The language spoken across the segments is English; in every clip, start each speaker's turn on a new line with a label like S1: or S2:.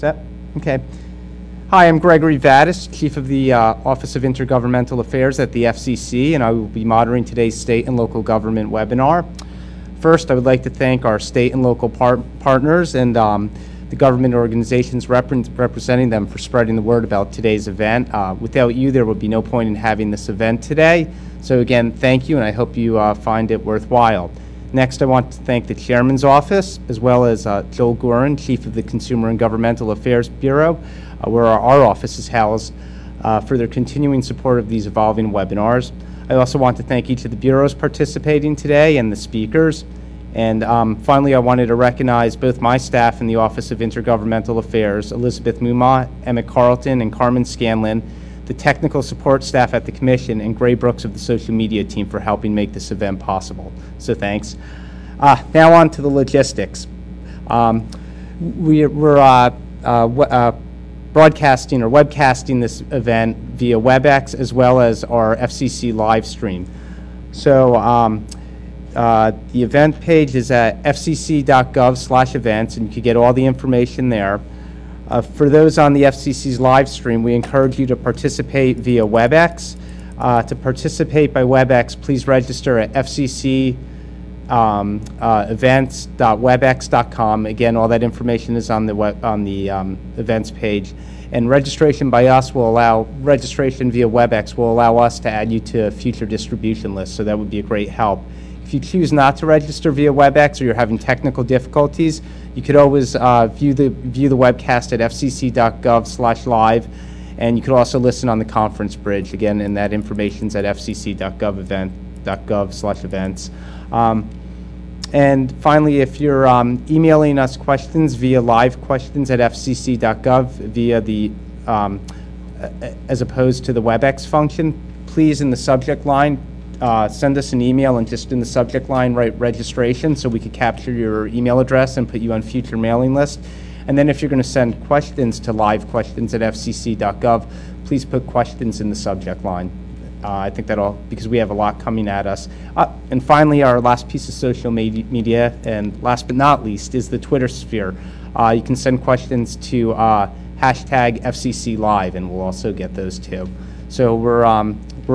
S1: set? Okay. Hi, I'm Gregory Vadas, Chief of the Office of Intergovernmental Affairs at the FCC, and I will be moderating today's state and local government webinar. First, I would like to thank our state and local partners and the government organizations representing them for spreading the word about today's event. Without you, there would be no point in having this event today. So again, thank you, and I hope you find it worthwhile. Next, I want to thank the Chairman's Office, as well as Joel Gorin, Chief of the Consumer and Governmental Affairs Bureau, where our office is housed, for their continuing support of these evolving webinars. I also want to thank each of the bureaus participating today and the speakers. And finally, I wanted to recognize both my staff in the Office of Intergovernmental Affairs, Elizabeth Mumma, Emmett Carlton, and Carmen Scanlon, the technical support staff at the Commission, and Gray Brooks of the social media team for helping make this event possible. So thanks. Now on to the logistics. We're broadcasting or webcasting this event via WebEx as well as our FCC live stream. So the event page is at fcc.gov/events, and you can get all the information there. For those on the FCC's live stream, we encourage you to participate via WebEx. To participate by WebEx, please register at fcc.events.webex.com. Again, all that information is on the events page. And registration by us registration via WebEx will allow us to add you to future distribution lists, so that would be a great help. If you choose not to register via WebEx or you're having technical difficulties, you could always view the webcast at fcc.gov/live, and you could also listen on the conference bridge again, and that information's at fcc.gov/events. And finally, if you're emailing us questions via live questions at fcc.gov via the as opposed to the WebEx function, please in the subject line send us an email, and just in the subject line write registration so we could capture your email address and put you on future mailing lists. And then if you're going to send questions to live questions at fcc.gov, please put questions in the subject line. I think that'll, because we have a lot coming at us. And finally, our last piece of social media, and last but not least, is the Twitter sphere. You can send questions to hashtag FCC Live, and we'll also get those too. So we're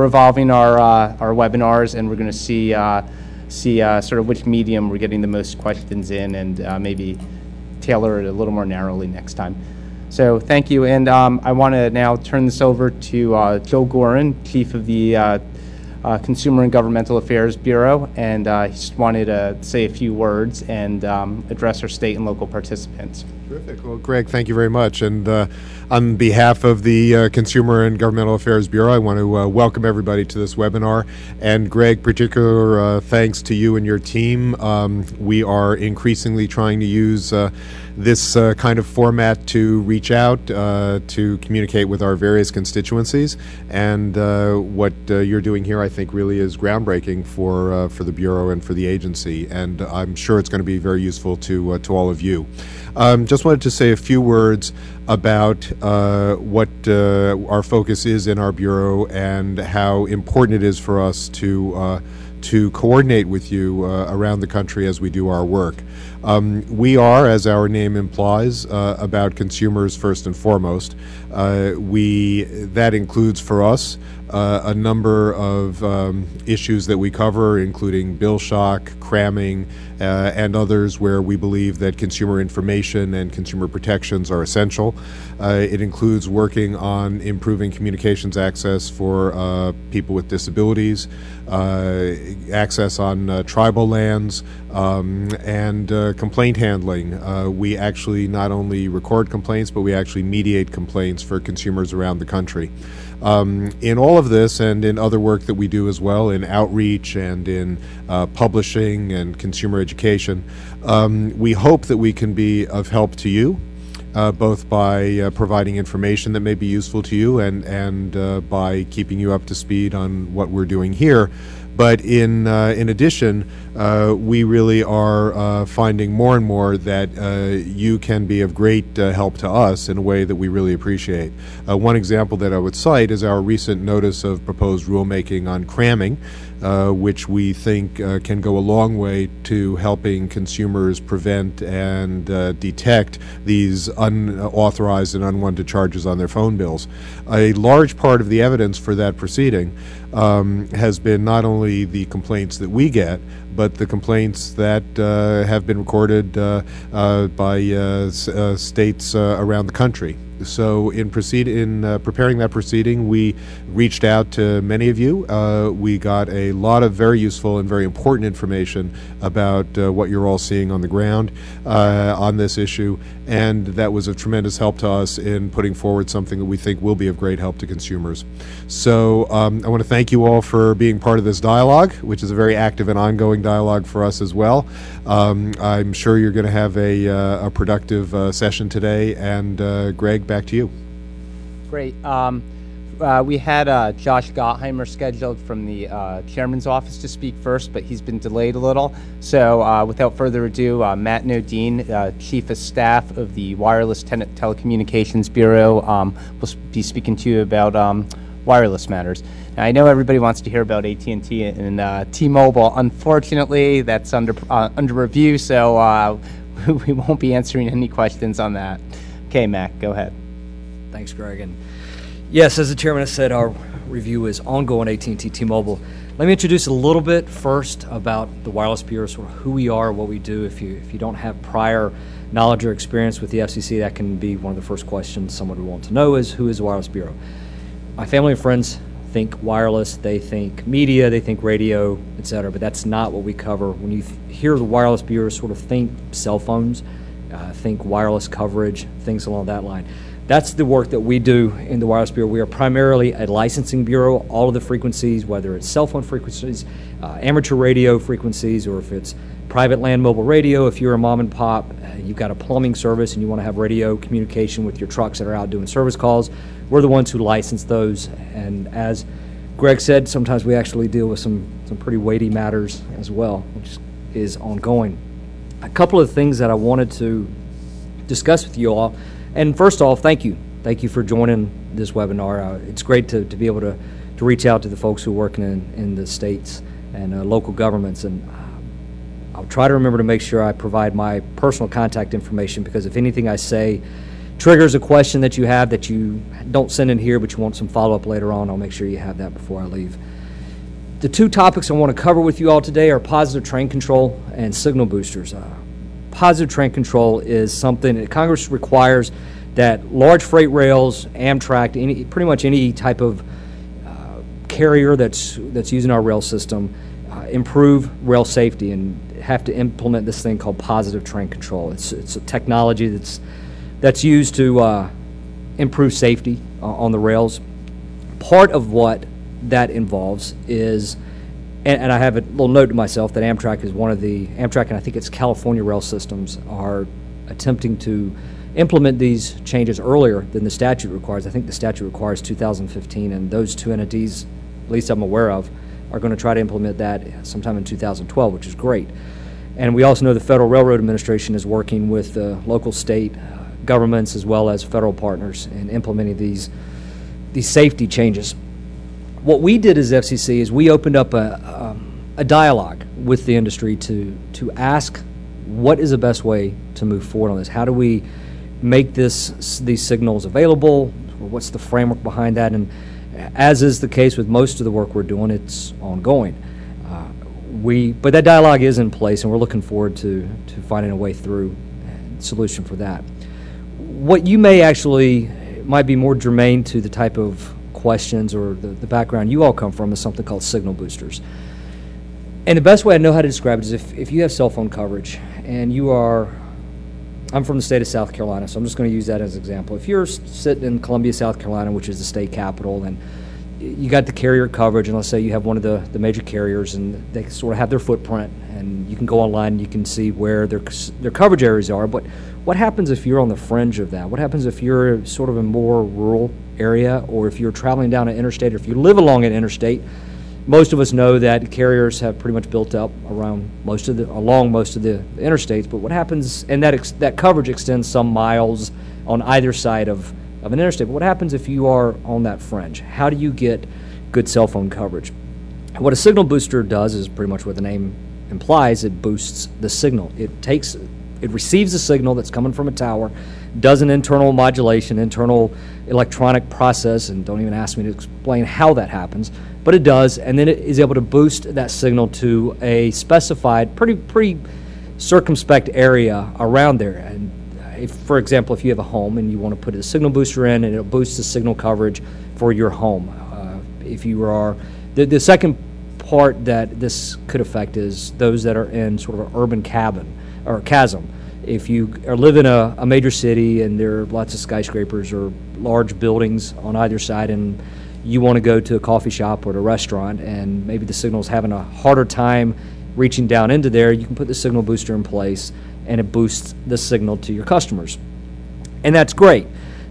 S1: evolving our webinars, and we're going to see sort of which medium we're getting the most questions in, and maybe tailor it a little more narrowly next time. So thank you, and I want to now turn this over to Joel Gorin, Chief of the Consumer and Governmental Affairs Bureau, and he just wanted to say a few words and address our state and local participants.
S2: Terrific. Well, Greg, thank you very much. And on behalf of the Consumer and Governmental Affairs Bureau, I want to welcome everybody to this webinar. And Greg, particular thanks to you and your team. We are increasingly trying to use this kind of format to reach out, to communicate with our various constituencies. And what you're doing here, I think, really is groundbreaking for the Bureau and for the agency. And I'm sure it's going to be very useful to all of you. Just wanted to say a few words about what our focus is in our Bureau and how important it is for us to coordinate with you around the country as we do our work. We are, as our name implies, about consumers first and foremost. That includes for us a number of issues that we cover, including bill shock, cramming, and others where we believe that consumer information and consumer protections are essential. It includes working on improving communications access for people with disabilities, access on tribal lands, and complaint handling. We actually not only record complaints, but we actually mediate complaints for consumers around the country. In all of this and in other work that we do as well, in outreach and in publishing and consumer education, we hope that we can be of help to you, both by providing information that may be useful to you and by keeping you up to speed on what we're doing here. But in addition, we really are finding more and more that you can be of great help to us in a way that we really appreciate. One example that I would cite is our recent notice of proposed rulemaking on cramming. which we think can go a long way to helping consumers prevent and detect these unauthorized and unwanted charges on their phone bills. A large part of the evidence for that proceeding has been not only the complaints that we get, but the complaints that have been recorded by states around the country. So in preparing that proceeding, we reached out to many of you. We got a lot of very useful and very important information about what you're all seeing on the ground on this issue, and that was a tremendous help to us in putting forward something that we think will be of great help to consumers. So I want to thank you all for being part of this dialogue, which is a very active and ongoing dialogue for us as well. I'm sure you're going to have a productive session today, and Greg, back to you.
S1: Great. We had Josh Gottheimer scheduled from the chairman's office to speak first, but he's been delayed a little. So without further ado, Matt Nodine, Chief of Staff of the Wireless Telecommunications Bureau, will be speaking to you about wireless matters. Now, I know everybody wants to hear about AT&T and T-Mobile. Unfortunately, that's under review, so we won't be answering any questions on that. Okay, Matt, go ahead.
S3: Thanks, Greg. And yes, as the chairman has said, our review is ongoing AT&T T-Mobile. Let me introduce a little bit first about the Wireless Bureau, sort of who we are, what we do. If you don't have prior knowledge or experience with the FCC, that can be one of the first questions someone would want to know is, who is the Wireless Bureau? My family and friends think wireless, they think media, they think radio, etc., but that's not what we cover. When you hear the Wireless Bureau, sort of think cell phones, think wireless coverage, things along that line. That's the work that we do in the Wireless Bureau. We are primarily a licensing bureau. All of the frequencies, whether it's cell phone frequencies, amateur radio frequencies, or if it's private land mobile radio, if you're a mom and pop, you've got a plumbing service and you want to have radio communication with your trucks that are out doing service calls, we're the ones who license those. And as Greg said, sometimes we actually deal with some pretty weighty matters as well, which is ongoing. A couple of things that I wanted to discuss with you all. And first off, thank you. Thank you for joining this webinar. It's great to be able to reach out to the folks who are working in the states and local governments. And I'll try to remember to make sure I provide my personal contact information, because if anything I say triggers a question that you have that you don't send in here but you want some follow-up later on, I'll make sure you have that before I leave. The two topics I want to cover with you all today are positive train control and signal boosters. Positive train control is something that Congress requires that large freight rails, Amtrak, pretty much any type of carrier that's using our rail system, improve rail safety and have to implement this thing called positive train control. It's a technology that's used to improve safety on the rails. Part of what that involves is, and I have a little note to myself that Amtrak and I think it's California rail systems are attempting to implement these changes earlier than the statute requires. I think the statute requires 2015, and those two entities, at least I'm aware of, are going to try to implement that sometime in 2012, which is great. And we also know the Federal Railroad Administration is working with local state governments as well as federal partners in implementing these safety changes. What we did as FCC is we opened up a dialogue with the industry to ask what is the best way to move forward on this. How do we make these signals available? What's the framework behind that? And as is the case with most of the work we're doing, it's ongoing. But that dialogue is in place, and we're looking forward to finding a way through a solution for that. What you might be more germane to the type of questions or the background you all come from is something called signal boosters. And the best way I know how to describe it is if you have cell phone coverage and I'm from the state of South Carolina, so I'm just going to use that as an example. If you're sitting in Columbia, South Carolina, which is the state capital, and you got the carrier coverage, and let's say you have one of the major carriers and they sort of have their footprint, and you can go online and you can see where their coverage areas are. But what happens if you're on the fringe of that? What happens if you're sort of a more rural area, or if you're traveling down an interstate, or if you live along an interstate? Most of us know that carriers have pretty much built up along most of the interstates. But what happens, and that coverage extends some miles on either side of an interstate. But what happens if you are on that fringe? How do you get good cell phone coverage? What a signal booster does is pretty much what the name implies. It boosts the signal. It receives a signal that's coming from a tower, does an internal modulation, internal electronic process, and don't even ask me to explain how that happens, but it does, and then it is able to boost that signal to a specified, pretty circumspect area around there. And if, for example, if you have a home and you want to put a signal booster in, and it'll boost the signal coverage for your home. If you are, the second part that this could affect is those that are in sort of an urban cabin or chasm. If you live in a major city and there are lots of skyscrapers or large buildings on either side, and you want to go to a coffee shop or a restaurant, and maybe the signal's having a harder time reaching down into there, you can put the signal booster in place, and it boosts the signal to your customers. And that's great.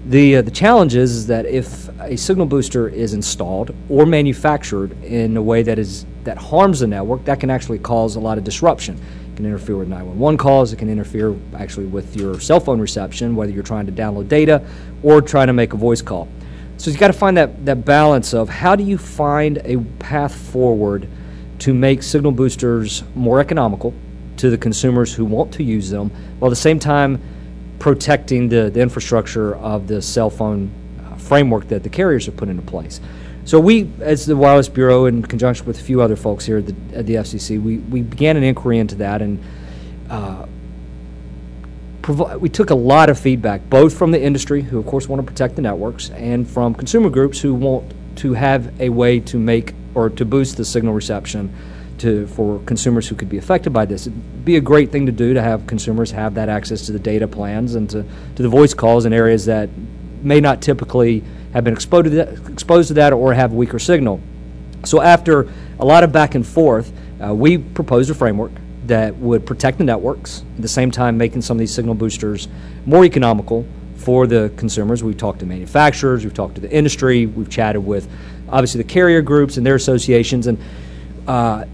S3: The challenge is that if a signal booster is installed or manufactured in a way that harms the network, that can actually cause a lot of disruption. It can interfere with 911 calls. It can interfere actually with your cell phone reception, whether you're trying to download data or trying to make a voice call. So you've got to find that balance of how do you find a path forward to make signal boosters more economical to the consumers who want to use them, while at the same time protecting the infrastructure of the cell phone framework that the carriers have put into place. So we, as the Wireless Bureau, in conjunction with a few other folks here at the FCC, we began an inquiry into that, and we took a lot of feedback, both from the industry, who of course want to protect the networks, and from consumer groups who want to have a way to make or to boost the signal reception for consumers who could be affected by this. It'd be a great thing to do to have consumers have that access to the data plans and to the voice calls in areas that may not typically have been exposed to that or have weaker signal. So after a lot of back and forth, we proposed a framework that would protect the networks, at the same time making some of these signal boosters more economical for the consumers. We've talked to manufacturers, we've talked to the industry, we've chatted with obviously the carrier groups and their associations, and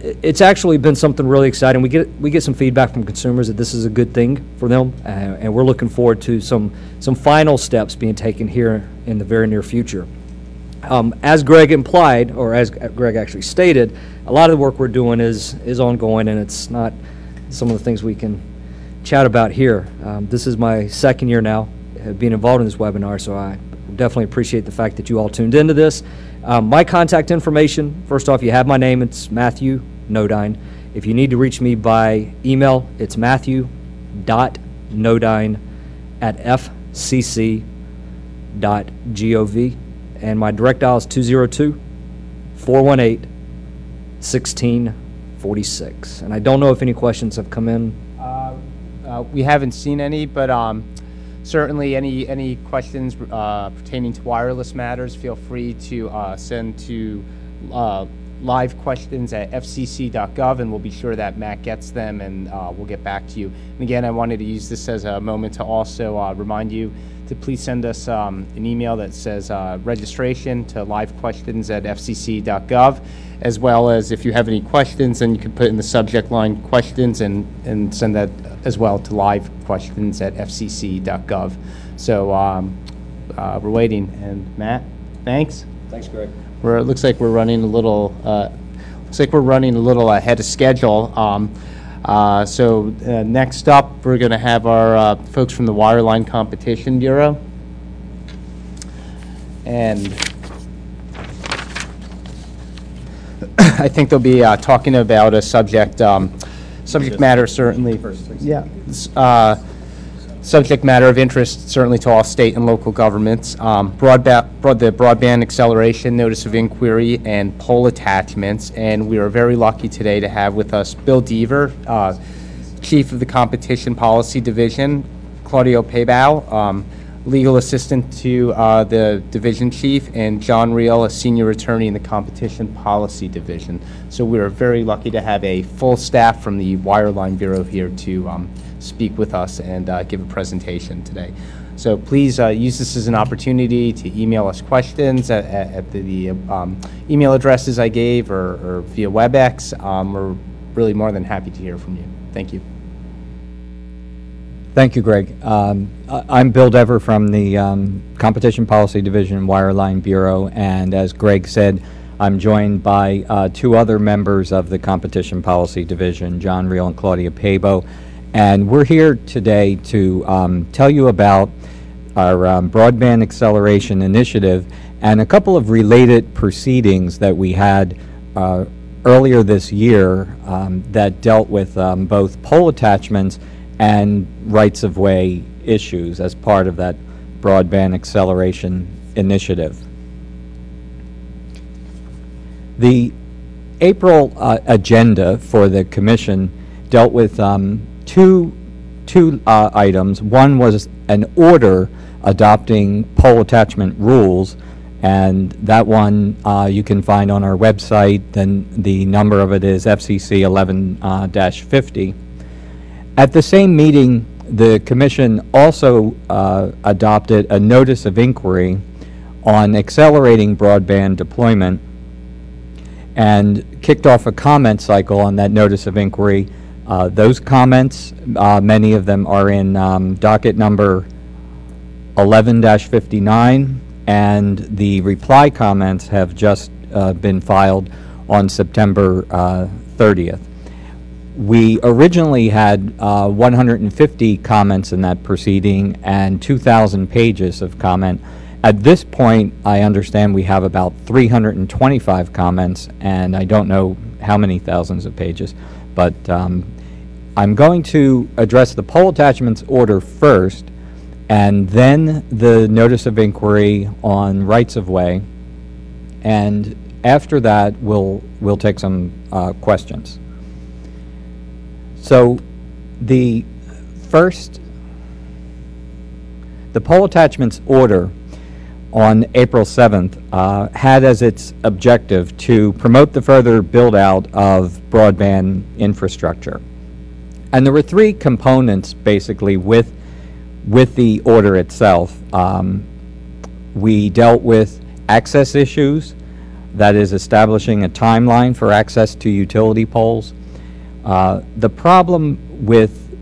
S3: it's actually been something really exciting. We get some feedback from consumers that this is a good thing for them, and we're looking forward to some final steps being taken here in the very near future. As Greg implied, or as Greg actually stated, a lot of the work we're doing is ongoing, and it's not some of the things we can chat about here. This is my second year now being involved in this webinar, so I definitely appreciate the fact that you all tuned into this. My contact information, first off, you have my name. It's Matthew Nodine. If you need to reach me by email, it's matthew.nodine@fcc.gov. And my direct dial is 202-418-1646. And I don't know if any questions have come in.
S1: We haven't seen any, but certainly any questions pertaining to wireless matters, feel free to send to live questions at fcc.gov, and we'll be sure that Matt gets them, and we'll get back to you. And again, I wanted to use this as a moment to also remind you to please send us an email that says registration to livequestions@fcc.gov, as well as if you have any questions, then you can put in the subject line questions and send that as well to livequestions@fcc.gov. So we're waiting, and Matt, thanks.
S3: Thanks, Greg.
S1: It looks like we're running a little. Ahead of schedule. So next up, we're going to have our folks from the Wireline Competition Bureau, and I think they'll be talking about a subject matter certainly. Yeah. Subject matter of interest certainly to all state and local governments, the broadband acceleration notice of inquiry and poll attachments, and we are very lucky today to have with us Bill Deaver, Chief of the Competition Policy Division, Claudio Pabao, Legal Assistant to the Division Chief, and John Reel, a Senior Attorney in the Competition Policy Division. So we are very lucky to have a full staff from the Wireline Bureau here to speak with us and give a presentation today. So please use this as an opportunity to email us questions at the email addresses I gave or via WebEx. We're really more than happy to hear from you. Thank you.
S4: Thank you, Greg. I'm Bill Dever from the Competition Policy Division, Wireline Bureau, and as Greg said, I'm joined by two other members of the Competition Policy Division, John Reel and Claudia Pabo, and we're here today to tell you about our Broadband Acceleration Initiative and a couple of related proceedings that we had earlier this year that dealt with both pole attachments and rights-of-way issues as part of that Broadband Acceleration Initiative. The April agenda for the Commission dealt with two items. One was an order adopting pole attachment rules, and that one you can find on our website. Then the number of it is FCC 11-50. At the same meeting, the Commission also adopted a notice of inquiry on accelerating broadband deployment and kicked off a comment cycle on that notice of inquiry. Those comments, many of them are in docket number 11-59, and the reply comments have just been filed on September 30th. We originally had 150 comments in that proceeding and 2,000 pages of comment. At this point, I understand we have about 325 comments, and I don't know how many thousands of pages, but I'm going to address the pole attachments order first, and then the notice of inquiry on rights-of-way, and after that, we'll take some questions. So the pole attachments order on April 7th had as its objective to promote the further build-out of broadband infrastructure. And there were three components, basically, with the order itself. We dealt with access issues, that is establishing a timeline for access to utility poles. The problem with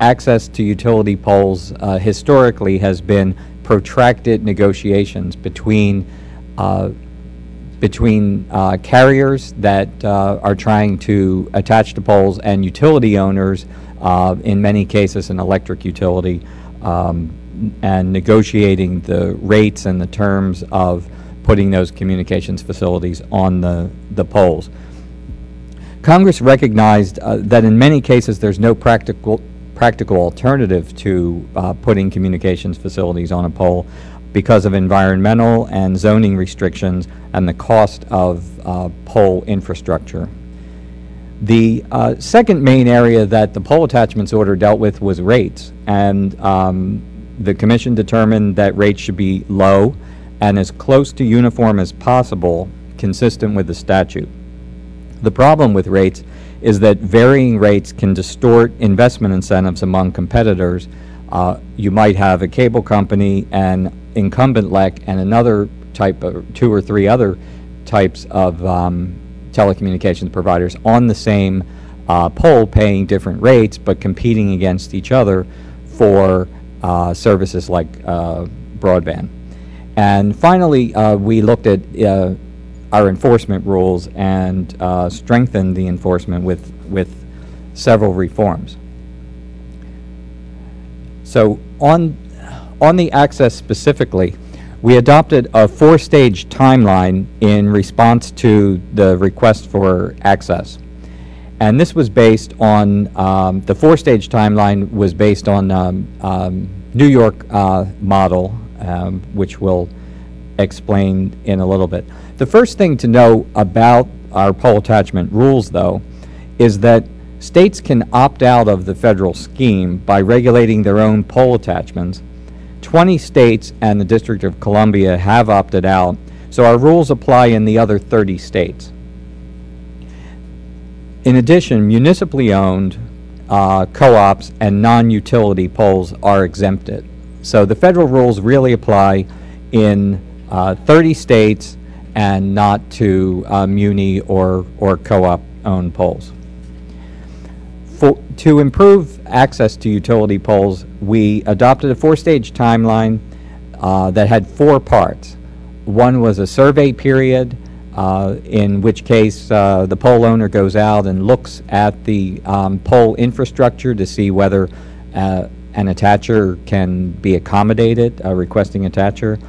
S4: access to utility poles historically has been protracted negotiations between carriers that are trying to attach to poles and utility owners, in many cases an electric utility, and negotiating the rates and the terms of putting those communications facilities on the poles. Congress recognized that in many cases there's no practical alternative to putting communications facilities on a pole because of environmental and zoning restrictions and the cost of pole infrastructure. The second main area that the pole attachments order dealt with was rates, and the Commission determined that rates should be low and as close to uniform as possible, consistent with the statute. The problem with rates is that varying rates can distort investment incentives among competitors. You might have a cable company, an incumbent LEC, and another type of 2 or 3 other types of telecommunications providers on the same pole paying different rates but competing against each other for services like broadband. And finally, we looked at our enforcement rules and strengthened the enforcement with several reforms. So on the access specifically, we adopted a 4-stage timeline in response to the request for access. And this was based on, the 4-stage timeline was based on New York model, which we'll explain in a little bit. The first thing to know about our pole attachment rules, though, is that states can opt out of the federal scheme by regulating their own pole attachments. 20 states and the District of Columbia have opted out, so our rules apply in the other 30 states. In addition, municipally owned co-ops and non-utility poles are exempted. So the federal rules really apply in 30 states and not to muni or co-op owned poles. To improve access to utility poles, we adopted a 4-stage timeline that had 4 parts. One was a survey period, in which case the pole owner goes out and looks at the pole infrastructure to see whether an attacher can be accommodated, a requesting attacher.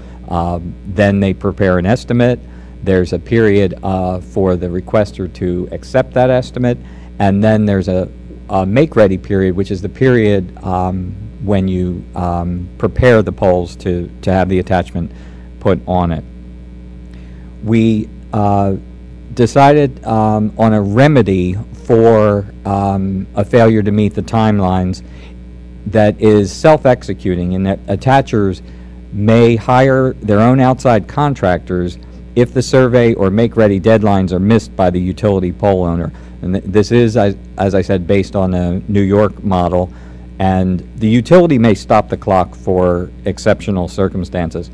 S4: Then they prepare an estimate. There's a period for the requester to accept that estimate, and then there's a make-ready period, which is the period when you prepare the poles to have the attachment put on it. We decided on a remedy for a failure to meet the timelines that is self-executing, in that attachers may hire their own outside contractors if the survey or make-ready deadlines are missed by the utility pole owner. And this is, as I said, based on a New York model, and the utility may stop the clock for exceptional circumstances.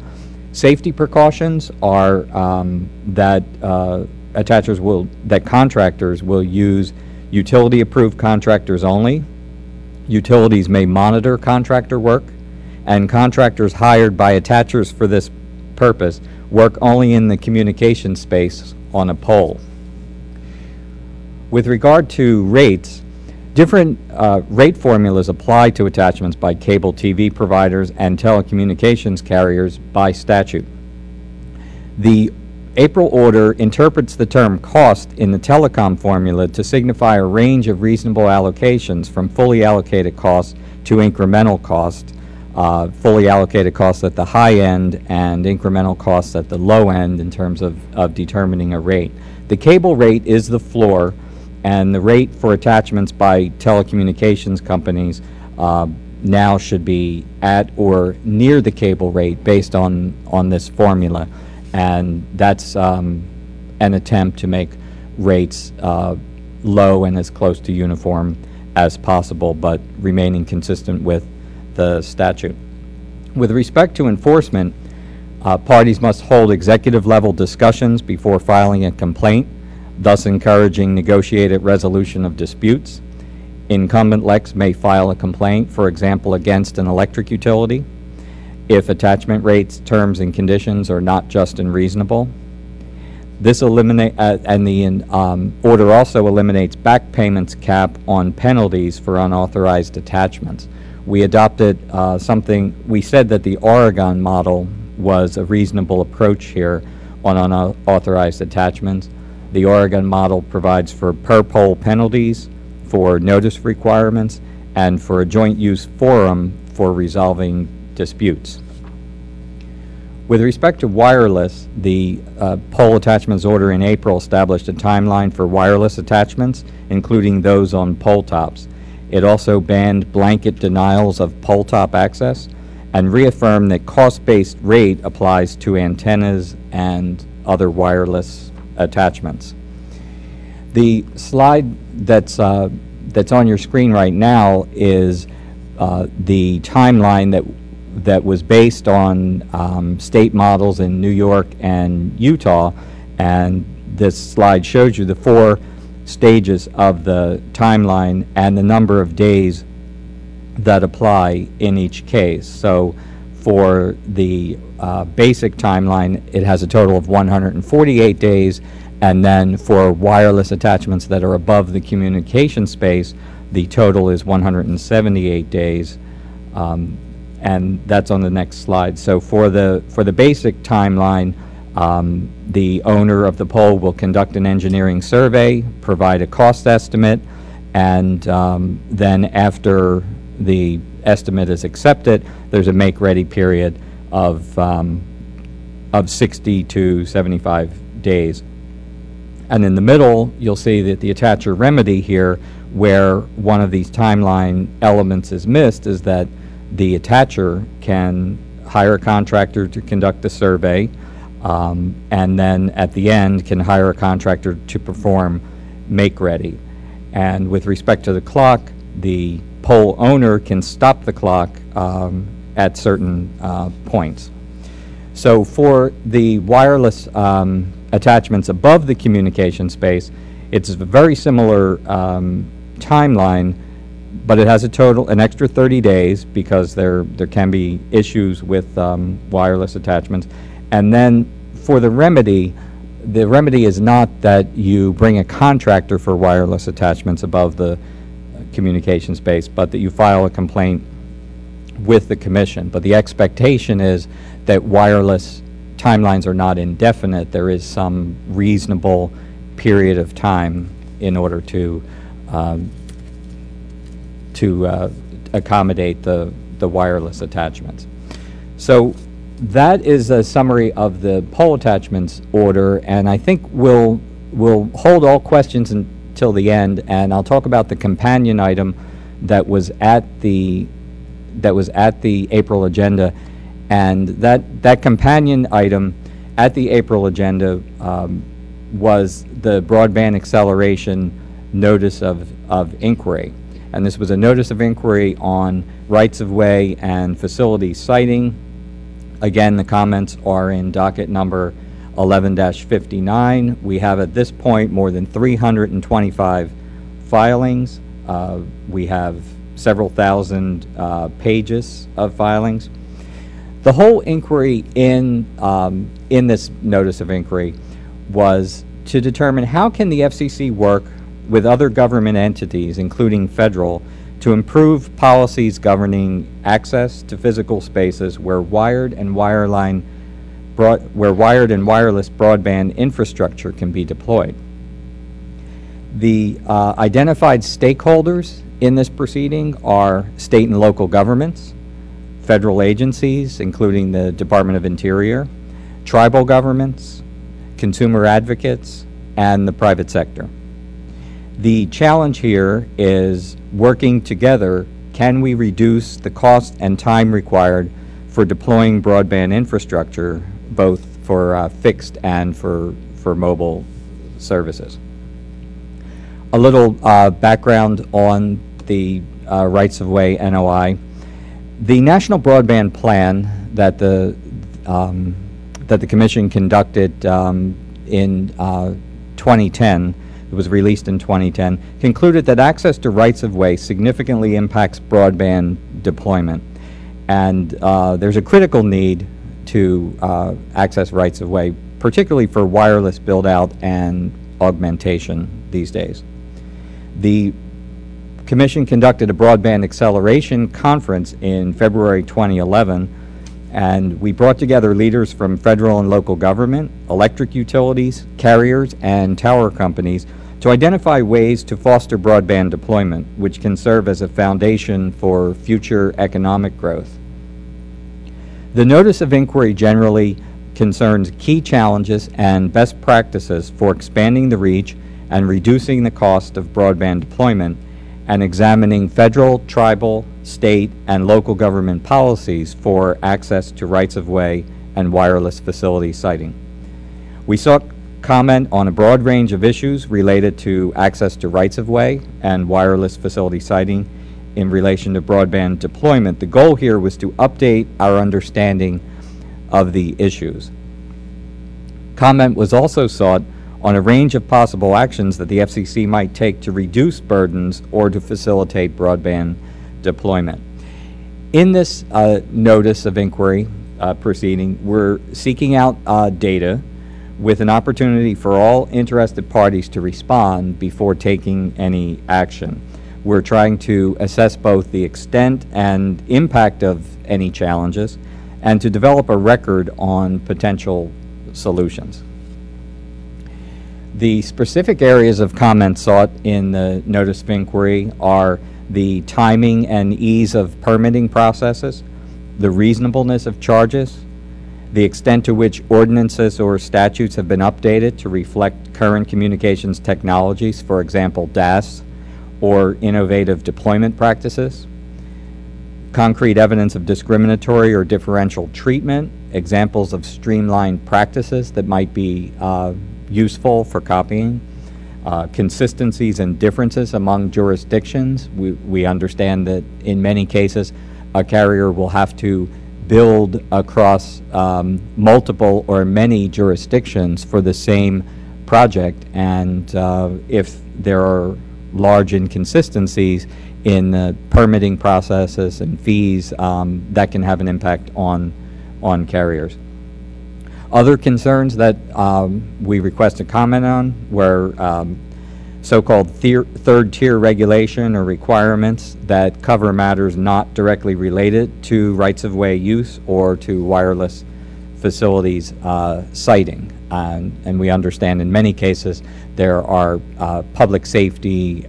S4: Safety precautions are that contractors will use utility-approved contractors only. Utilities may monitor contractor work, and contractors hired by attachers for this purpose work only in the communication space on a pole. With regard to rates, different rate formulas apply to attachments by cable TV providers and telecommunications carriers by statute. The April order interprets the term cost in the telecom formula to signify a range of reasonable allocations from fully allocated costs to incremental costs, fully allocated costs at the high end and incremental costs at the low end in terms of determining a rate. The cable rate is the floor, and the rate for attachments by telecommunications companies now should be at or near the cable rate based on this formula. And that's an attempt to make rates low and as close to uniform as possible, but remaining consistent with the statute. With respect to enforcement, parties must hold executive-level discussions before filing a complaint, thus encouraging negotiated resolution of disputes. Incumbent LECs may file a complaint, for example, against an electric utility, if attachment rates, terms, and conditions are not just and reasonable. This order also eliminates back payments cap on penalties for unauthorized attachments. We adopted we said that the Oregon model was a reasonable approach here on unauthorized attachments. The Oregon model provides for per pole penalties, for notice requirements, and for a joint use forum for resolving disputes. With respect to wireless, the pole attachments order in April established a timeline for wireless attachments, including those on pole tops. It also banned blanket denials of pole top access and reaffirmed that cost-based rate applies to antennas and other wireless attachments. The slide that's on your screen right now is the timeline that was based on state models in New York and Utah, and this slide shows you the 4 stages of the timeline and the number of days that apply in each case. So for the basic timeline, it has a total of 148 days, and then for wireless attachments that are above the communication space, the total is 178 days. And that's on the next slide. So for the basic timeline, the owner of the pole will conduct an engineering survey, provide a cost estimate, and then after the estimate is accepted, there's a make-ready period of 60 to 75 days. And in the middle, you'll see that the attacher remedy here, where one of these timeline elements is missed, is that the attacher can hire a contractor to conduct the survey, and then at the end can hire a contractor to perform make-ready. And with respect to the clock, the pole owner can stop the clock at certain points. So for the wireless attachments above the communication space, it's a very similar timeline, but it has an extra 30 days because there can be issues with wireless attachments. And then for the remedy, the remedy is not that you bring a contractor for wireless attachments above the communication space, but that you file a complaint with the commission. But the expectation is that wireless timelines are not indefinite. There is some reasonable period of time in order to accommodate the wireless attachments. So that is a summary of the pole attachments order, and I think we'll hold all questions until the end, and I'll talk about the companion item that was at the April agenda. And that companion item at the April agenda was the broadband acceleration notice of inquiry. And this was a notice of inquiry on rights-of-way and facility siting. Again, the comments are in docket number 11-59. We have at this point more than 325 filings. We have several thousand pages of filings. The whole inquiry in this notice of inquiry was to determine how can the FCC work with other government entities, including federal, to improve policies governing access to physical spaces where wired and wireless broadband infrastructure can be deployed. The identified stakeholders in this proceeding are state and local governments, federal agencies, including the Department of Interior, tribal governments, consumer advocates, and the private sector. The challenge here is working together. Can we reduce the cost and time required for deploying broadband infrastructure, both for fixed and for mobile services? A little background on the rights-of-way NOI. The National Broadband Plan that the Commission conducted in 2010, it was released in 2010, concluded that access to rights-of-way significantly impacts broadband deployment. And there's a critical need to access rights-of-way, particularly for wireless build-out and augmentation these days. The Commission conducted a broadband acceleration conference in February 2011, and we brought together leaders from federal and local government, electric utilities, carriers, and tower companies to identify ways to foster broadband deployment, which can serve as a foundation for future economic growth. The notice of inquiry generally concerns key challenges and best practices for expanding the reach and reducing the cost of broadband deployment, and examining federal, tribal, state, and local government policies for access to rights-of-way and wireless facility siting. We sought comment on a broad range of issues related to access to rights-of-way and wireless facility siting in relation to broadband deployment. The goal here was to update our understanding of the issues. Comment was also sought on a range of possible actions that the FCC might take to reduce burdens or to facilitate broadband deployment. In this notice of inquiry proceeding, we're seeking out data with an opportunity for all interested parties to respond before taking any action. We're trying to assess both the extent and impact of any challenges and to develop a record on potential solutions. The specific areas of comment sought in the notice of inquiry are the timing and ease of permitting processes, the reasonableness of charges, the extent to which ordinances or statutes have been updated to reflect current communications technologies, for example, DAS, or innovative deployment practices, concrete evidence of discriminatory or differential treatment, examples of streamlined practices that might be useful for copying, consistencies and differences among jurisdictions. We understand that in many cases a carrier will have to build across multiple or many jurisdictions for the same project, and if there are large inconsistencies in the permitting processes and fees, that can have an impact on carriers. Other concerns that we requested comment on were so-called third-tier regulation or requirements that cover matters not directly related to rights-of-way use or to wireless facilities siting. And we understand in many cases there are public safety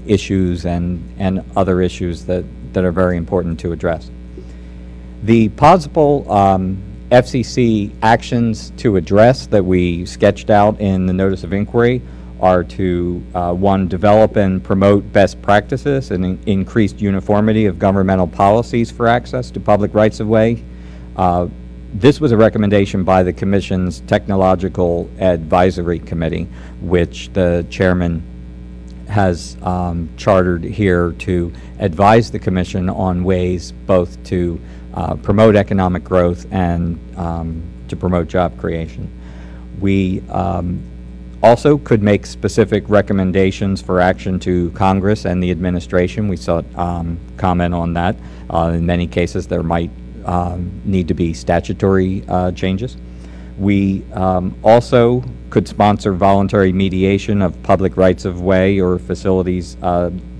S4: issues and other issues that are very important to address. The possible FCC actions to address that we sketched out in the notice of inquiry are to, one, develop and promote best practices and increased uniformity of governmental policies for access to public rights-of-way. This was a recommendation by the Commission's Technological Advisory Committee, which the chairman has chartered here to advise the Commission on ways both to promote economic growth and to promote job creation. We also could make specific recommendations for action to Congress and the administration. We sought comment on that. In many cases, there might need to be statutory changes. We also could sponsor voluntary mediation of public rights-of-way or facilities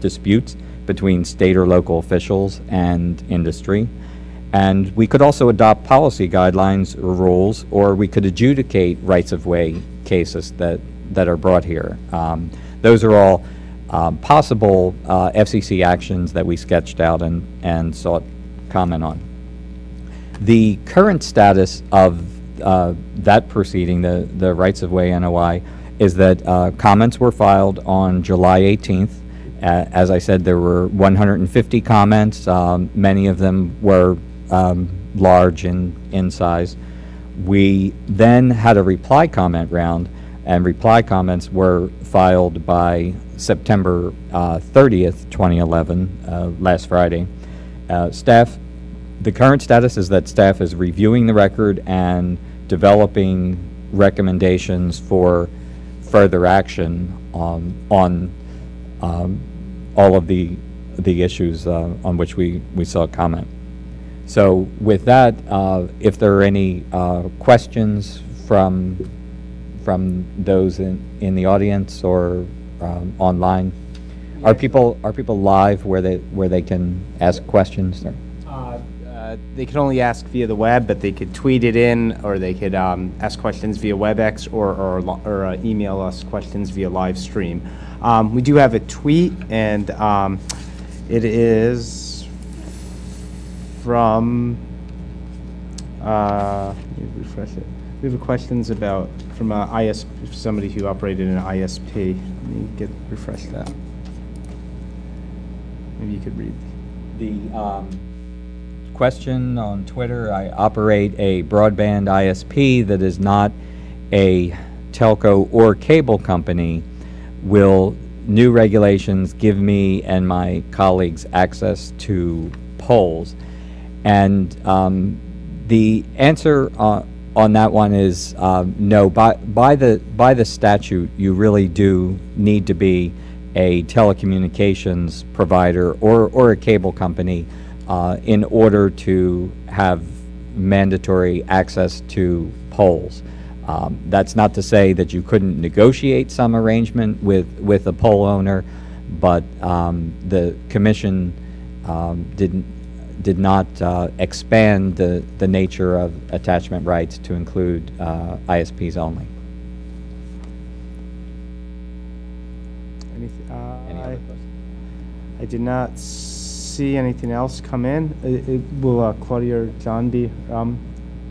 S4: disputes between state or local officials and industry. And we could also adopt policy guidelines or rules, or we could adjudicate rights-of-way cases that are brought here. Those are all possible FCC actions that we sketched out and sought comment on. The current status of that proceeding, the rights-of-way NOI, is that comments were filed on July 18th. As I said, there were 150 comments. Many of them were large in size. We then had a reply comment round, and reply comments were filed by September 30th, 2011, last Friday. The current status is that staff is reviewing the record and developing recommendations for further action on all of the issues on which we saw comment. So with that, if there are any questions from those in the audience or online, are people live where they can ask questions?
S1: They can only ask via the web, but they could tweet it in, or they could ask questions via WebEx, or email us questions via live stream. We do have a tweet, and it is from, let me refresh it. We have questions about, from somebody who operated an ISP. Let me refresh that. Maybe you could read.
S4: The question on Twitter: I operate a broadband ISP that is not a telco or cable company. Will new regulations give me and my colleagues access to polls? And the answer on that one is no. By the statute, you really do need to be a telecommunications provider or a cable company in order to have mandatory access to polls. That's not to say that you couldn't negotiate some arrangement with a poll owner, but the Commission did not expand the nature of attachment rights to include ISPs only. Any other questions?
S1: I did not see anything else come in. Will Claudia or John be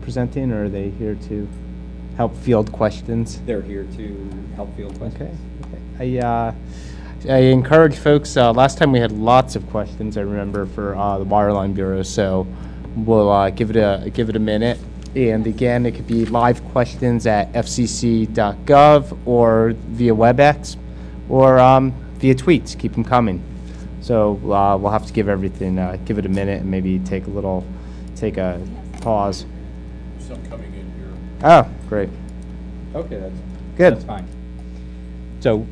S1: presenting, or are they here to help field questions?
S4: They're here to help field questions.
S1: Okay. I encourage folks. Last time we had lots of questions, I remember, for the Wireline Bureau. So we'll give it a minute. And again, it could be live questions at fcc.gov or via WebEx or via tweets. Keep them coming. So we'll have to give everything, give it a minute and maybe take a pause.
S2: Some coming in here.
S1: Oh, great.
S4: Okay, that's
S1: good.
S4: That's fine. So,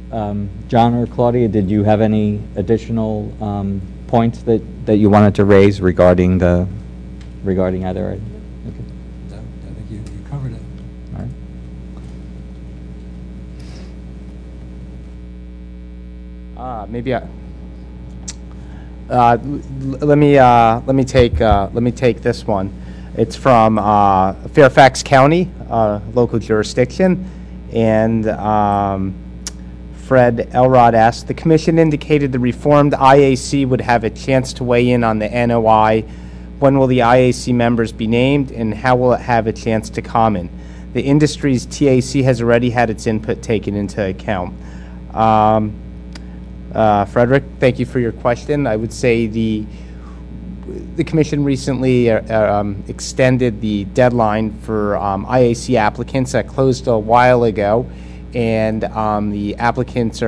S4: John or Claudia, did you have any additional points that you wanted to raise regarding either item? Okay.
S5: I think you covered it.
S1: Maybe let me take this one. It's from Fairfax County, local jurisdiction, and Fred Elrod asked, the commission indicated the reformed IAC would have a chance to weigh in on the NOI. When will the IAC members be named, and how will it have a chance to comment? The industry's TAC has already had its input taken into account. Frederick, thank you for your question. I would say the commission recently extended the deadline for IAC applicants that closed a while ago, and the applicants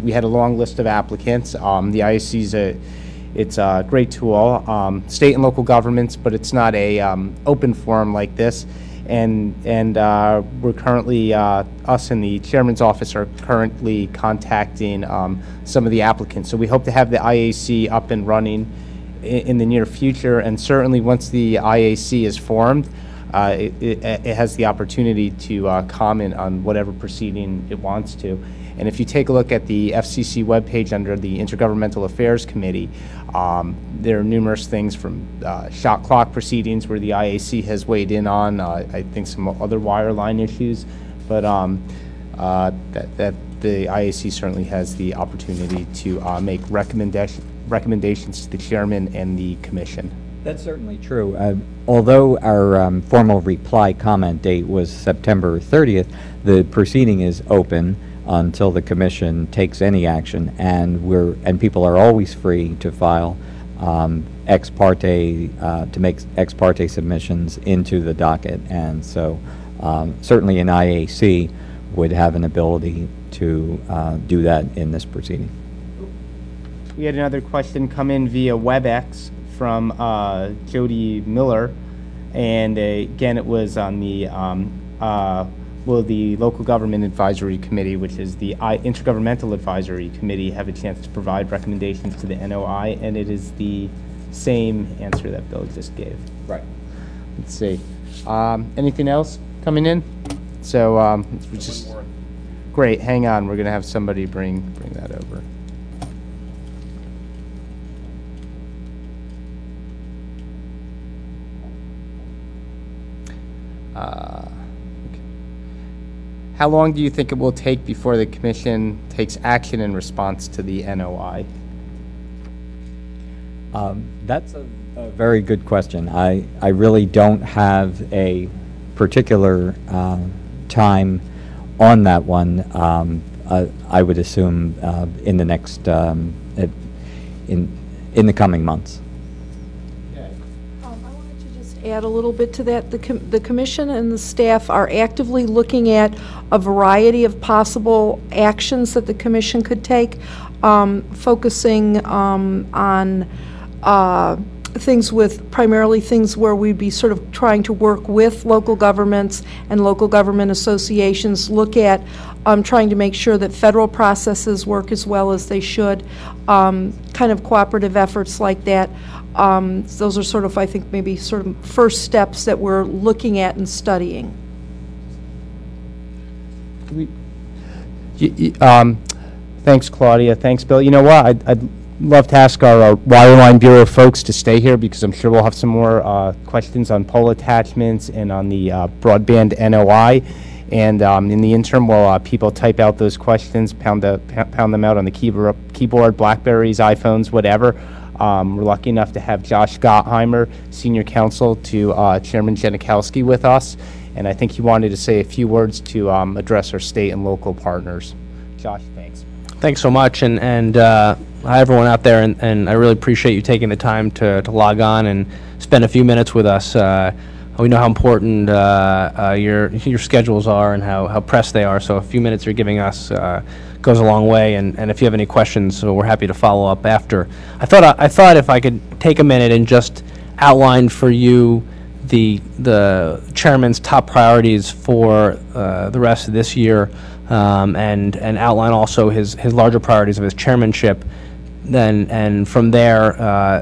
S1: we had a long list of applicants. The IAC it's a great tool, state and local governments, but it's not a open forum like this. And we're currently, us and the chairman's office are currently contacting some of the applicants. So we hope to have the IAC up and running in the near future, and certainly once the IAC is formed, it has the opportunity to comment on whatever proceeding it wants to. And if you take a look at the FCC webpage under the Intergovernmental Affairs Committee, there are numerous things from shot clock proceedings where the IAC has weighed in on, I think some other wireline issues, but that the IAC certainly has the opportunity to make recommendations to the chairman and the commission.
S4: That's certainly true. Although our formal reply comment date was September 30th, the proceeding is open until the commission takes any action, and people are always free to file ex parte to make ex parte submissions into the docket, and so certainly an IAC would have an ability to do that in this proceeding.
S1: We had another question come in via WebEx from Jody Miller, and again it was on the will the Local Government Advisory Committee, which is the Intergovernmental Advisory Committee, have a chance to provide recommendations to the NOI? And it is the same answer that Bill just gave. Right. Let's see. Anything else coming in? So just great. Hang on. We're going to have somebody bring that over. How long do you think it will take before the commission takes action in response to the NOI?
S4: That's a very good question. I really don't have a particular time on that one. I would assume in the next in the coming months.
S5: Add a little bit to that. The commission and the staff are actively looking at a variety of possible actions that the commission could take, focusing on things with primarily things where we'd be sort of trying to work with local governments and local government associations, look at trying to make sure that federal processes work as well as they should, kind of cooperative efforts like that. Those are sort of, I think, maybe sort of first steps that we're looking at and studying.
S1: Thanks, Claudia. Thanks, Bill. You know what? I'd love to ask our Wireline Bureau folks to stay here, because I'm sure we'll have some more questions on pole attachments and on the broadband NOI. And in the interim, while people type out those questions, pound them out on the keyboard, Blackberries, iPhones, whatever. We're lucky enough to have Josh Gottheimer, Senior Counsel to Chairman Janikowski, with us, and I think he wanted to say a few words to address our state and local partners. Josh, thanks.
S6: Thanks so much, and hi everyone out there, and I really appreciate you taking the time to log on and spend a few minutes with us. We know how important your schedules are and how pressed they are, so a few minutes you're giving us goes a long way, and if you have any questions, so we're happy to follow up after. I thought if I could take a minute and just outline for you the chairman's top priorities for the rest of this year, and outline also his larger priorities of his chairmanship. And from there,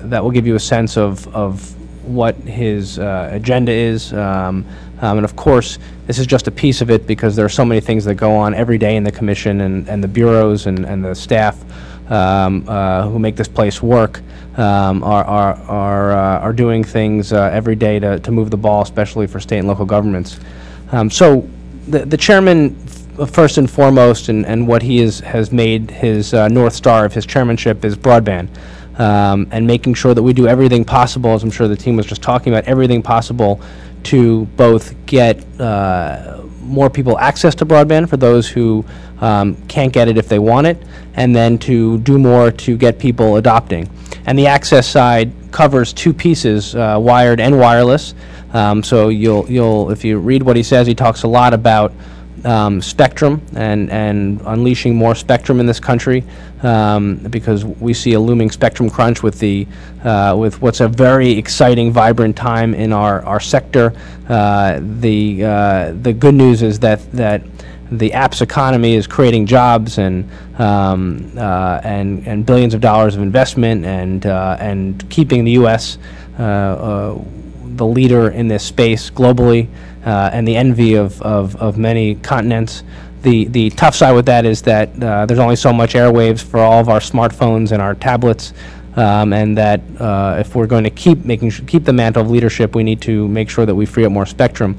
S6: that will give you a sense of what his agenda is. And of course, this is just a piece of it, because there are so many things that go on every day in the commission and the bureaus and the staff who make this place work are doing things every day to move the ball, especially for state and local governments. So the chairman, first and foremost, and what he has made his North Star of his chairmanship is broadband, and making sure that we do everything possible, as I'm sure the team was just talking about, everything possible to both get more people access to broadband for those who can't get it if they want it, and then to do more to get people adopting. And the access side covers two pieces, wired and wireless. So you'll if you read what he says, he talks a lot about spectrum and unleashing more spectrum in this country, because we see a looming spectrum crunch with with what's a very exciting, vibrant time in our sector. The good news is that the apps economy is creating jobs and billions of dollars of investment and keeping the U.S. The leader in this space globally, and the envy of many continents. The tough side with that is that there's only so much airwaves for all of our smartphones and our tablets, and that if we're going to keep the mantle of leadership, we need to make sure that we free up more spectrum.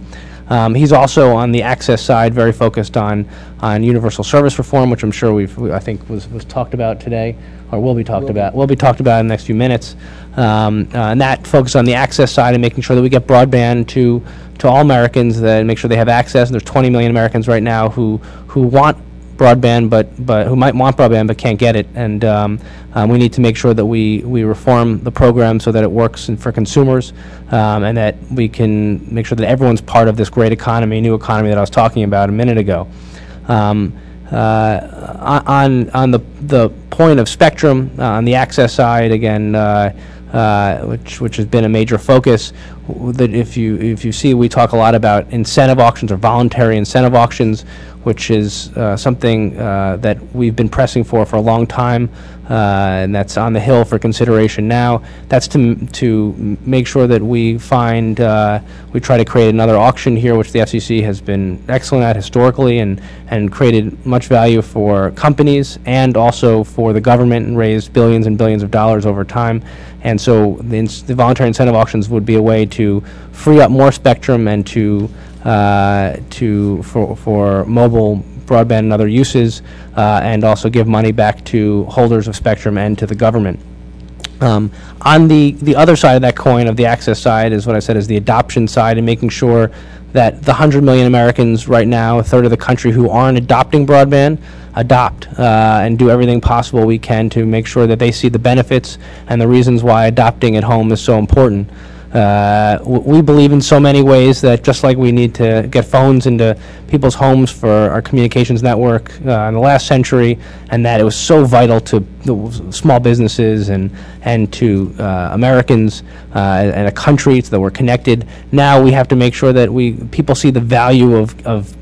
S6: He's also on the access side very focused on universal service reform, which I'm sure I think was talked about today, or will be talked about in the next few minutes. And that focus on the access side and making sure that we get broadband to all Americans, that make sure they have access. And there's 20 million Americans right now who want broadband, but who might want broadband but can't get it. And we need to make sure that we reform the program so that it works for consumers, and that we can make sure that everyone's part of this great economy, new economy that I was talking about a minute ago. On the point of spectrum, on the access side, again, which has been a major focus, that if you see, we talk a lot about incentive auctions or voluntary incentive auctions, which is something that we've been pressing for a long time, and that's on the Hill for consideration now. That's to make sure that we try to create another auction here, which the FCC has been excellent at historically, and created much value for companies and also for the government, and raised billions and billions of dollars over time. And so the voluntary incentive auctions would be a way to free up more spectrum and for mobile broadband and other uses, and also give money back to holders of spectrum and to the government. On the other side of that coin, of the access side, is what I said is the adoption side, and making sure that the 100 million Americans right now, a third of the country, who aren't adopting broadband, adopt, and do everything possible we can to make sure that they see the benefits and the reasons why adopting at home is so important. We believe in so many ways that just like we need to get phones into people's homes for our communications network in the last century, and that it was so vital to the small businesses and to Americans and a country, so that we're connected. Now we have to make sure that people see the value of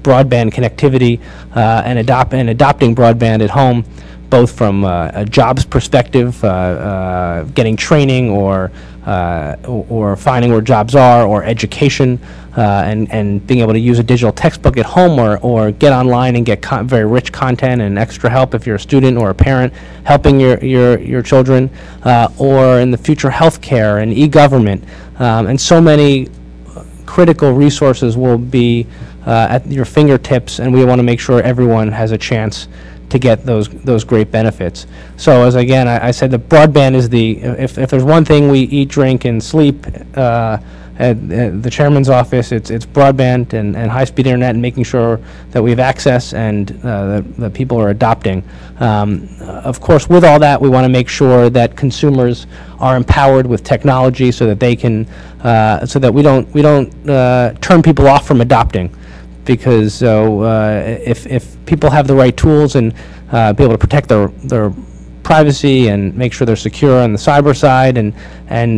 S6: broadband connectivity, and adopting broadband at home, both from a jobs perspective, getting training, or finding where jobs are, or education, and being able to use a digital textbook at home, or get online and get very rich content and extra help if you're a student or a parent, helping your children, or in the future healthcare and e-government, and so many critical resources will be at your fingertips, and we want to make sure everyone has a chance to get those great benefits. So as again, I said, the broadband is if there's one thing we eat, drink, and sleep at the chairman's office, it's broadband and high-speed internet, and making sure that we have access and that people are adopting. Of course, with all that, we want to make sure that consumers are empowered with technology, so that they can, so that we don't turn people off from adopting. Because if people have the right tools and be able to protect their privacy and make sure they're secure on the cyber side, and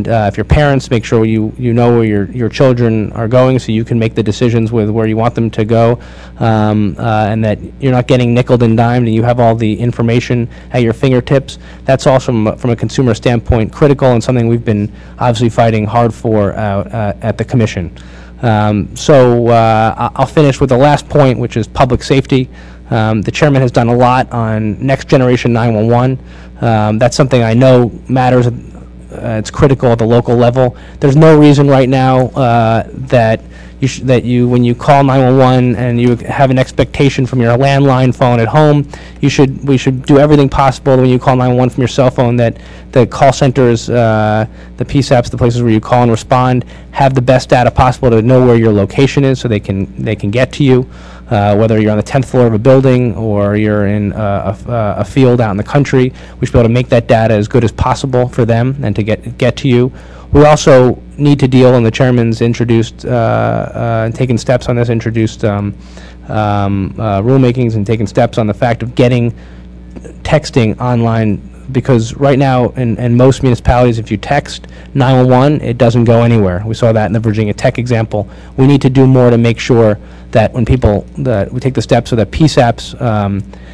S6: if you're parents, make sure you know where your children are going, so you can make the decisions with where you want them to go, and that you're not getting nickeled and dimed, and you have all the information at your fingertips. That's also from a consumer standpoint critical, and something we've been obviously fighting hard for at the Commission. So I'll finish with the last point, which is public safety. The chairman has done a lot on next generation 911. That's something I know matters. It's critical at the local level. There's no reason right now that when you call 911 and you have an expectation from your landline phone at home, we should do everything possible when you call 911 from your cell phone that the call centers, the PSAPs, the places where you call and respond, have the best data possible to know where your location is so they can get to you. Whether you're on the 10th floor of a building or you're in a field out in the country, we should be able to make that data as good as possible for them and to get to you. We also need to deal, and the chairman's introduced and taken steps on this, introduced rulemakings and taken steps on the fact of getting texting online, because right now in most municipalities, if you text 911, it doesn't go anywhere. We saw that in the Virginia Tech example. We need to do more to make sure that when that we take the steps so that PSAPs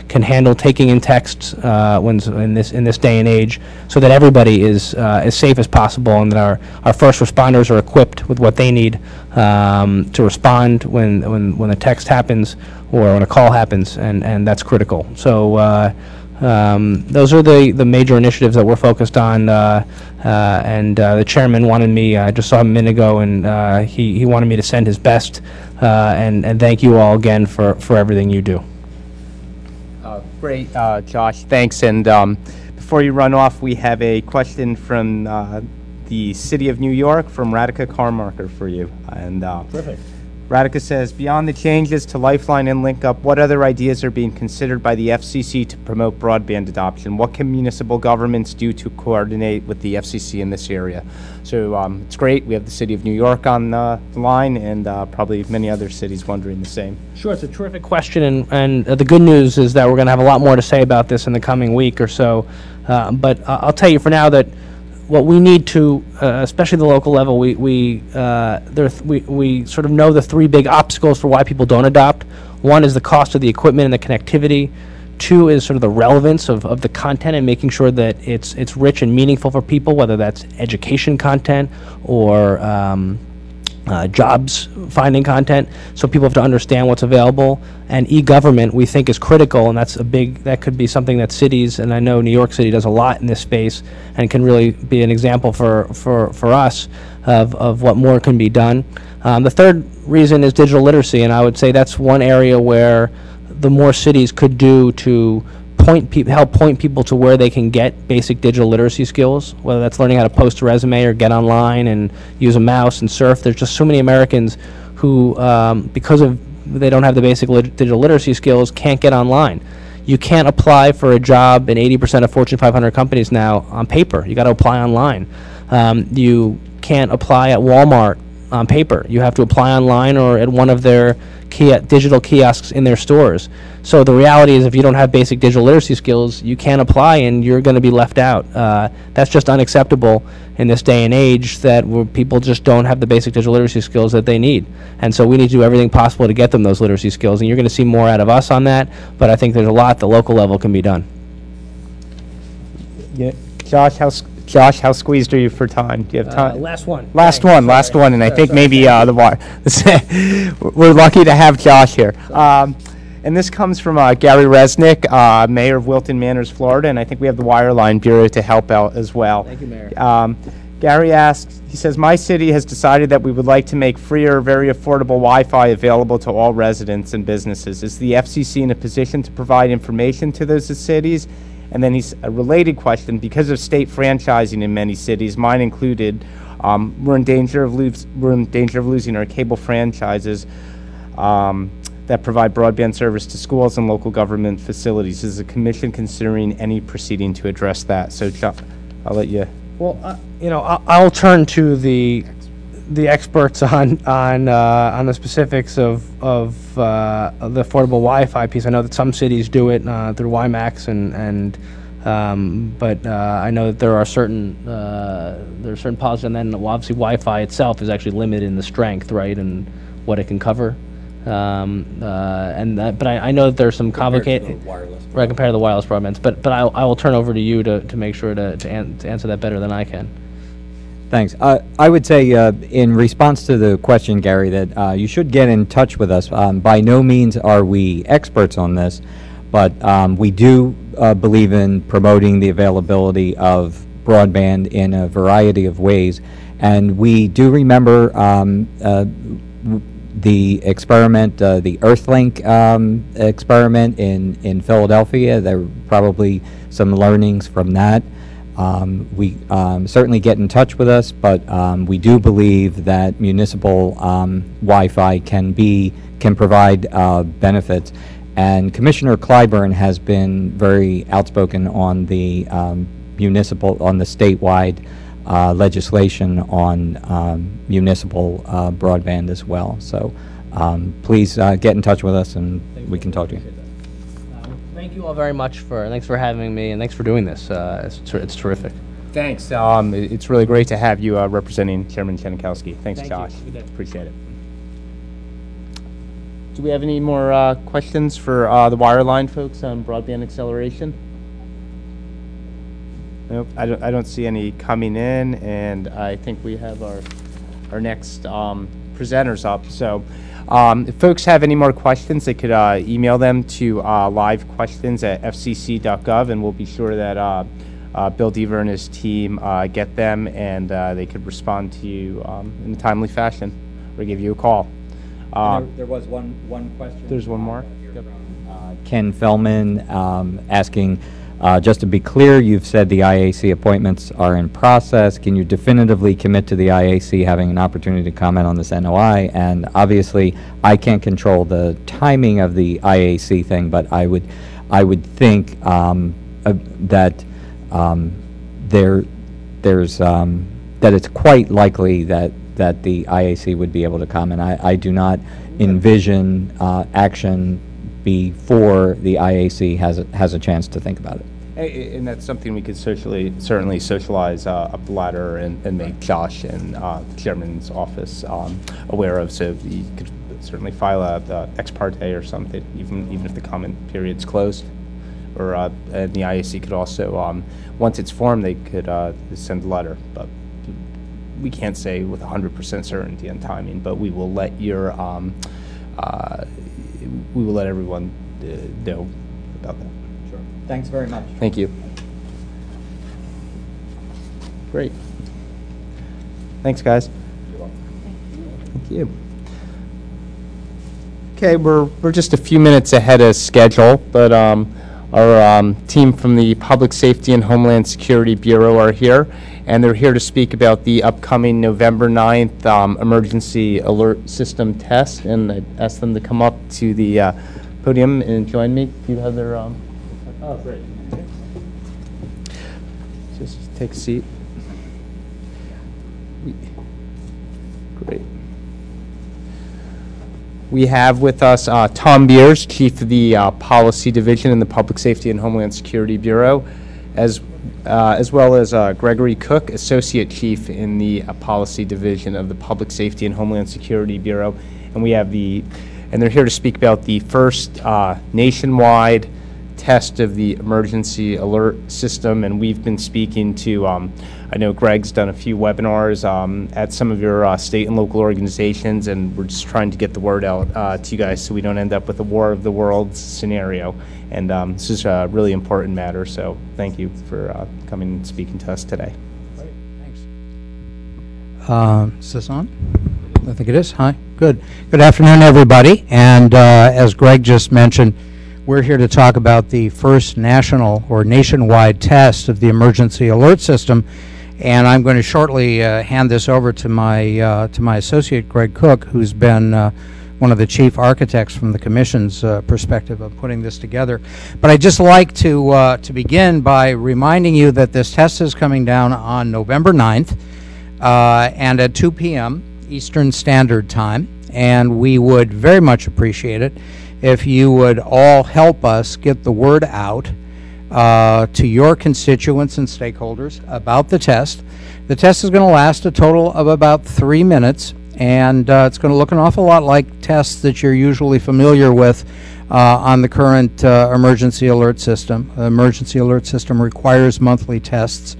S6: can handle taking in texts in this day and age, so that everybody is as safe as possible, and that our first responders are equipped with what they need to respond when a text happens or when a call happens, and that's critical. So those are the major initiatives that we're focused on, and the chairman wanted me, I just saw him a minute ago, and he wanted me to send his best, and thank you all again for everything you do.
S1: Great, Josh, thanks. And before you run off, we have a question from the City of New York from Radhika Carmarker for you. And
S6: Perfect.
S1: Radhika says, beyond the changes to Lifeline and LinkUp, what other ideas are being considered by the FCC to promote broadband adoption? What can municipal governments do to coordinate with the FCC in this area? So it's great. We have the City of New York on the line, and probably many other cities wondering the same.
S6: Sure, it's a terrific question, and the good news is that we're going to have a lot more to say about this in the coming week or so. But I'll tell you for now that what we need to, especially the local level, we sort of know the three big obstacles for why people don't adopt. One is the cost of the equipment and the connectivity. Two is sort of the relevance of the content and making sure that it's rich and meaningful for people, whether that's education content or jobs finding content, so people have to understand what's available. And e-government, we think, is critical, and that could be something that cities, and I know New York City does a lot in this space, and can really be an example for us of what more can be done. The third reason is digital literacy, and I would say that's one area where the more cities could do to help point people to where they can get basic digital literacy skills, whether that's learning how to post a resume or get online and use a mouse and surf. There's just so many Americans who, because they don't have the basic digital literacy skills, can't get online. You can't apply for a job in 80% of Fortune 500 companies now on paper. You got to apply online. You can't apply at Walmart on paper. You have to apply online or at one of their digital kiosks in their stores. So the reality is, if you don't have basic digital literacy skills, you can't apply, and you're going to be left out. That's just unacceptable in this day and age, where people just don't have the basic digital literacy skills that they need. And so we need to do everything possible to get them those literacy skills, and you're going to see more out of us on that, but I think there's a lot at the local level can be done.
S1: Yeah. Josh, how squeezed are you for time? Do you have time?
S6: Last one.
S1: Last one, and I think maybe the wire. We're lucky to have Josh here. And this comes from Gary Resnick, Mayor of Wilton Manors, Florida, and I think we have the Wireline Bureau to help out as well.
S6: Thank you, Mayor.
S1: Gary asks, he says, my city has decided that we would like to make free or very affordable Wi-Fi available to all residents and businesses. Is the FCC in a position to provide information to those cities? And then he's a related question, because of state franchising in many cities, mine included, we're in danger of losing our cable franchises that provide broadband service to schools and local government facilities. Is the commission considering any proceeding to address that? So, John, I'll let you.
S6: Well, I'll turn to the experts on the specifics of the affordable Wi-Fi piece. I know that some cities do it through WiMAX, but I know that there are certain policies, and then obviously Wi-Fi itself is actually limited in the strength, right, and what it can cover. But I know that there's some complicated compared to the wireless broadbands. But I will turn over to you to make sure to answer that better than I can.
S4: Thanks. I would say, in response to the question, Gary, that you should get in touch with us. By no means are we experts on this, but we do believe in promoting the availability of broadband in a variety of ways. And we do remember the experiment, the Earthlink experiment in Philadelphia. There were probably some learnings from that. We certainly get in touch with us, but we do believe that municipal Wi-Fi can provide benefits. And Commissioner Clyburn has been very outspoken on the on the statewide legislation on municipal broadband as well. So please get in touch with us and we can talk to you.
S6: Thank you all very much thanks for having me, and thanks for doing this. It's terrific.
S1: Thanks. It's really great to have you representing Chairman Janikowski. Thanks,
S6: Thank
S1: Josh.
S6: you.
S1: Appreciate it. Do we have any more questions for the wireline folks on broadband acceleration? Nope, I don't see any coming in, and I think we have our next presenters up. So if folks have any more questions, they could email them to livequestions@fcc.gov, and we'll be sure that Bill Deaver and his team get them, and they could respond to you in a timely fashion or give you a call.
S4: There was one question.
S1: There's one more.
S4: From Ken Fellman asking, just to be clear, you've said the IAC appointments are in process. Can you definitively commit to the IAC having an opportunity to comment on this NOI? And obviously, I can't control the timing of the IAC thing, but I would think that that it's quite likely that the IAC would be able to comment. I do not envision action before the IAC has a chance to think about it.
S1: And that's something we could certainly socialize up the ladder and make Josh and the chairman's office aware of. So you could certainly file a ex parte or something, even if the comment period's closed. Or and the IAC could also, once it's formed, they could send a letter. But we can't say with 100% certainty on timing. But we will let everyone know about that.
S4: Sure. Thanks very much.
S1: Thank you. Great. Thanks, guys.
S4: You're welcome.
S1: Thank you. Okay, we're just a few minutes ahead of schedule, but our team from the Public Safety and Homeland Security Bureau are here, and they're here to speak about the upcoming November 9th emergency alert system test, and I asked them to come up to the podium and join me. Do you have their... Oh, great. Just take a seat. Great. We have with us Tom Beers, Chief of the Policy Division in the Public Safety and Homeland Security Bureau, as well as Gregory Cook, Associate Chief in the Policy Division of the Public Safety and Homeland Security Bureau. And they're here to speak about the first nationwide test of the emergency alert system. And we've been speaking to, I know Greg's done a few webinars at some of your state and local organizations, and we're just trying to get the word out to you guys so we don't end up with a War of the Worlds scenario. And this is a really important matter, so thank you for coming and speaking to us today.
S7: Great, thanks. Is this on? I think it is. Hi. Good. Good afternoon, everybody. And as Greg just mentioned, we're here to talk about the first national or nationwide test of the emergency alert system. And I'm going to shortly hand this over to my associate, Greg Cook, who's been one of the chief architects from the Commission's perspective of putting this together. But I'd just like to begin by reminding you that this test is coming down on November 9th and at 2 p.m. Eastern Standard Time. And we would very much appreciate it if you would all help us get the word out to your constituents and stakeholders about the test. The test is going to last a total of about 3 minutes, and it's going to look an awful lot like tests that you're usually familiar with on the current emergency alert system. The emergency alert system requires monthly tests.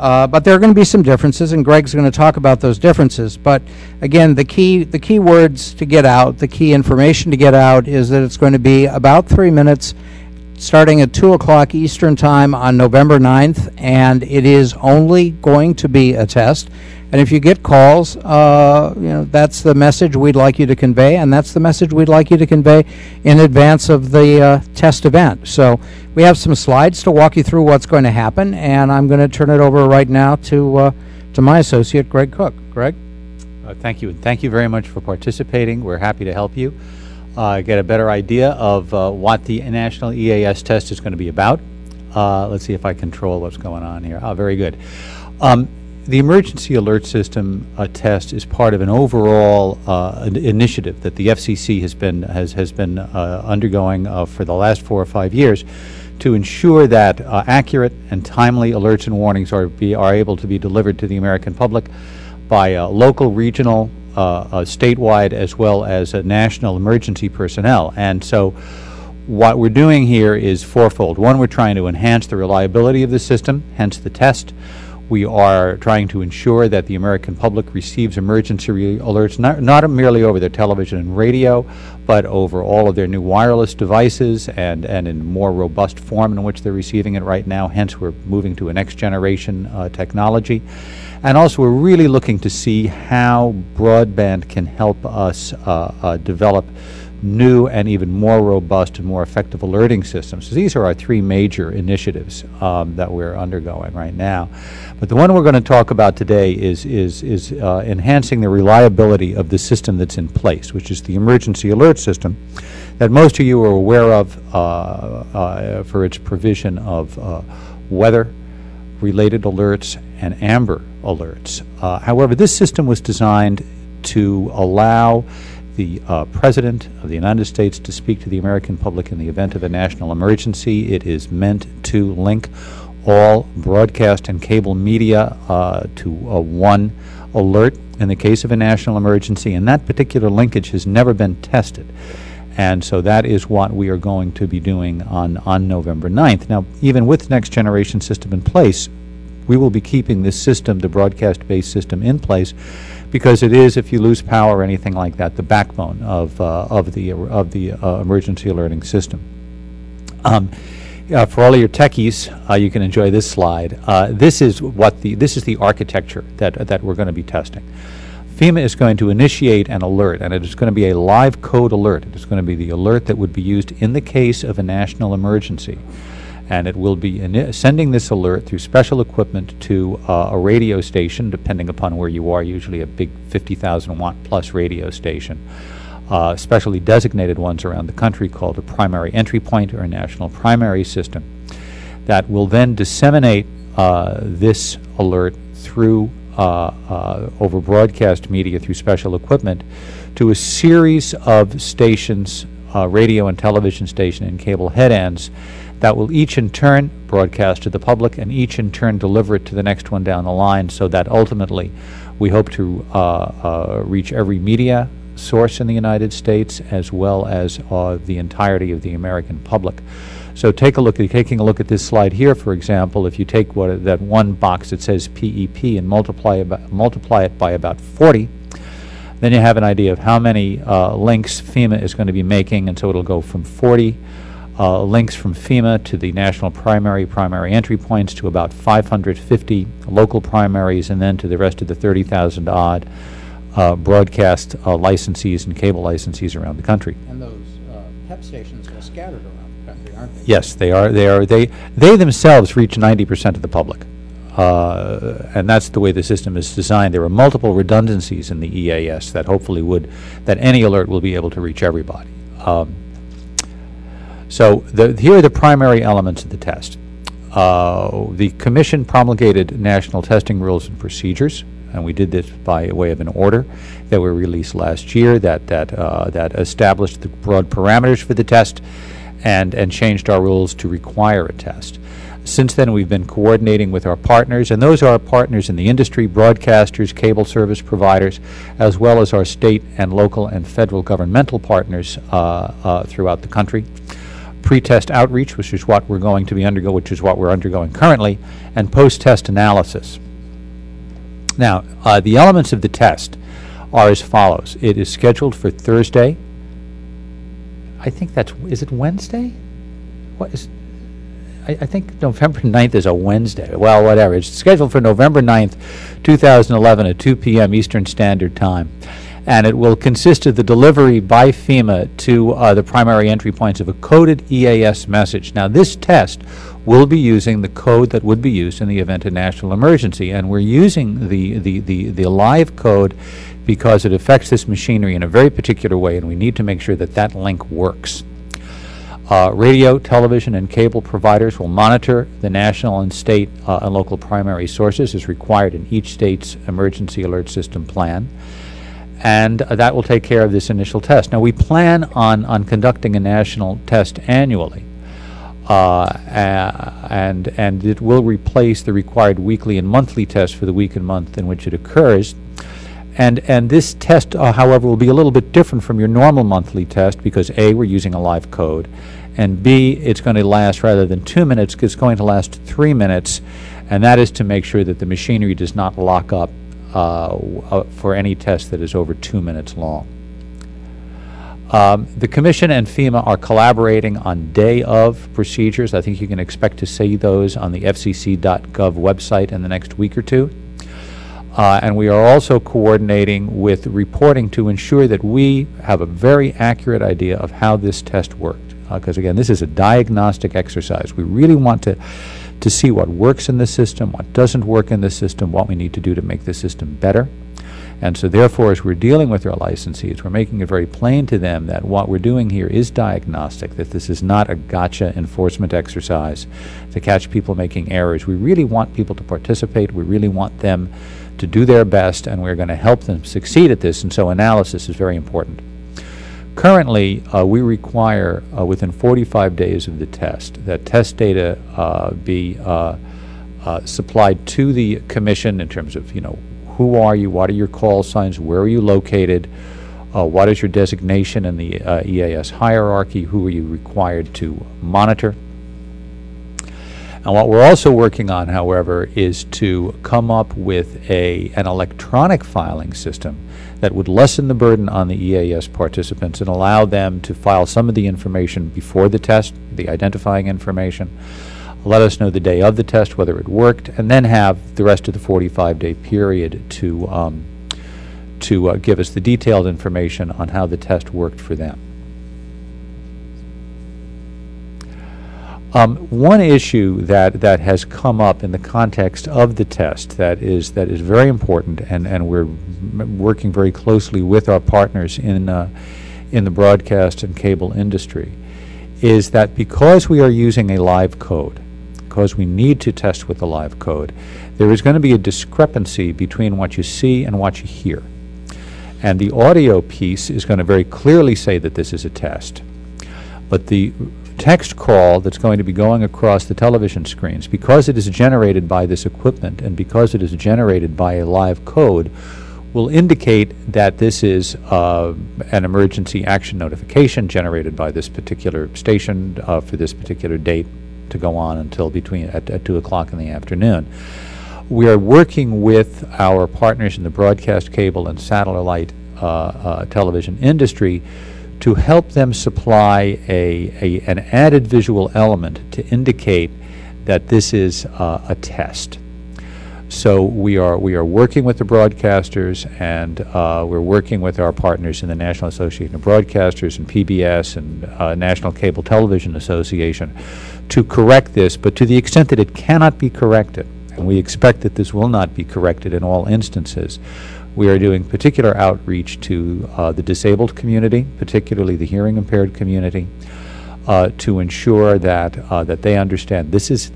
S7: But there are going to be some differences, and Greg's going to talk about those differences. But again, the key words to get out, the key information to get out is that it's going to be about 3 minutes starting at 2 o'clock Eastern Time on November 9th, and it is only going to be a test. And if you get calls, that's the message we'd like you to convey, and that's the message we'd like you to convey in advance of the test event. So we have some slides to walk you through what's going to happen, and I'm going to turn it over right now to my associate, Greg Cook. Greg?
S8: Thank you. And thank you very much for participating. We're happy to help you get a better idea of what the National EAS Test is going to be about. Let's see if I control what's going on here. Oh, very good. The Emergency Alert System test is part of an overall initiative that the FCC has been undergoing for the last 4 or 5 years to ensure that accurate and timely alerts and warnings are able to be delivered to the American public by local, regional, statewide, as well as national emergency personnel. And so what we're doing here is fourfold. One, we're trying to enhance the reliability of the system, hence the test. We are trying to ensure that the American public receives emergency alerts not merely over their television and radio, but over all of their new wireless devices and in more robust form in which they're receiving it right now. Hence, we're moving to a next generation technology. And also, we're really looking to see how broadband can help us develop new and even more robust and more effective alerting systems. So these are our 3 major initiatives that we're undergoing right now. But the one we're going to talk about today is enhancing the reliability of the system that's in place, which is the emergency alert system that most of you are aware of for its provision of weather-related alerts and AMBER alerts. However, this system was designed to allow the President of the United States to speak to the American public in the event of a national emergency. It is meant to link all broadcast and cable media to one alert in the case of a national emergency, and that particular linkage has never been tested. And so that is what we are going to be doing on November 9th. Now, even with next generation system in place, we will be keeping this system, the broadcast-based system, in place, because it is, if you lose power or anything like that, the backbone of the emergency alerting system. For all of your techies, you can enjoy this slide. This is the architecture that we're going to be testing. FEMA is going to initiate an alert, and it is going to be a live code alert. It is going to be the alert that would be used in the case of a national emergency. And it will be sending this alert through special equipment to a radio station, depending upon where you are, usually a big 50,000 watt plus radio station, specially designated ones around the country called a primary entry point or a national primary system, that will then disseminate this alert through over broadcast media through special equipment to a series of stations, radio and television station and cable head ends, that will each in turn broadcast to the public and each in turn deliver it to the next one down the line, so that ultimately we hope to reach every media source in the United States as well as the entirety of the American public. So taking a look at this slide here, for example, if you take that one box that says PEP and multiply it by about 40, then you have an idea of how many links FEMA is going to be making, and so it'll go from 40 links from FEMA to the national primary entry points to about 550 local primaries, and then to the rest of the 30,000 odd broadcast licensees and cable licensees around the country.
S7: And those PEP stations are scattered around the country, aren't they?
S8: Yes, they are. They themselves reach 90% of the public. And that's the way the system is designed. There are multiple redundancies in the EAS that hopefully that any alert will be able to reach everybody. So here are the primary elements of the test. The Commission promulgated national testing rules and procedures, and we did this by way of an order that were released last year that established the broad parameters for the test and changed our rules to require a test. Since then, we've been coordinating with our partners, and those are our partners in the industry, broadcasters, cable service providers, as well as our state and local and federal governmental partners throughout the country. pre-test outreach, which is what we're going to be undergoing currently, and post-test analysis. Now, the elements of the test are as follows. It is scheduled for Thursday. I think is it Wednesday? What is, I think November 9th is a Wednesday. Well, whatever. It's scheduled for November 9th, 2011 at 2 p.m. Eastern Standard Time. And it will consist of the delivery by FEMA to the primary entry points of a coded EAS message. Now, this test will be using the code that would be used in the event of national emergency, and we're using the live code because it affects this machinery in a very particular way, and we need to make sure that that link works. Radio, television, and cable providers will monitor the national and state and local primary sources as required in each state's emergency alert system plan. And that will take care of this initial test. Now, we plan on conducting a national test annually, and it will replace the required weekly and monthly test for the week and month in which it occurs. And this test, however, will be a little bit different from your normal monthly test because A, we're using a live code, and B, it's going to last, rather than 2 minutes, it's going to last 3 minutes, and that is to make sure that the machinery does not lock up for any test that is over 2 minutes long. The Commission and FEMA are collaborating on day of procedures. I think you can expect to see those on the FCC.gov website in the next week or two. And we are also coordinating with reporting to ensure that we have a very accurate idea of how this test worked. Because again, this is a diagnostic exercise. We really want to see what works in the system, what doesn't work in the system, what we need to do to make the system better. And so therefore, as we're dealing with our licensees, we're making it very plain to them that what we're doing here is diagnostic, that this is not a gotcha enforcement exercise to catch people making errors. We really want people to participate. We really want them to do their best, and we're going to help them succeed at this, and so analysis is very important. Currently, we require within 45 days of the test that test data be supplied to the Commission in terms of, who are you, what are your call signs, where are you located, what is your designation in the EAS hierarchy, who are you required to monitor. And what we're also working on, however, is to come up with an electronic filing system that would lessen the burden on the EAS participants and allow them to file some of the information before the test, the identifying information, let us know the day of the test whether it worked, and then have the rest of the 45-day period to give us the detailed information on how the test worked for them. One issue that has come up in the context of the test that is very important, and we're working very closely with our partners in the broadcast and cable industry, is that because we are using a live code, because we need to test with the live code, there is going to be a discrepancy between what you see and what you hear. And the audio piece is going to very clearly say that this is a test. But the text call that's going to be going across the television screens, because it is generated by this equipment and because it is generated by a live code, will indicate that this is an emergency action notification generated by this particular station for this particular date to go on until at 2 o'clock in the afternoon. We are working with our partners in the broadcast, cable, and satellite television industry to help them supply an added visual element to indicate that this is a test. So we are working with the broadcasters, and we're working with our partners in the National Association of Broadcasters and PBS and National Cable Television Association to correct this, but to the extent that it cannot be corrected, and we expect that this will not be corrected in all instances, we are doing particular outreach to the disabled community, particularly the hearing impaired community, to ensure that they understand this is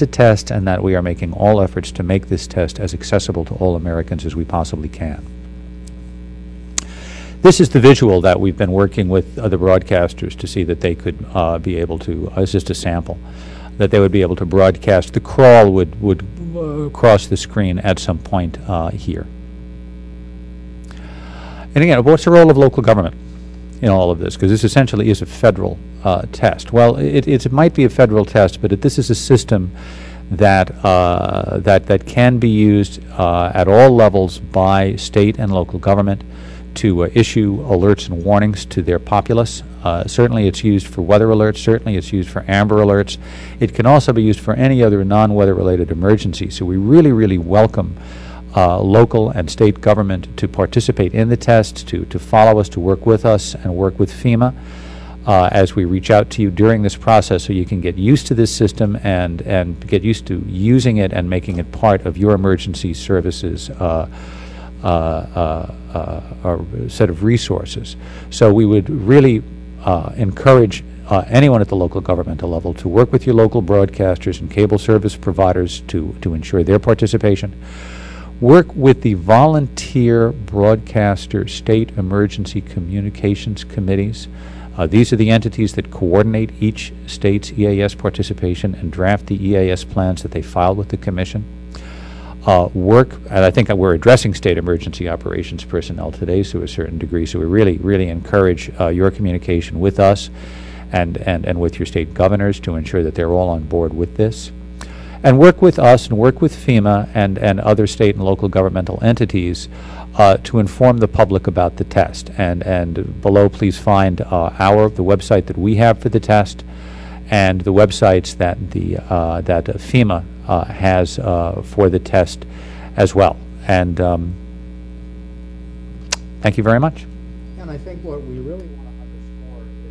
S8: a test, and that we are making all efforts to make this test as accessible to all Americans as we possibly can. This is the visual that we've been working with the broadcasters to see that they could be able to, as just a sample, that they would be able to broadcast. The crawl would cross the screen at some point here. And again, what's the role of local government? in all of this? Because this essentially is a federal test. Well, it might be a federal test, but this is a system that that can be used at all levels by state and local government to issue alerts and warnings to their populace. Certainly it's used for weather alerts. Certainly it's used for Amber Alerts. It can also be used for any other non-weather related emergency. So we really, really welcome local and state government to participate in the test, to follow us, to work with us, and work with FEMA as we reach out to you during this process, so you can get used to this system and get used to using it and making it part of your emergency services set of resources. So we would really encourage anyone at the local governmental level to work with your local broadcasters and cable service providers to ensure their participation. Work with the volunteer broadcaster state emergency communications committees. These are the entities that coordinate each state's EAS participation and draft the EAS plans that they file with the Commission. And I think we're addressing state emergency operations personnel today to a certain degree, so we really, really encourage your communication with us and with your state governors to ensure that they're all on board with this. And work with us and work with FEMA and other state and local governmental entities to inform the public about the test. And below, please find the website that we have for the test and the websites that that FEMA has for the test as well. And thank you very much.
S7: And I think what we really want to underscore is the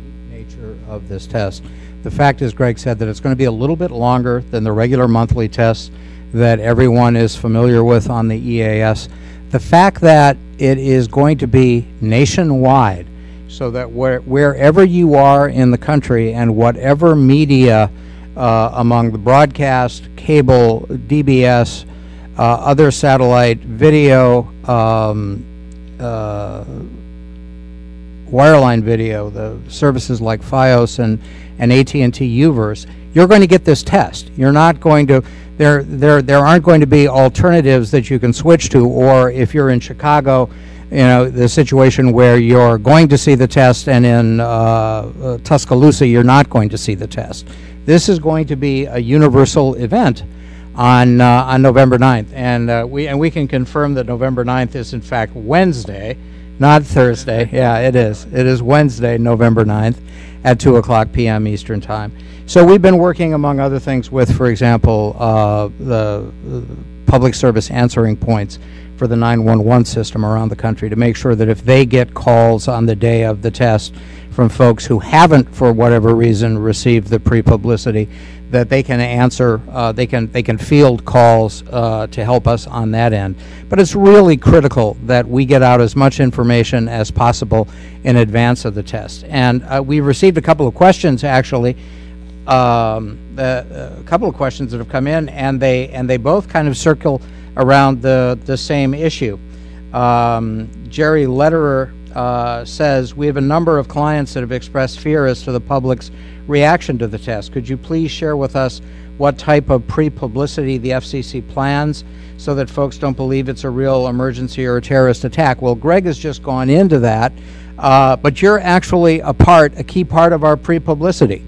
S7: unique nature of this test. The fact is, Greg said that it's going to be a little bit longer than the regular monthly tests that everyone is familiar with on the EAS. The fact that it is going to be nationwide, so that wherever you are in the country and whatever media among the broadcast, cable, DBS, other satellite, video, wireline video, the services like Fios and AT&T Uverse, you're going to get this test. You're not going to, there aren't going to be alternatives that you can switch to, or if you're in Chicago, you know, the situation where you're going to see the test and in Tuscaloosa you're not going to see the test. This is going to be a universal event on November 9th, and we can confirm that November 9th is in fact Wednesday, not Thursday. Yeah, it is. It is Wednesday, November 9th at 2:00 p.m. Eastern Time. So we've been working, among other things, with, for example, the public service answering points for the 911 system around the country to make sure that if they get calls on the day of the test from folks who haven't, for whatever reason, received the pre-publicity, that they can answer, they can field calls to help us on that end. But it's really critical that we get out as much information as possible in advance of the test. And we received a couple of questions, actually, a couple of questions that have come in, and they both kind of circle around the same issue. Jerry Lederer says, we have a number of clients that have expressed fear as to the public's reaction to the test. Could you please share with us what type of pre-publicity the FCC plans so that folks don't believe it's a real emergency or a terrorist attack? Well, Greg has just gone into that, but you're actually a key part of our pre-publicity.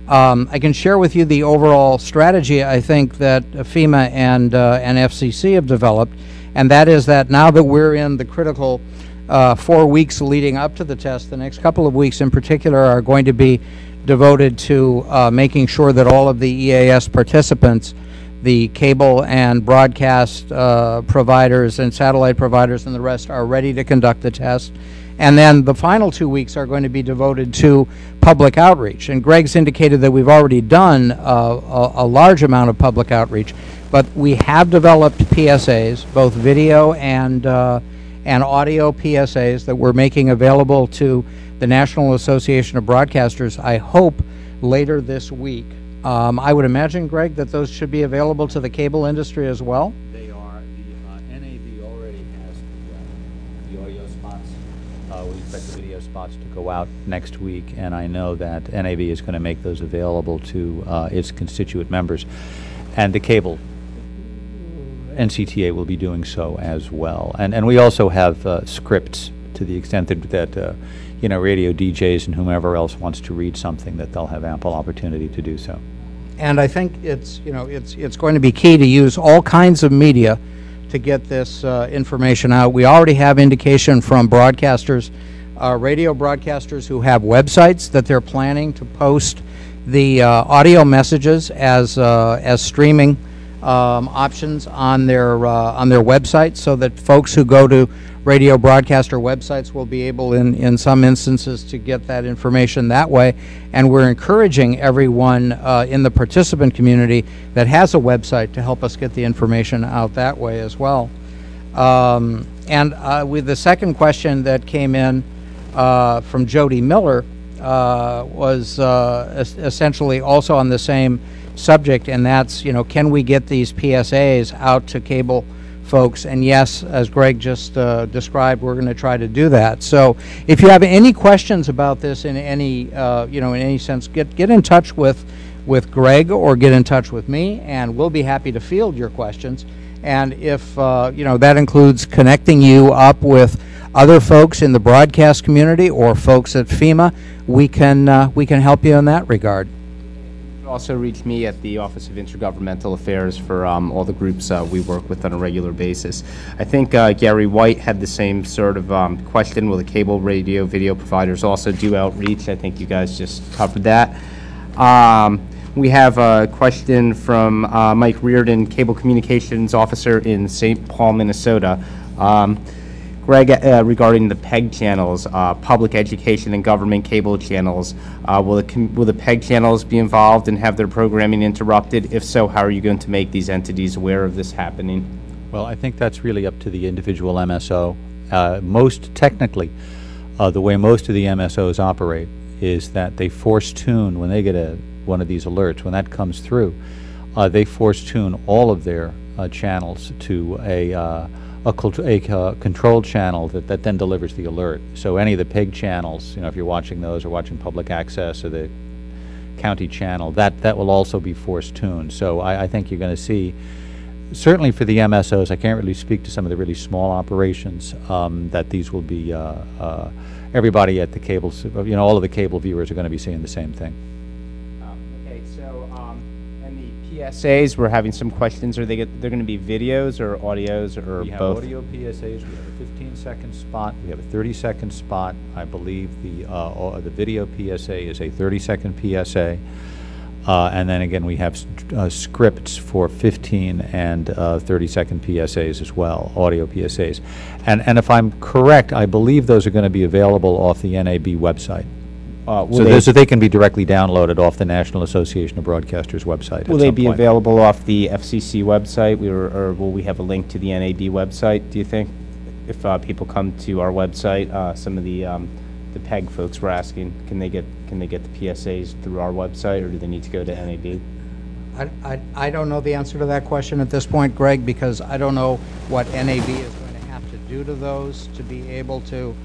S7: I can share with you the overall strategy, I think, that FEMA and FCC have developed, and that is that now that we're in the critical 4 weeks leading up to the test, the next couple of weeks in particular are going to be devoted to making sure that all of the EAS participants, the cable and broadcast providers and satellite providers and the rest, are ready to conduct the test. And then the final 2 weeks are going to be devoted to public outreach. And Greg's indicated that we've already done a large amount of public outreach, but we have developed PSAs, both video and audio PSAs, that we're making available to the National Association of Broadcasters, I hope, later this week. I would imagine, Greg, that those should be available to the cable industry as well?
S8: They are. The NAB already has the audio spots. We expect the video spots to go out next week, and I know that NAB is going to make those available to its constituent members. And the cable NCTA will be doing so as well. And we also have scripts, to the extent that radio DJs and whomever else wants to read something, that they'll have ample opportunity to do so.
S7: And I think it's going to be key to use all kinds of media to get this information out. We already have indication from broadcasters, radio broadcasters who have websites that they're planning to post the audio messages as streaming options on their website, so that folks who go to radio broadcaster websites will be able, in some instances, to get that information that way. And we're encouraging everyone in the participant community that has a website to help us get the information out that way as well. And with the second question that came in from Jody Miller was essentially also on the same subject, and that's, can we get these PSAs out to cable folks? And yes, as Greg just described, we're going to try to do that. So if you have any questions about this in any in any sense, get in touch with Greg or get in touch with me, and we'll be happy to field your questions. And if that includes connecting you up with other folks in the broadcast community or folks at FEMA, we can help you in that regard.
S1: Also reach me at the Office of Intergovernmental Affairs for all the groups we work with on a regular basis. I think Gary White had the same sort of question. Will the cable, radio, video providers also do outreach? I think you guys just covered that. We have a question from Mike Reardon, Cable Communications Officer in St. Paul, Minnesota. Greg, regarding the PEG channels, public education and government cable channels, will the PEG channels be involved and have their programming interrupted? If so, how are you going to make these entities aware of this happening?
S8: Well, I think that's really up to the individual MSO. Most technically, the way most of the MSOs operate is that they force tune when they get one of these alerts. When that comes through, they force tune all of their channels to a control channel that then delivers the alert. So any of the PEG channels, if you're watching those or watching public access or the county channel, that will also be force tuned. So I think you're going to see, certainly for the MSOs, I can't really speak to some of the really small operations, that these will be, everybody at the cable, all of the cable viewers are going to be seeing the same thing.
S1: Okay, so, and the PSAs, we're having some questions. Are they're going to be videos or audios or
S8: we have
S1: both?
S8: Audio PSAs. We have a 15-second spot. We have a 30-second spot. I believe the video PSA is a 30-second PSA. And then again, we have scripts for 15 and 30-second PSAs as well, audio PSAs. And if I'm correct, I believe those are going to be available off the NAB website. So they can be directly downloaded off the National Association of Broadcasters website.
S1: Will they be available off the FCC website, or will we have a link to the NAB website, do you think? If people come to our website, some of the PEG folks were asking, can they get the PSAs through our website, or do they need to go to NAB?
S7: I don't know the answer to that question at this point, Greg, because I don't know what NAB is going to have to do to those to be able to,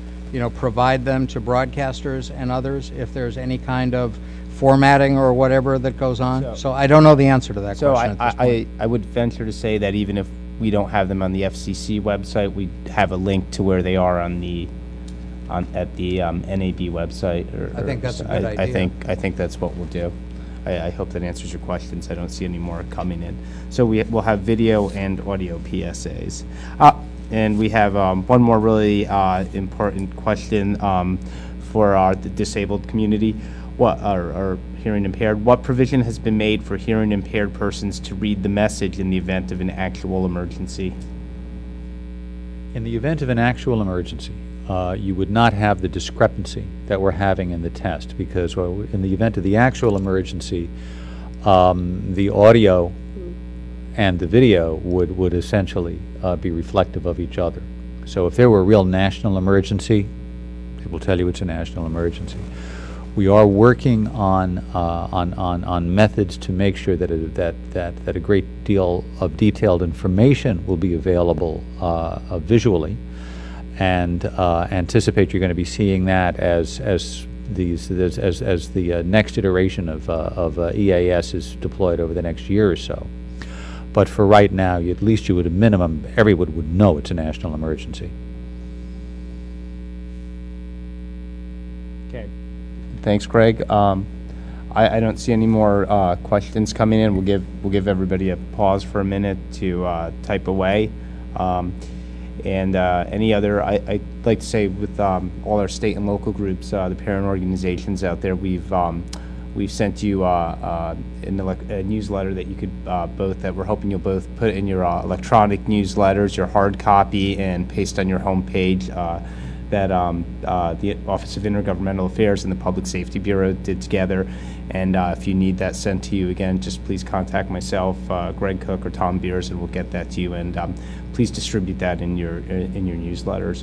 S7: provide them to broadcasters and others, if there's any kind of formatting or whatever that goes on. So I don't know the answer to that question at this point.
S1: I would venture to say that even if we don't have them on the FCC website, we have a link to where they are at the NAB website.
S7: I think that's a good idea.
S1: I think that's what we'll do. I hope that answers your questions. I don't see any more coming in. So we'll have video and audio PSAs. And we have one more really important question for the disabled community, or hearing impaired. What provision has been made for hearing impaired persons to read the message in the event of an actual emergency?
S8: In the event of an actual emergency, you would not have the discrepancy that we're having in the test, because in the event of the actual emergency, the audio and the video would essentially be reflective of each other. So if there were a real national emergency, it will tell you it's a national emergency. We are working on methods to make sure that a great deal of detailed information will be available visually, and anticipate you're going to be seeing that as the next iteration of EAS is deployed over the next year or so. But for right now, at least you would, at minimum, everyone would know it's a national emergency.
S1: Thanks, Greg. I don't see any more questions coming in. We'll give everybody a pause for a minute to type away. And any other, I'd like to say with all our state and local groups, the parent organizations out there, we've sent you a newsletter that you could that we're hoping you'll both put in your electronic newsletters, your hard copy, and paste on your homepage. That the Office of Intergovernmental Affairs and the Public Safety Bureau did together. And if you need that sent to you, again, just please contact myself, Greg Cook, or Tom Beers, and we'll get that to you. And please distribute that in your newsletters.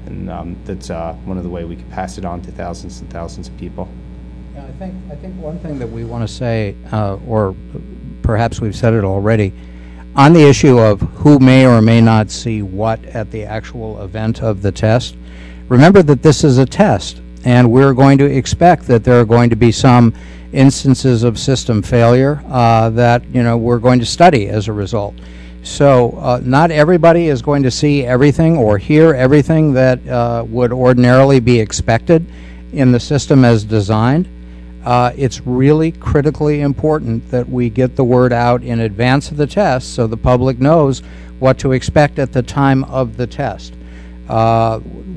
S1: And that's one of the ways we can pass it on to thousands and thousands of people.
S7: Yeah, I think one thing that we want to say, or perhaps we've said it already, on the issue of who may or may not see what at the actual event of the test, remember that this is a test, and we're going to expect that there are going to be some instances of system failure that we're going to study as a result. So not everybody is going to see everything or hear everything that would ordinarily be expected in the system as designed. It's really critically important that we get the word out in advance of the test so the public knows what to expect at the time of the test.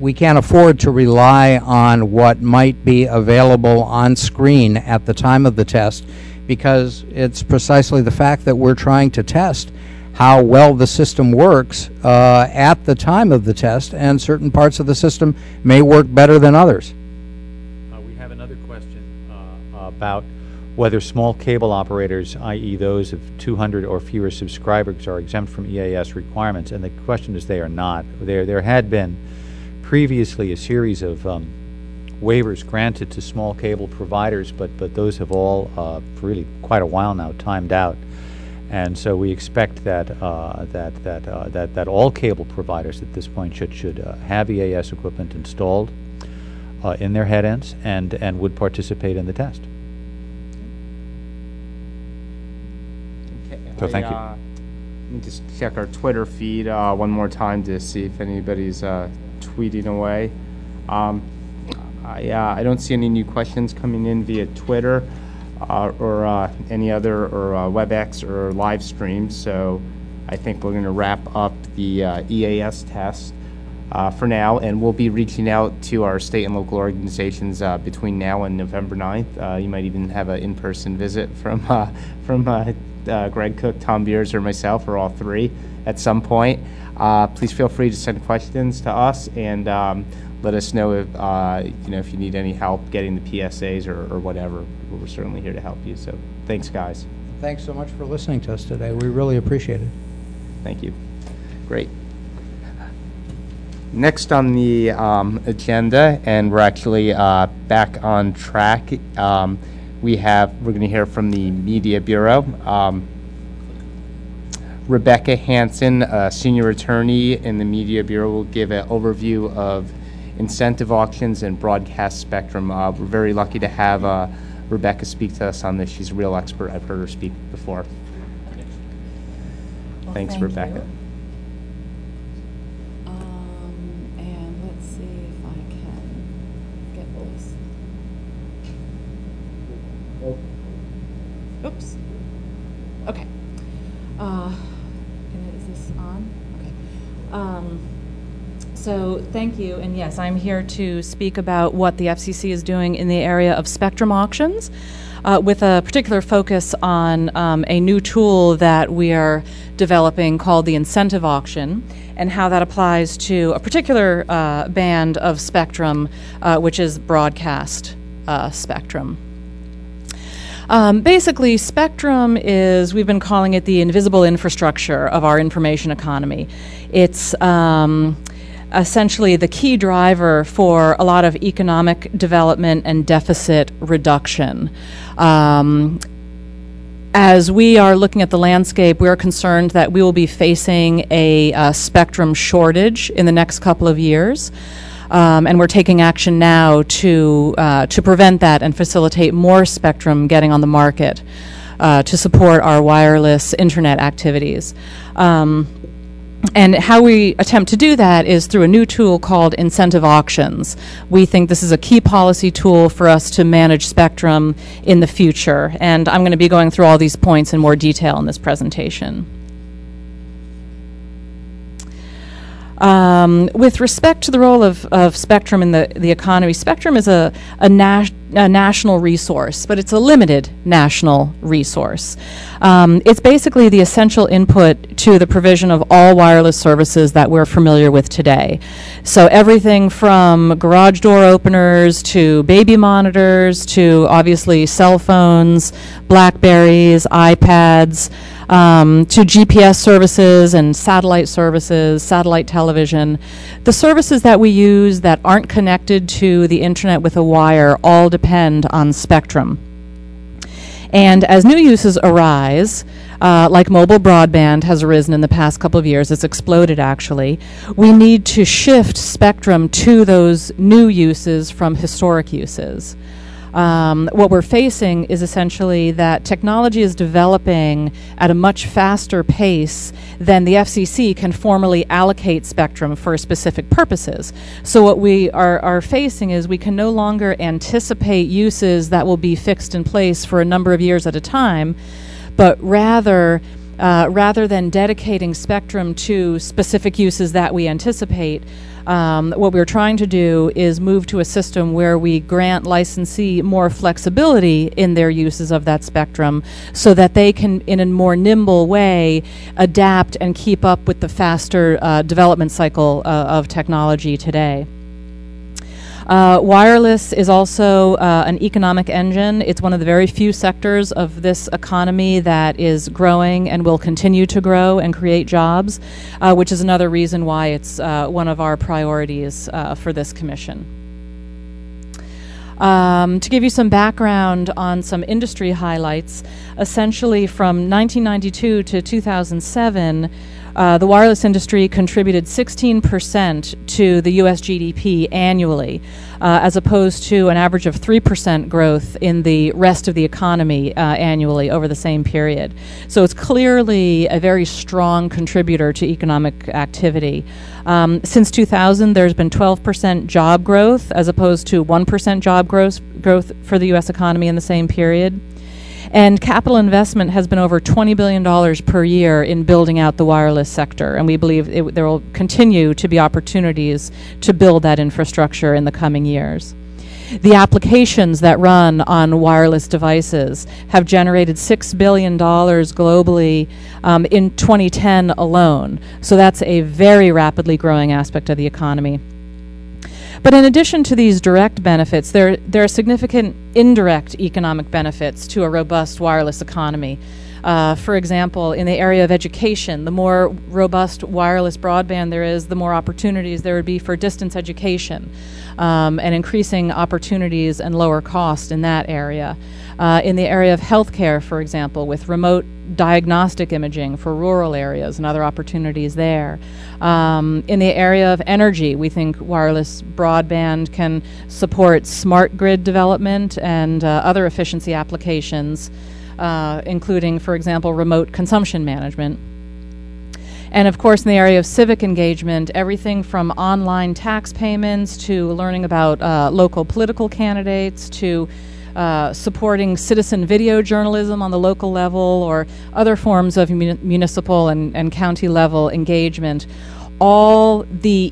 S7: We can't afford to rely on what might be available on screen at the time of the test, because it's precisely the fact that we're trying to test how well the system works at the time of the test, and certain parts of the system may work better than others.
S8: We have another question about whether small cable operators, i.e. those of 200 or fewer subscribers, are exempt from EAS requirements, and the question is they are not. There had been previously a series of waivers granted to small cable providers, but those have all, for really quite a while now, timed out. And so we expect that that all cable providers at this point should have EAS equipment installed in their head ends and would participate in the test. So thank you.
S1: Let me just check our Twitter feed one more time to see if anybody's tweeting away. I don't see any new questions coming in via Twitter or any other, or WebEx or live stream. So I think we're going to wrap up the EAS test for now, and we'll be reaching out to our state and local organizations between now and November 9th. You might even have an in-person visit from Greg Cook, Tom Beers, or myself, or all three at some point. Please feel free to send questions to us, and let us know if if you need any help getting the PSAs or whatever. We're certainly here to help you. So thanks, guys.
S7: Thanks so much for listening to us today. We really appreciate it.
S1: Thank you. Great. Next on the agenda, and we're actually back on track. We're going to hear from the Media Bureau. Rebecca Hansen, senior attorney in the Media Bureau, will give an overview of incentive auctions and broadcast spectrum. We're very lucky to have Rebecca speak to us on this. She's a real expert. I've heard her speak before.
S9: Well,
S1: Thanks, Rebecca.
S9: And let's see if I can get this. Oops. Okay. Is this on? Okay. So thank you, and yes, I'm here to speak about what the FCC is doing in the area of spectrum auctions, with a particular focus on a new tool that we are developing called the incentive auction, and how that applies to a particular band of spectrum, which is broadcast spectrum. Basically, spectrum is, we've been calling it the invisible infrastructure of our information economy. It's essentially the key driver for a lot of economic development and deficit reduction. As we are looking at the landscape, we're concerned that we will be facing a spectrum shortage in the next couple of years. And we're taking action now to prevent that and facilitate more spectrum getting on the market to support our wireless internet activities. And how we attempt to do that is through a new tool called incentive auctions. We think this is a key policy tool for us to manage spectrum in the future. And I'm going to be going through all these points in more detail in this presentation. With respect to the role of spectrum in the economy, spectrum is a national resource, but it's a limited national resource. It's basically the essential input to the provision of all wireless services that we're familiar with today. So everything from garage door openers to baby monitors to obviously cell phones, BlackBerries, iPads, to GPS services and satellite services, satellite television. The services that we use that aren't connected to the internet with a wire all depend on spectrum. And as new uses arise, like mobile broadband has arisen in the past couple of years, it's exploded actually, we need to shift spectrum to those new uses from historic uses. What we're facing is essentially that technology is developing at a much faster pace than the FCC can formally allocate spectrum for specific purposes. So what we are facing is we can no longer anticipate uses that will be fixed in place for a number of years at a time, but rather than dedicating spectrum to specific uses that we anticipate, what we're trying to do is move to a system where we grant licensee more flexibility in their uses of that spectrum so that they can, in a more nimble way, adapt and keep up with the faster development cycle of technology today. Wireless is also an economic engine. It's one of the very few sectors of this economy that is growing and will continue to grow and create jobs, which is another reason why it's one of our priorities for this commission. To give you some background on some industry highlights, essentially from 1992 to 2007, the wireless industry contributed 16% to the U.S. GDP annually, as opposed to an average of 3% growth in the rest of the economy annually over the same period. So it's clearly a very strong contributor to economic activity. Since 2000, there's been 12% job growth, as opposed to 1% job growth for the U.S. economy in the same period. And capital investment has been over $20 billion per year in building out the wireless sector, and we believe there will continue to be opportunities to build that infrastructure in the coming years. The applications that run on wireless devices have generated $6 billion globally in 2010 alone, so that's a very rapidly growing aspect of the economy. But in addition to these direct benefits, there are significant indirect economic benefits to a robust wireless economy. For example, in the area of education, the more robust wireless broadband there is, the more opportunities there would be for distance education, and increasing opportunities and lower cost in that area. In the area of healthcare, for example, with remote diagnostic imaging for rural areas and other opportunities there. In the area of energy, we think wireless broadband can support smart grid development and other efficiency applications, including, for example, remote consumption management. And of course, in the area of civic engagement, everything from online tax payments to learning about local political candidates to supporting citizen video journalism on the local level or other forms of municipal and county level engagement. All the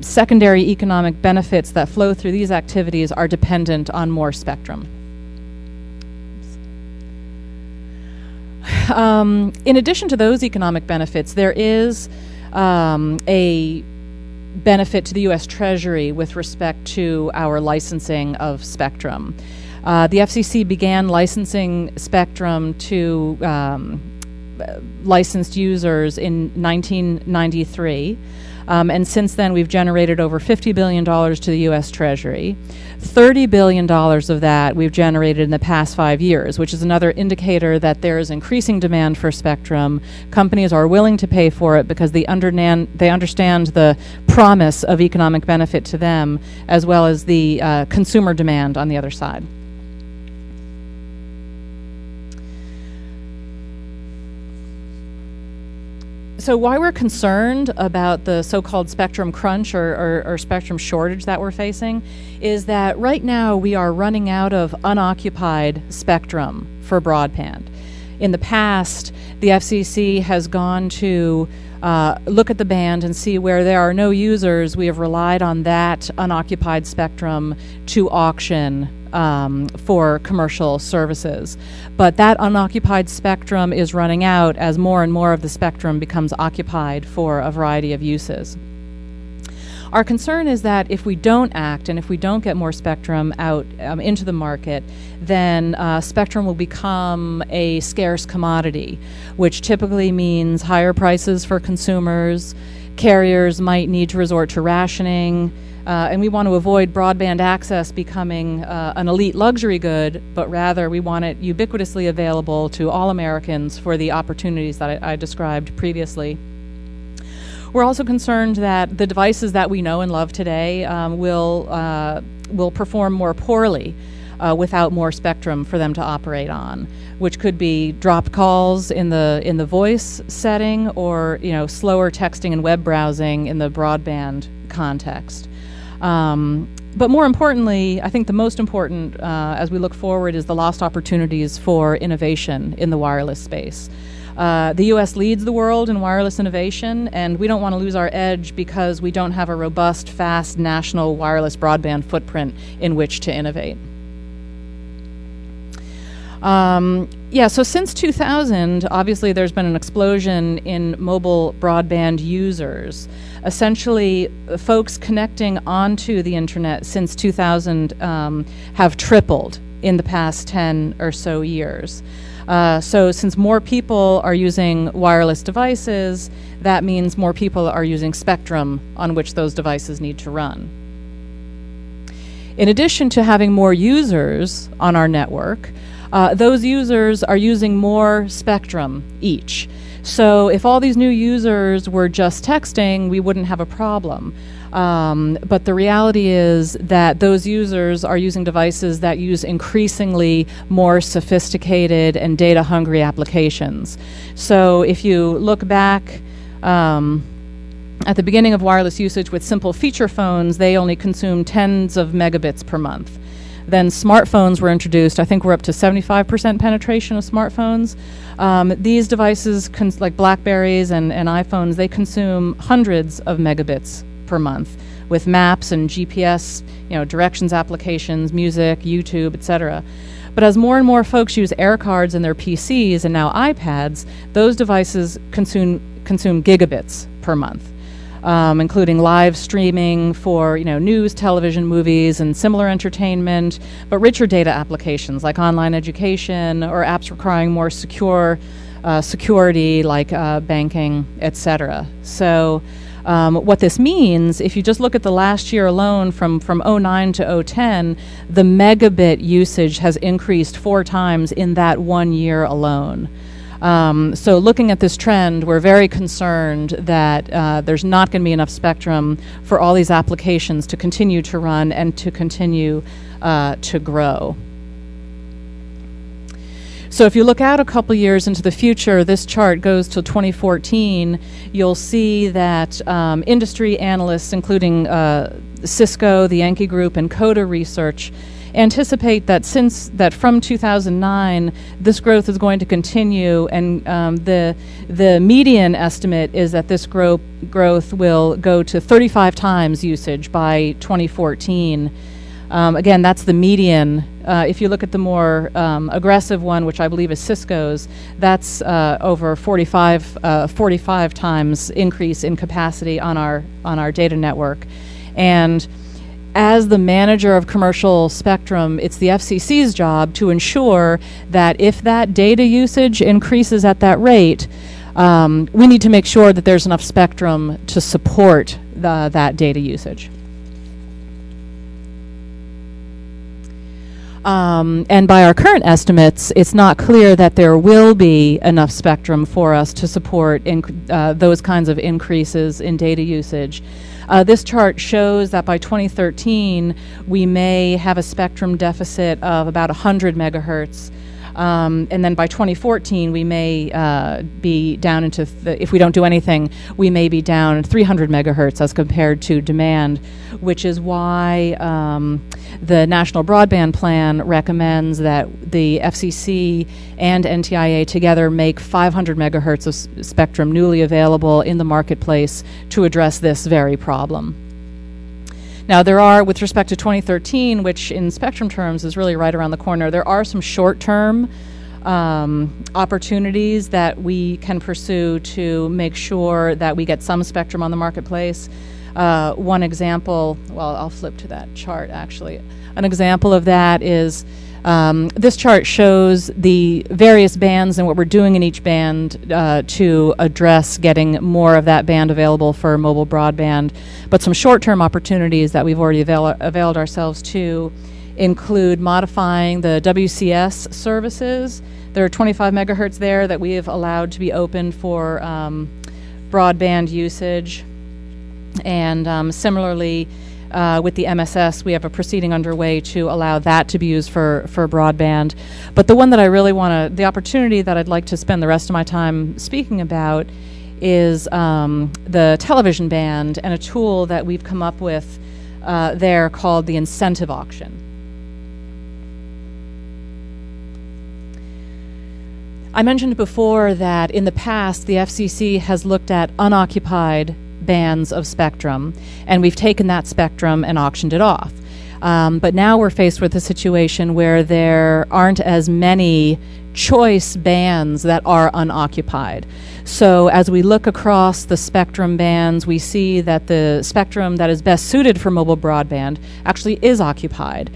S9: secondary economic benefits that flow through these activities are dependent on more spectrum. In addition to those economic benefits, there is a benefit to the U.S. Treasury with respect to our licensing of spectrum. The FCC began licensing spectrum to licensed users in 1993. And since then, we've generated over $50 billion to the U.S. Treasury. $30 billion of that we've generated in the past 5 years, which is another indicator that there is increasing demand for spectrum. Companies are willing to pay for it because they understand the promise of economic benefit to them, as well as the consumer demand on the other side. So why we're concerned about the so-called spectrum crunch or spectrum shortage that we're facing is that right now we are running out of unoccupied spectrum for broadband. In the past, the FCC has gone to look at the band and see where there are no users. We have relied on that unoccupied spectrum to auction for commercial services. But that unoccupied spectrum is running out as more and more of the spectrum becomes occupied for a variety of uses. Our concern is that if we don't act and if we don't get more spectrum out into the market, then spectrum will become a scarce commodity, which typically means higher prices for consumers. Carriers might need to resort to rationing, and we want to avoid broadband access becoming an elite luxury good, but rather we want it ubiquitously available to all Americans for the opportunities that I described previously. We're also concerned that the devices that we know and love today will perform more poorly without more spectrum for them to operate on, which could be dropped calls in the voice setting, or slower texting and web browsing in the broadband context. But more importantly, I think the most important as we look forward is the lost opportunities for innovation in the wireless space. The U.S. leads the world in wireless innovation, and we don't want to lose our edge because we don't have a robust, fast national wireless broadband footprint in which to innovate. So since 2000, obviously there's been an explosion in mobile broadband users. Essentially, folks connecting onto the internet since 2000 have tripled in the past 10 or so years. So since more people are using wireless devices, that means more people are using spectrum on which those devices need to run. In addition to having more users on our network, those users are using more spectrum each. So if all these new users were just texting, we wouldn't have a problem. But the reality is that those users are using devices that use increasingly more sophisticated and data-hungry applications. So if you look back at the beginning of wireless usage with simple feature phones, they only consume tens of megabits per month. Then smartphones were introduced. I think we're up to 75% penetration of smartphones. These devices, like BlackBerries and iPhones, they consume hundreds of megabits per month with maps and GPS, directions applications, music, YouTube, etc. But as more and more folks use air cards in their PCs and now iPads, those devices consume gigabits per month, including live streaming for news, television, movies, and similar entertainment, but richer data applications like online education or apps requiring more security like banking, etc. So what this means, if you just look at the last year alone from 09 to 010, the megabit usage has increased 4 times in that 1 year alone. So looking at this trend, we're very concerned that there's not going to be enough spectrum for all these applications to continue to run and to continue to grow. So if you look out a couple years into the future, this chart goes till 2014, you'll see that industry analysts, including Cisco, the Yankee Group, and Coda Research, anticipate that from 2009, this growth is going to continue, and the median estimate is that this growth will go to 35 times usage by 2014. Again, that's the median. If you look at the more aggressive one, which I believe is Cisco's, that's over 45 times increase in capacity on our data network. And as the manager of commercial spectrum, it's the FCC's job to ensure that if that data usage increases at that rate, we need to make sure that there's enough spectrum to support that data usage. And by our current estimates, it's not clear that there will be enough spectrum for us to support those kinds of increases in data usage. This chart shows that by 2013, we may have a spectrum deficit of about 100 megahertz. And then by 2014, we may be down into, if we don't do anything, we may be down 300 megahertz as compared to demand, which is why the National Broadband Plan recommends that the FCC and NTIA together make 500 megahertz of spectrum newly available in the marketplace to address this very problem. Now, there are, with respect to 2013, which in spectrum terms is really right around the corner, there are some short-term opportunities that we can pursue to make sure that we get some spectrum on the marketplace. One example, well, I'll flip to that chart, actually. An example of that is this chart shows the various bands and what we're doing in each band to address getting more of that band available for mobile broadband. But some short-term opportunities that we've already availed ourselves to include modifying the WCS services. There are 25 megahertz there that we have allowed to be open for broadband usage. And similarly, with the MSS, we have a proceeding underway to allow that to be used for broadband. But the one that I really want to, the opportunity that I'd like to spend the rest of my time speaking about is the television band and a tool that we've come up with there called the incentive auction. I mentioned before that in the past, the FCC has looked at unoccupied bands of spectrum, and we've taken that spectrum and auctioned it off. But now we're faced with a situation where there aren't as many choice bands that are unoccupied. So as we look across the spectrum bands, we see that the spectrum that is best suited for mobile broadband actually is occupied.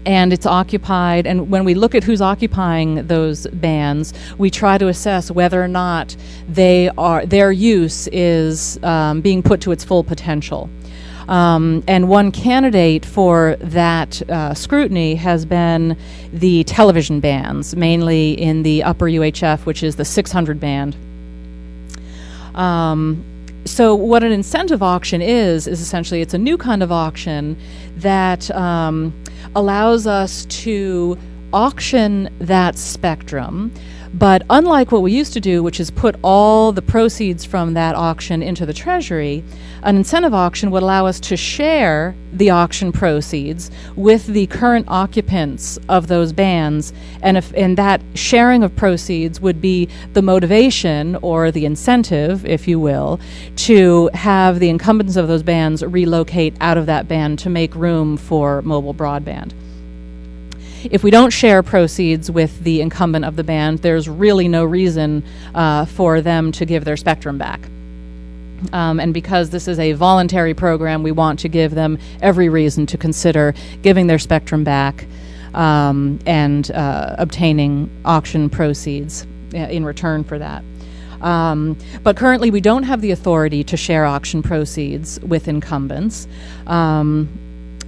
S9: And it's occupied, and when we look at who's occupying those bands, we try to assess whether or not their use is being put to its full potential. And one candidate for that scrutiny has been the television bands, mainly in the upper UHF, which is the 600 band. So what an incentive auction is essentially it's a new kind of auction that allows us to auction that spectrum. But unlike what we used to do, which is put all the proceeds from that auction into the Treasury, an incentive auction would allow us to share the auction proceeds with the current occupants of those bands, and that sharing of proceeds would be the motivation or the incentive, if you will, to have the incumbents of those bands relocate out of that band to make room for mobile broadband. If we don't share proceeds with the incumbent of the band, there's really no reason for them to give their spectrum back. And because this is a voluntary program, we want to give them every reason to consider giving their spectrum back and obtaining auction proceeds in return for that. But currently, we don't have the authority to share auction proceeds with incumbents.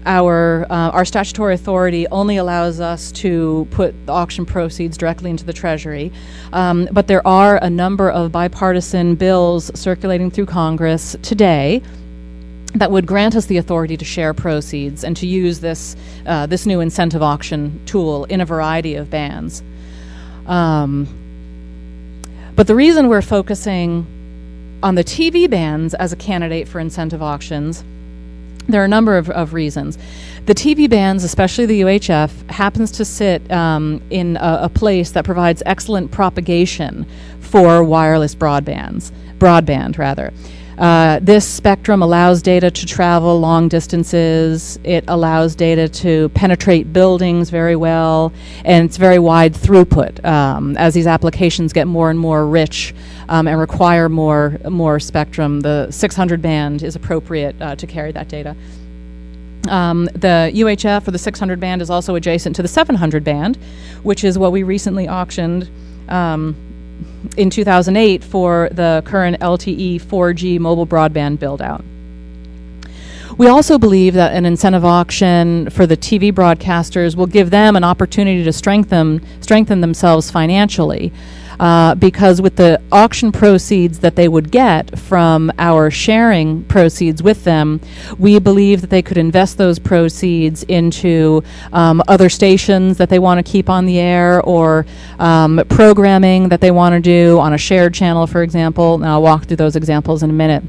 S9: Our statutory authority only allows us to put the auction proceeds directly into the Treasury, but there are a number of bipartisan bills circulating through Congress today that would grant us the authority to share proceeds and to use this new incentive auction tool in a variety of bands. But the reason we're focusing on the TV bands as a candidate for incentive auctions, there are a number of reasons. The TV bands, especially the UHF, happens to sit in a place that provides excellent propagation for wireless broadband. This spectrum allows data to travel long distances. It allows data to penetrate buildings very well, and it's very wide throughput. As these applications get more and more rich and require more spectrum, the 600 band is appropriate to carry that data. The UHF, or the 600 band, is also adjacent to the 700 band, which is what we recently auctioned in 2008 for the current LTE 4G mobile broadband build-out. We also believe that an incentive auction for the TV broadcasters will give them an opportunity to strengthen themselves financially. because with the auction proceeds that they would get from our sharing proceeds with them, we believe that they could invest those proceeds into other stations that they want to keep on the air, or programming that they want to do on a shared channel, for example. And I'll walk through those examples in a minute.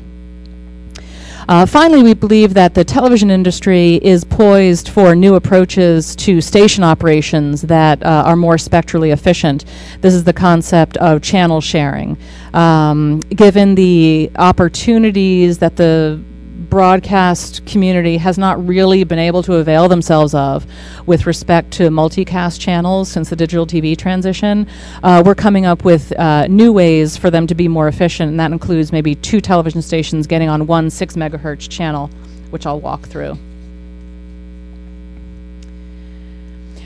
S9: Finally, we believe that the television industry is poised for new approaches to station operations that are more spectrally efficient. This is the concept of channel sharing. Given the opportunities that the broadcast community has not really been able to avail themselves of with respect to multicast channels since the digital TV transition, we're coming up with new ways for them to be more efficient, and that includes maybe 2 television stations getting on one 6 megahertz channel, which I'll walk through.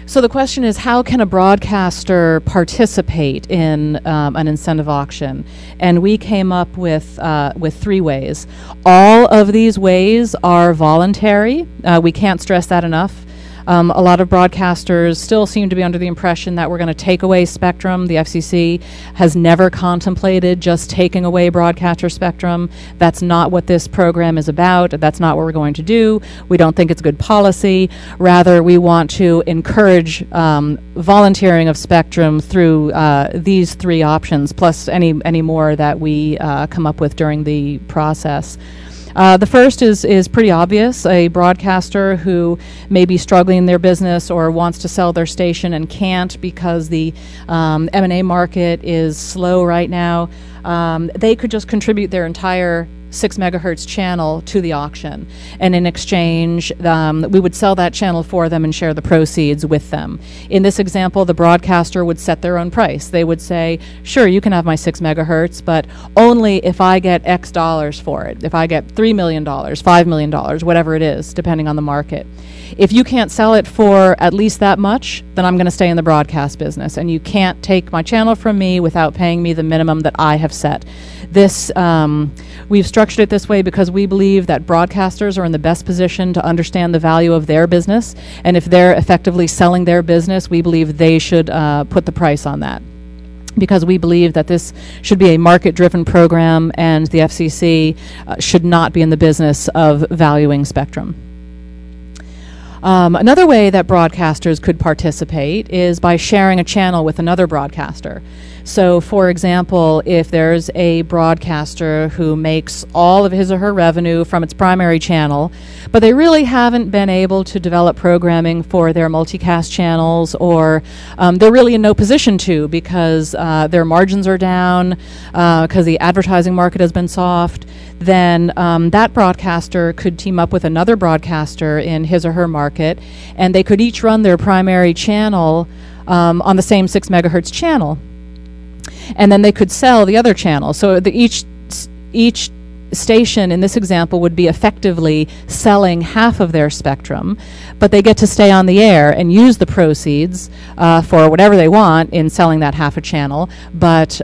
S9: So the question is, how can a broadcaster participate in an incentive auction? And we came up with 3 ways. All of these ways are voluntary. We can't stress that enough. A lot of broadcasters still seem to be under the impression that we're going to take away spectrum. The FCC has never contemplated just taking away broadcaster spectrum. That's not what this program is about. That's not what we're going to do. We don't think it's good policy. Rather, we want to encourage volunteering of spectrum through these 3 options, plus any more that we come up with during the process. The first is pretty obvious. A broadcaster who may be struggling in their business or wants to sell their station and can't because the M&A market is slow right now, they could just contribute their entire 6 megahertz channel to the auction, and in exchange we would sell that channel for them and share the proceeds with them. In this example, the broadcaster would set their own price. They would say, sure, you can have my 6 megahertz, but only if I get X dollars for it. If I get $3 million, $5 million, whatever it is, depending on the market. If you can't sell it for at least that much, then I'm going to stay in the broadcast business, and you can't take my channel from me without paying me the minimum that I have set. This, we've structured it this way because we believe that broadcasters are in the best position to understand the value of their business, and if they're effectively selling their business, we believe they should put the price on that, because we believe that this should be a market-driven program, and the FCC should not be in the business of valuing spectrum. Another way that broadcasters could participate is by sharing a channel with another broadcaster. So, for example, if there's a broadcaster who makes all of his or her revenue from its primary channel, but they really haven't been able to develop programming for their multicast channels, or they're really in no position to because their margins are down, because the advertising market has been soft, then that broadcaster could team up with another broadcaster in his or her market, and they could each run their primary channel on the same 6 megahertz channel. And then they could sell the other channel. So each station in this example would be effectively selling half of their spectrum, but they get to stay on the air and use the proceeds for whatever they want in selling that half a channel. But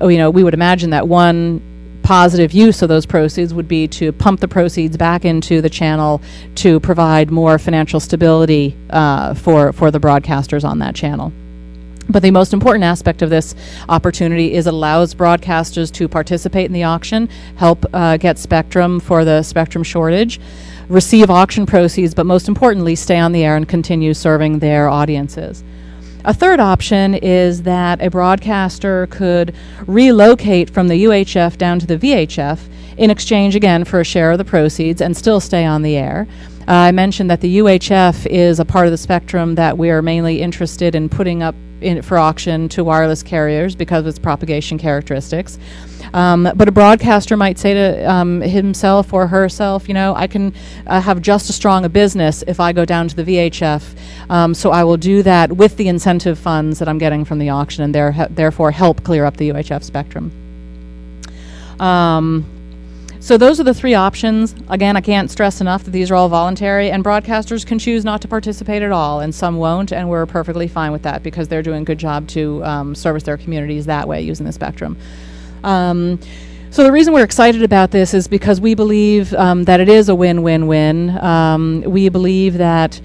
S9: we would imagine that one positive use of those proceeds would be to pump the proceeds back into the channel to provide more financial stability for the broadcasters on that channel. But the most important aspect of this opportunity is it allows broadcasters to participate in the auction, help get spectrum for the spectrum shortage, receive auction proceeds, but most importantly, stay on the air and continue serving their audiences. A third option is that a broadcaster could relocate from the UHF down to the VHF in exchange, again, for a share of the proceeds and still stay on the air. I mentioned that the UHF is a part of the spectrum that we are mainly interested in putting up for auction to wireless carriers because of its propagation characteristics. But a broadcaster might say to himself or herself, I can have just as strong a business if I go down to the VHF, so I will do that with the incentive funds that I'm getting from the auction and therefore help clear up the UHF spectrum. So those are the 3 options. Again, I can't stress enough that these are all voluntary, and broadcasters can choose not to participate at all, and some won't, and we're perfectly fine with that because they're doing a good job to service their communities that way using the spectrum. So the reason we're excited about this is because we believe that it is a win-win-win. We believe that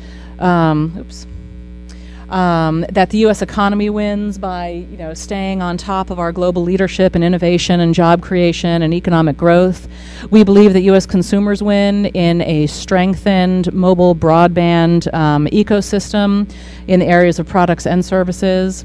S9: that the U.S. economy wins by, staying on top of our global leadership and innovation and job creation and economic growth. We believe that U.S. consumers win in a strengthened mobile broadband ecosystem in the areas of products and services.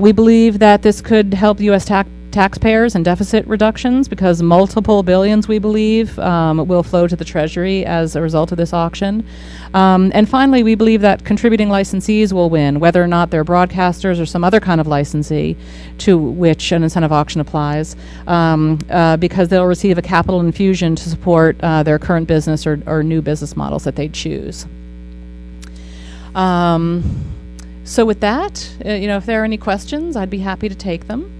S9: We believe that this could help U.S. taxpayers and deficit reductions because multiple billions, we believe, will flow to the Treasury as a result of this auction. And finally, we believe that contributing licensees will win, whether or not they're broadcasters or some other kind of licensee to which an incentive auction applies, because they'll receive a capital infusion to support their current business or new business models that they choose. So with that, if there are any questions, I'd be happy to take them.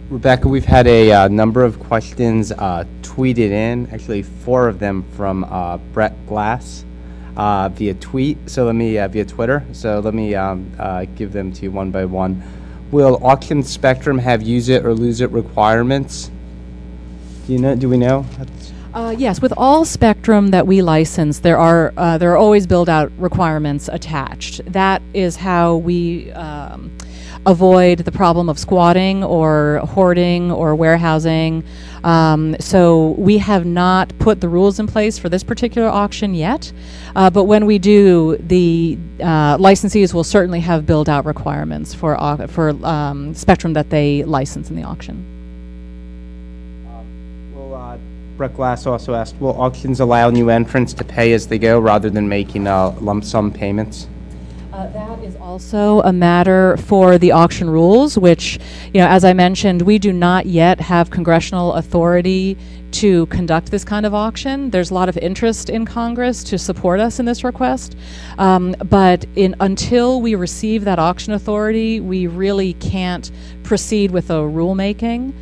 S1: Rebecca, we've had a number of questions tweeted in, actually 4 of them from Brett Glass via tweet. So let me via Twitter. So let me give them to you one by one. Will auction spectrum have use it or lose it requirements? Do we know?
S9: Yes, with all spectrum that we license, there are always build-out requirements attached. That is how we avoid the problem of squatting or hoarding or warehousing. So we have not put the rules in place for this particular auction yet, but when we do, the licensees will certainly have build-out requirements for spectrum that they license in the auction.
S1: Brett Glass also asked, will auctions allow new entrants to pay as they go rather than making lump sum payments?
S9: That is also a matter for the auction rules, which, as I mentioned, we do not yet have congressional authority to conduct this kind of auction. There's a lot of interest in Congress to support us in this request, but until we receive that auction authority, we really can't proceed with a rulemaking.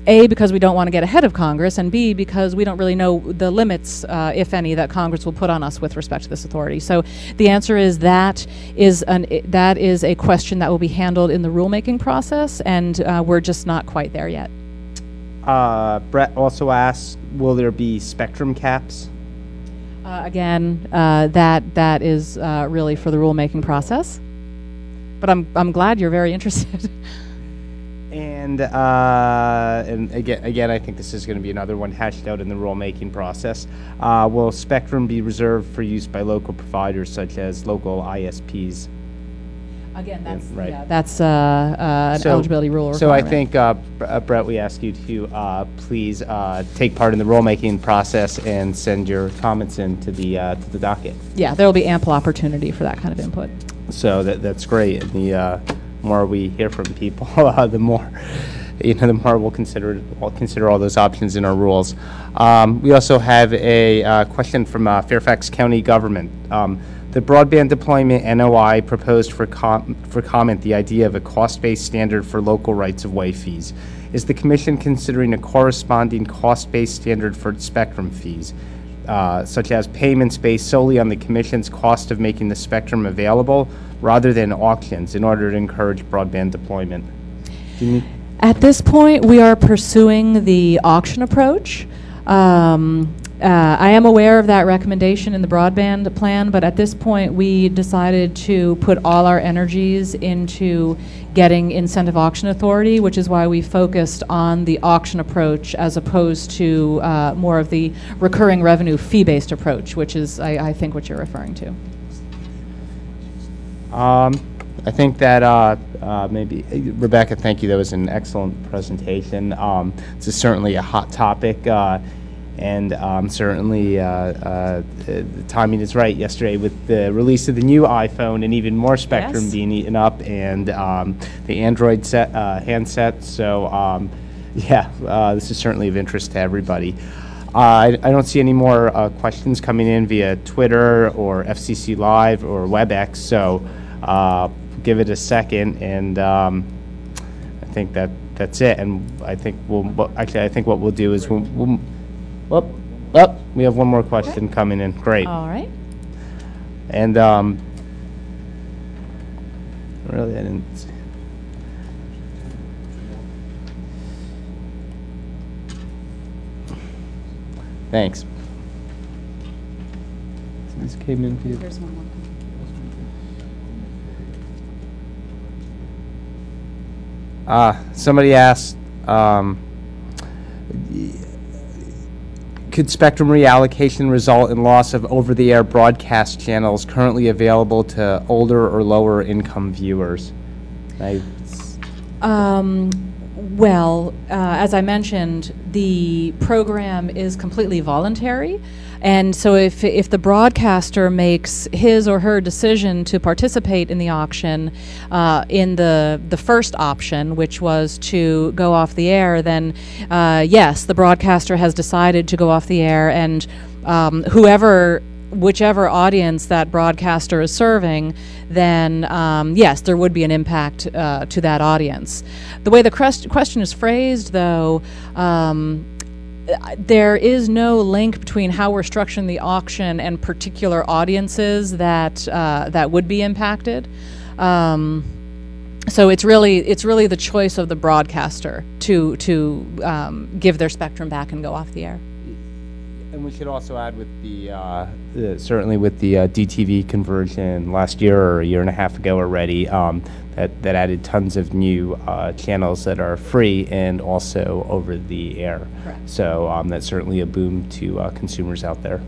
S9: A, because we don't want to get ahead of Congress, and B, because we don't really know the limits, if any, that Congress will put on us with respect to this authority. So the answer is that is a question that will be handled in the rulemaking process, and we're just not quite there yet.
S1: Brett also asks, will there be spectrum caps?
S9: Again, that is really for the rulemaking process. But I'm glad you're very interested.
S1: And again, I think this is going to be another one hashed out in the rulemaking process. Will spectrum be reserved for use by local providers such as local ISPs?
S9: Again, that's
S1: right.
S9: Yeah, that's an eligibility rule requirement.
S1: So I think, Brett, we ask you to please take part in the rulemaking process and send your comments in to the docket.
S9: Yeah, there will be ample opportunity for that kind of input.
S1: So that's great. And the more we hear from people, the more we'll consider all those options in our rules. We also have a question from Fairfax County government. The broadband deployment NOI proposed for comment the idea of a cost-based standard for local rights-of-way fees. Is the Commission considering a corresponding cost-based standard for spectrum fees, such as payments based solely on the Commission's cost of making the spectrum available rather than auctions in order to encourage broadband deployment?
S9: At this point, we are pursuing the auction approach. I am aware of that recommendation in the broadband plan, but at this point, we decided to put all our energies into getting incentive auction authority, which is why we focused on the auction approach as opposed to more of the recurring revenue fee-based approach, which is, I think, what you're referring to.
S1: I think that maybe, Rebecca, thank you. That was an excellent presentation. This is certainly a hot topic, and certainly the timing is right. Yesterday, with the release of the new iPhone and even more spectrum being eaten up, and the Android handset. So, this is certainly of interest to everybody. I don't see any more questions coming in via Twitter or FCC Live or WebEx. So. Give it a second, and I think that's it. And I think I think what we'll do is we have one more question coming in. Great.
S9: All right.
S1: And really, I didn't. Thanks. This came in via.
S9: Here's one more.
S1: Somebody asked, could spectrum reallocation result in loss of over-the-air broadcast channels currently available to older or lower income viewers?
S9: Well, as I mentioned, the program is completely voluntary, and so if the broadcaster makes his or her decision to participate in the auction in the first option, which was to go off the air, then yes, the broadcaster has decided to go off the air, and whichever audience that broadcaster is serving, then yes, there would be an impact to that audience. The way the question is phrased, though, there is no link between how we're structuring the auction and particular audiences that would be impacted. So it's really the choice of the broadcaster to give their spectrum back and go off the air.
S1: And we should also add with certainly with the DTV conversion last year or a year and a half ago already, that added tons of new channels that are free and also over the air.
S9: Correct.
S1: So that's certainly a boom to consumers out there.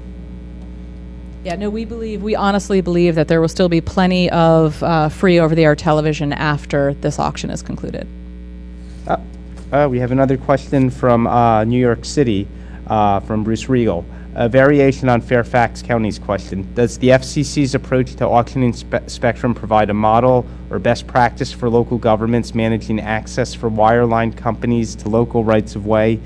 S9: Yeah, no, we honestly believe that there will still be plenty of free over-the-air television after this auction is concluded.
S1: We have another question from New York City. From Bruce Regal. A variation on Fairfax County's question. Does the FCC's approach to auctioning spectrum provide a model or best practice for local governments managing access for wireline companies to local rights-of-way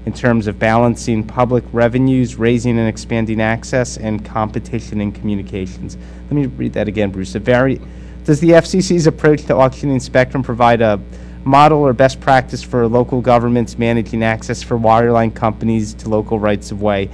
S1: in terms of balancing public revenues, raising and expanding access, and competition in communications? Let me read that again, Bruce. Does the FCC's approach to auctioning spectrum provide a model or best practice for local governments managing access for wireline companies to local rights-of-way?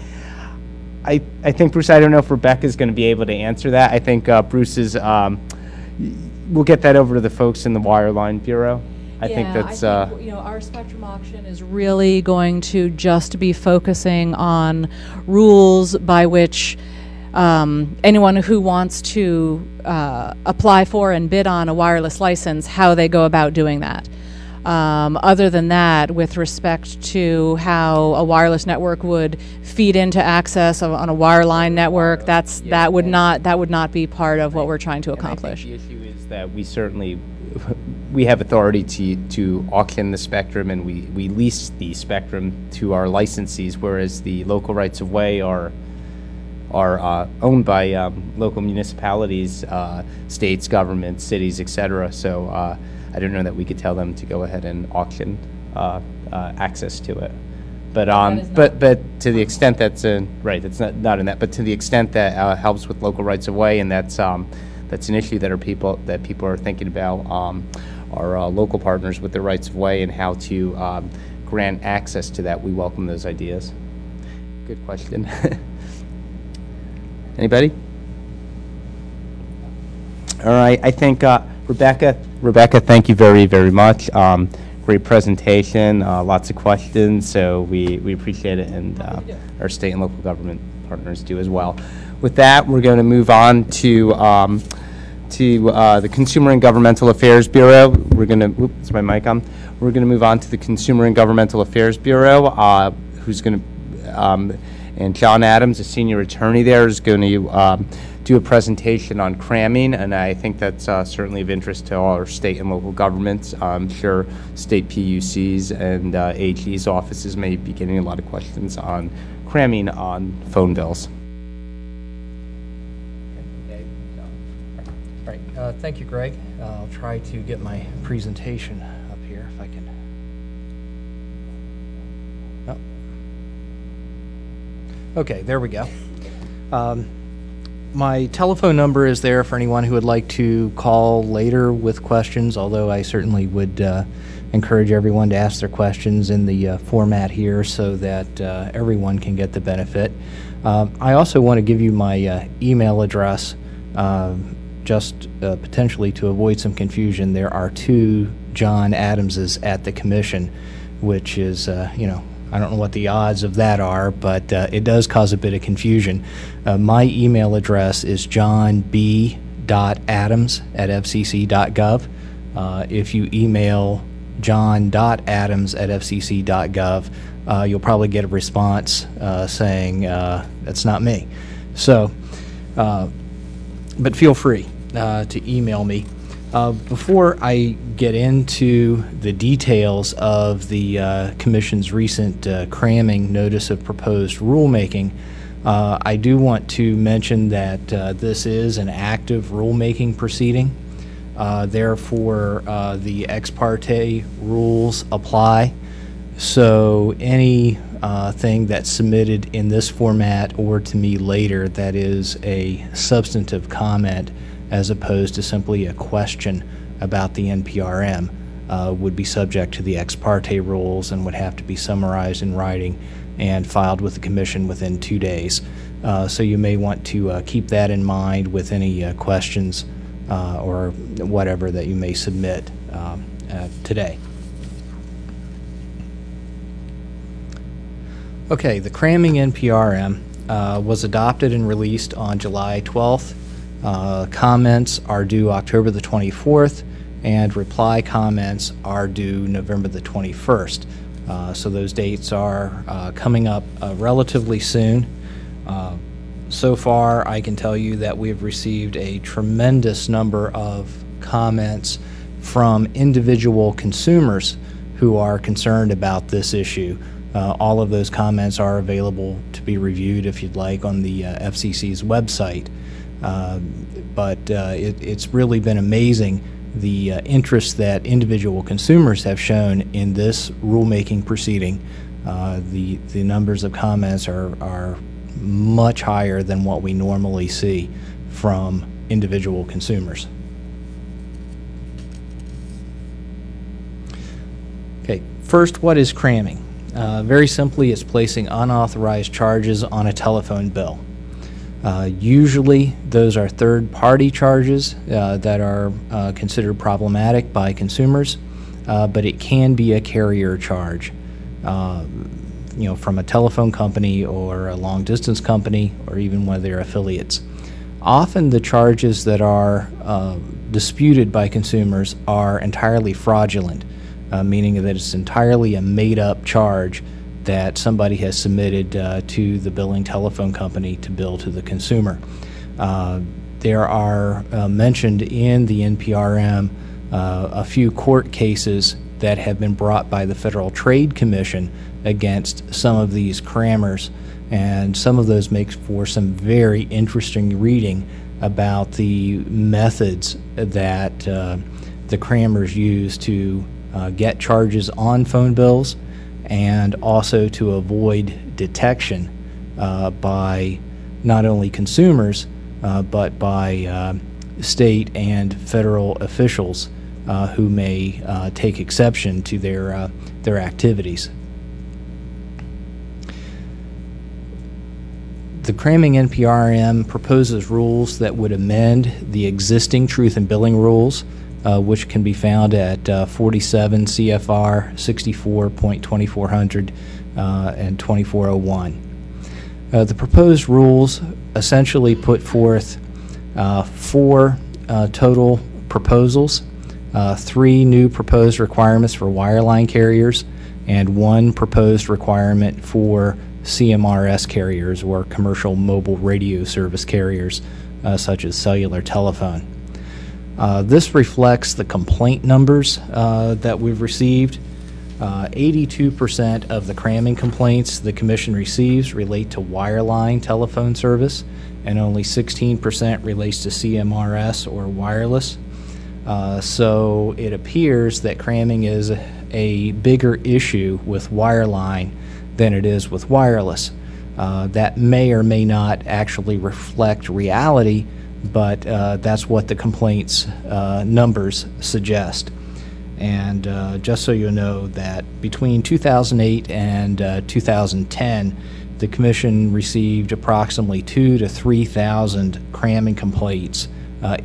S1: I think, Bruce, I don't know if Rebecca's going to be able to answer that. I think Bruce is, we'll get that over to the folks in the Wireline Bureau. I think that's...
S9: I think, our spectrum auction is really going to just be focusing on rules by which anyone who wants to apply for and bid on a wireless license, how they go about doing that. Other than that, with respect to how a wireless network would feed into access on a wireline network, that would not be part of what we're trying to accomplish.
S1: And I think the issue is that we have authority to auction the spectrum, and we lease the spectrum to our licensees, whereas the local rights of way are owned by local municipalities, states, governments, cities, etc. So I don't know that we could tell them to go ahead and auction access to it. But to the extent that's right, that's not in that. But to the extent that helps with local rights of way, and that's an issue that people are thinking about, our local partners with their rights of way and how to grant access to that. We welcome those ideas. Good question. Anybody? All right, I think Rebecca, thank you very, very much. Great presentation, lots of questions, so we appreciate it, and our state and local government partners do as well. With that, we're going to move on to the Consumer and Governmental Affairs Bureau. We're going to, is my mic on? We're going to move on to the Consumer and Governmental Affairs Bureau, who's going to, and John Adams, a senior attorney there, is going to do a presentation on cramming, and I think that's certainly of interest to all our state and local governments. I'm sure state PUCs and AG's offices may be getting a lot of questions on cramming on phone bills.
S10: All right, thank you, Greg. I'll try to get my presentation up here if I can. Okay, there we go. My telephone number is there for anyone who would like to call later with questions, although I certainly would encourage everyone to ask their questions in the format here so that everyone can get the benefit. I also want to give you my email address, just potentially to avoid some confusion. There are two John Adamses at the Commission, which is, I don't know what the odds of that are, but it does cause a bit of confusion. My email address is johnb.adams@fcc.gov. If you email john.adams@fcc.gov, you'll probably get a response saying that's not me. So, but feel free to email me. Before I get into the details of the Commission's recent cramming notice of proposed rulemaking, I do want to mention that this is an active rulemaking proceeding. Therefore, the ex parte rules apply. So any thing that's submitted in this format or to me later that is a substantive comment as opposed to simply a question about the NPRM would be subject to the ex parte rules and would have to be summarized in writing and filed with the Commission within 2 days. So you may want to keep that in mind with any questions or whatever that you may submit today. Okay, the cramming NPRM was adopted and released on July 12th. Comments are due October the 24th, and reply comments are due November the 21st. So those dates are coming up relatively soon. So far, I can tell you that we have received a tremendous number of comments from individual consumers who are concerned about this issue. All of those comments are available to be reviewed if you'd like on the FCC's website. But it's really been amazing the interest that individual consumers have shown in this rulemaking proceeding. The numbers of comments are much higher than what we normally see from individual consumers. Okay, first, what is cramming? Very simply, it's placing unauthorized charges on a telephone bill. Usually, those are third-party charges that are considered problematic by consumers, but it can be a carrier charge, from a telephone company or a long-distance company or even one of their affiliates. Often, the charges that are disputed by consumers are entirely fraudulent, meaning that it's entirely a made-up charge that somebody has submitted to the billing telephone company to bill to the consumer. There are mentioned in the NPRM a few court cases that have been brought by the Federal Trade Commission against some of these crammers, and some of those make for some very interesting reading about the methods that the crammers use to get charges on phone bills and also to avoid detection by not only consumers but by state and federal officials who may take exception to their activities. The cramming NPRM proposes rules that would amend the existing truth in billing rules, which can be found at 47 CFR 64.2400 and 2401. The proposed rules essentially put forth 4 total proposals, 3 new proposed requirements for wireline carriers, and 1 proposed requirement for CMRS carriers, or commercial mobile radio service carriers, such as cellular telephone. This reflects the complaint numbers that we've received. 82% of the cramming complaints the Commission receives relate to wireline telephone service, and only 16% relates to CMRS or wireless. So it appears that cramming is a bigger issue with wireline than it is with wireless. That may or may not actually reflect reality, but that's what the complaints numbers suggest. And just so you know, that between 2008 and 2010, the Commission received approximately 2,000 to 3,000 cramming complaints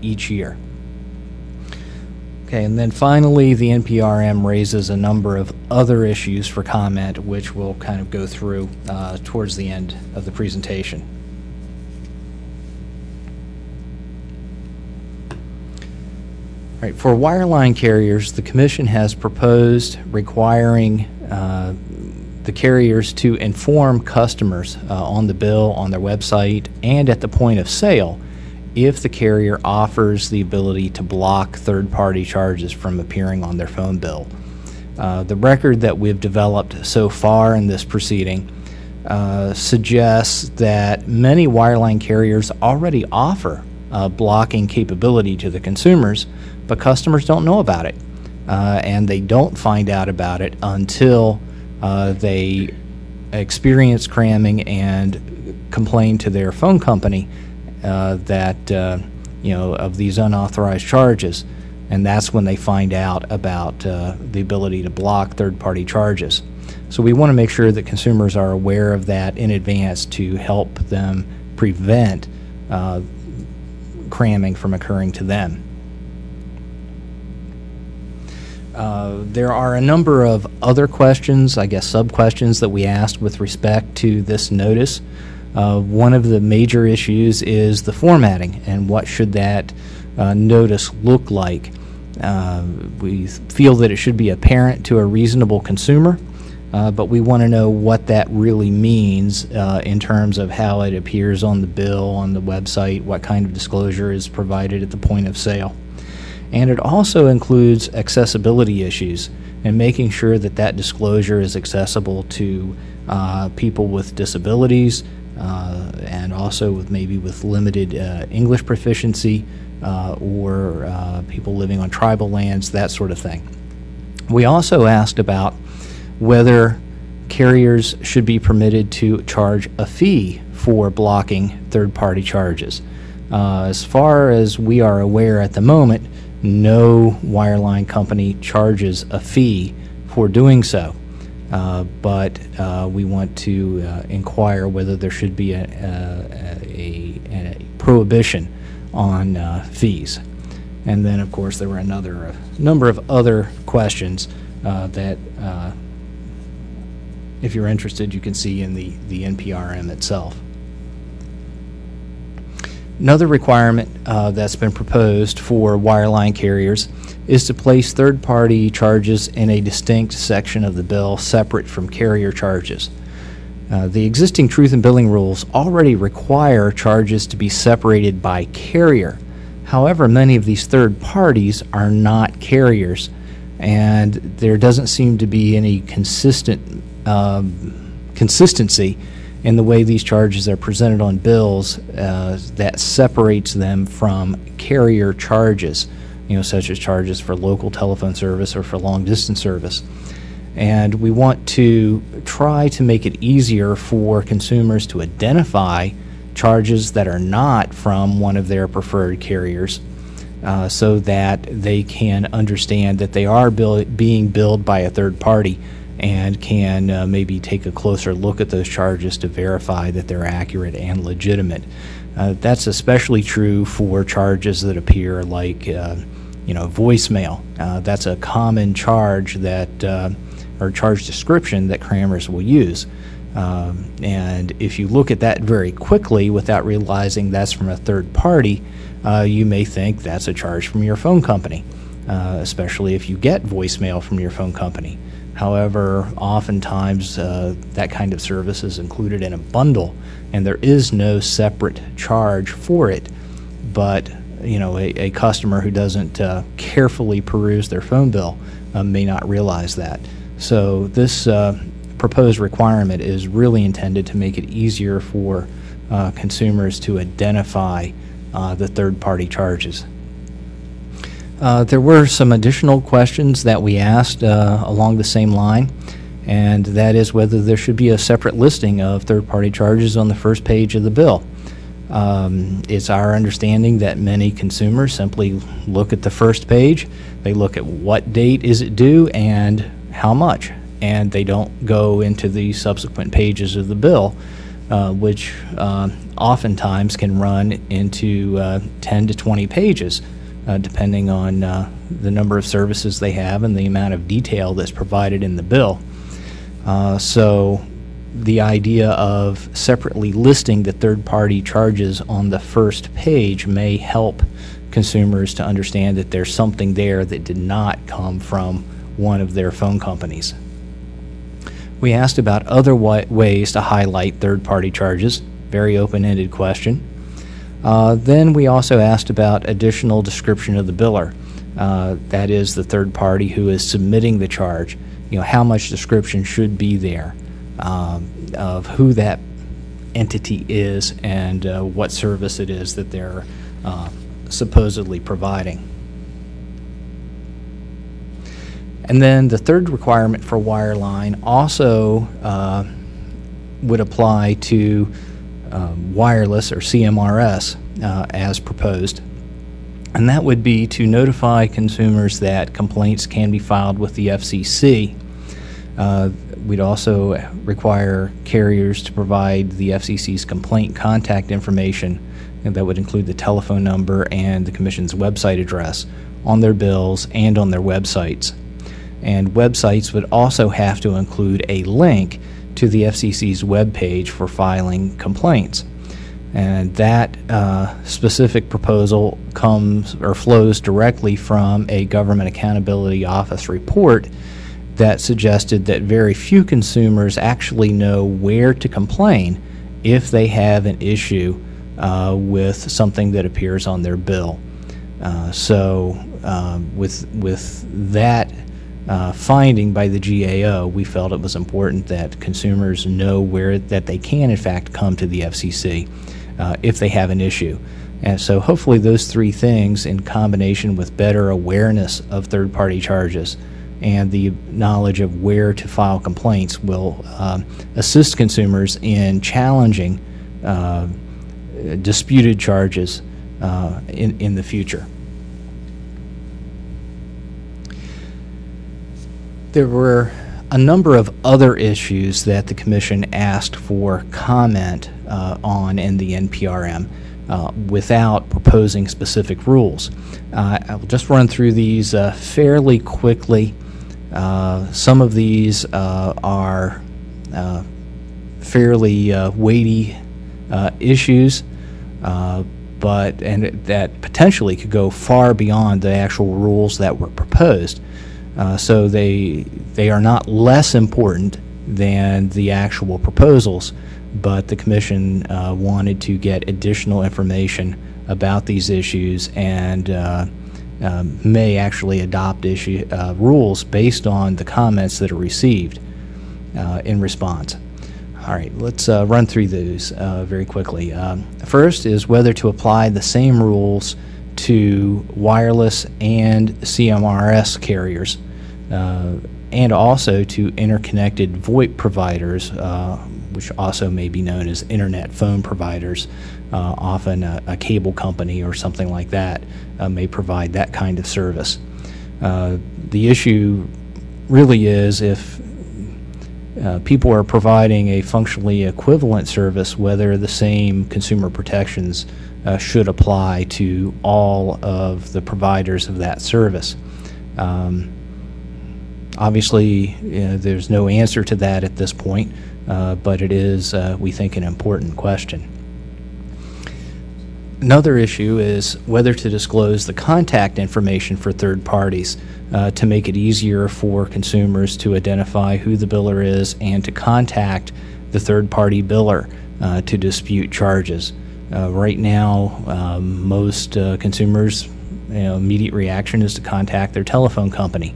S10: each year. Okay, and then finally, the NPRM raises a number of other issues for comment, which we'll kind of go through towards the end of the presentation. All right, for wireline carriers, the Commission has proposed requiring the carriers to inform customers on the bill, on their website, and at the point of sale if the carrier offers the ability to block third-party charges from appearing on their phone bill. The record that we've developed so far in this proceeding suggests that many wireline carriers already offer blocking capability to the consumers, but customers don't know about it, and they don't find out about it until they experience cramming and complain to their phone company of these unauthorized charges, and that's when they find out about the ability to block third-party charges. So we want to make sure that consumers are aware of that in advance to help them prevent cramming from occurring to them. There are a number of other questions, I guess sub-questions, that we asked with respect to this notice. One of the major issues is the formatting and what should that notice look like. We feel that it should be apparent to a reasonable consumer, but we want to know what that really means in terms of how it appears on the bill, on the website, what kind of disclosure is provided at the point of sale. And it also includes accessibility issues and making sure that that disclosure is accessible to people with disabilities, and also with maybe with limited English proficiency, or people living on tribal lands, that sort of thing. We also asked about whether carriers should be permitted to charge a fee for blocking third-party charges. As far as we are aware at the moment, no wireline company charges a fee for doing so. But we want to inquire whether there should be a prohibition on fees. And then, of course, there were a number of other questions that, if you're interested, you can see in the NPRM itself. Another requirement that's been proposed for wireline carriers is to place third-party charges in a distinct section of the bill separate from carrier charges. The existing truth in billing rules already require charges to be separated by carrier. However, many of these third parties are not carriers, and there doesn't seem to be any consistency in the way these charges are presented on bills that separates them from carrier charges, such as charges for local telephone service or for long-distance service. And we want to try to make it easier for consumers to identify charges that are not from one of their preferred carriers, so that they can understand that they are being billed by a third party and can maybe take a closer look at those charges to verify that they're accurate and legitimate. That's especially true for charges that appear like voicemail. That's a common charge that or charge description that crammers will use. And if you look at that very quickly without realizing that's from a third party, you may think that's a charge from your phone company, especially if you get voicemail from your phone company. However, oftentimes that kind of service is included in a bundle, and there is no separate charge for it. But a customer who doesn't carefully peruse their phone bill may not realize that. So this proposed requirement is really intended to make it easier for consumers to identify the third-party charges. There were some additional questions that we asked along the same line, and that is whether there should be a separate listing of third-party charges on the first page of the bill. It's our understanding that many consumers simply look at the first page, they look at what date is it due and how much, and they don't go into the subsequent pages of the bill, which oftentimes can run into 10 to 20 pages depending on the number of services they have and the amount of detail that's provided in the bill. So the idea of separately listing the third-party charges on the first page may help consumers to understand that there's something there that did not come from one of their phone companies. We asked about other ways to highlight third-party charges, very open-ended question. Then we also asked about additional description of the biller, that is the third party who is submitting the charge. How much description should be there of who that entity is and what service it is that they're supposedly providing. And then the third requirement for wireline also would apply to wireless or CMRS as proposed. And that would be to notify consumers that complaints can be filed with the FCC. We'd also require carriers to provide the FCC's complaint contact information, and that would include the telephone number and the Commission's website address on their bills and on their websites. And websites would also have to include a link to the FCC's webpage for filing complaints. And that specific proposal comes or flows directly from a Government Accountability Office report that suggested that very few consumers actually know where to complain if they have an issue with something that appears on their bill. So with that finding by the GAO, we felt it was important that consumers know where that they can in fact come to the FCC if they have an issue. And so hopefully those three things, in combination with better awareness of third-party charges and the knowledge of where to file complaints, will assist consumers in challenging disputed charges in the future. There were a number of other issues that the Commission asked for comment on in the NPRM without proposing specific rules. I will just run through these fairly quickly. Some of these are fairly weighty issues, but that potentially could go far beyond the actual rules that were proposed. So they are not less important than the actual proposals, but the Commission wanted to get additional information about these issues and may actually adopt rules based on the comments that are received in response. All right, let's run through those very quickly. First is whether to apply the same rules to wireless and CMRS carriers, and also to interconnected VoIP providers, which also may be known as internet phone providers. Often a cable company or something like that may provide that kind of service. The issue really is if people are providing a functionally equivalent service, whether the same consumer protections should apply to all of the providers of that service. Obviously, there's no answer to that at this point, but it is, we think, an important question. Another issue is whether to disclose the contact information for third parties to make it easier for consumers to identify who the biller is and to contact the third-party biller to dispute charges. Right now, most consumers' immediate reaction is to contact their telephone company.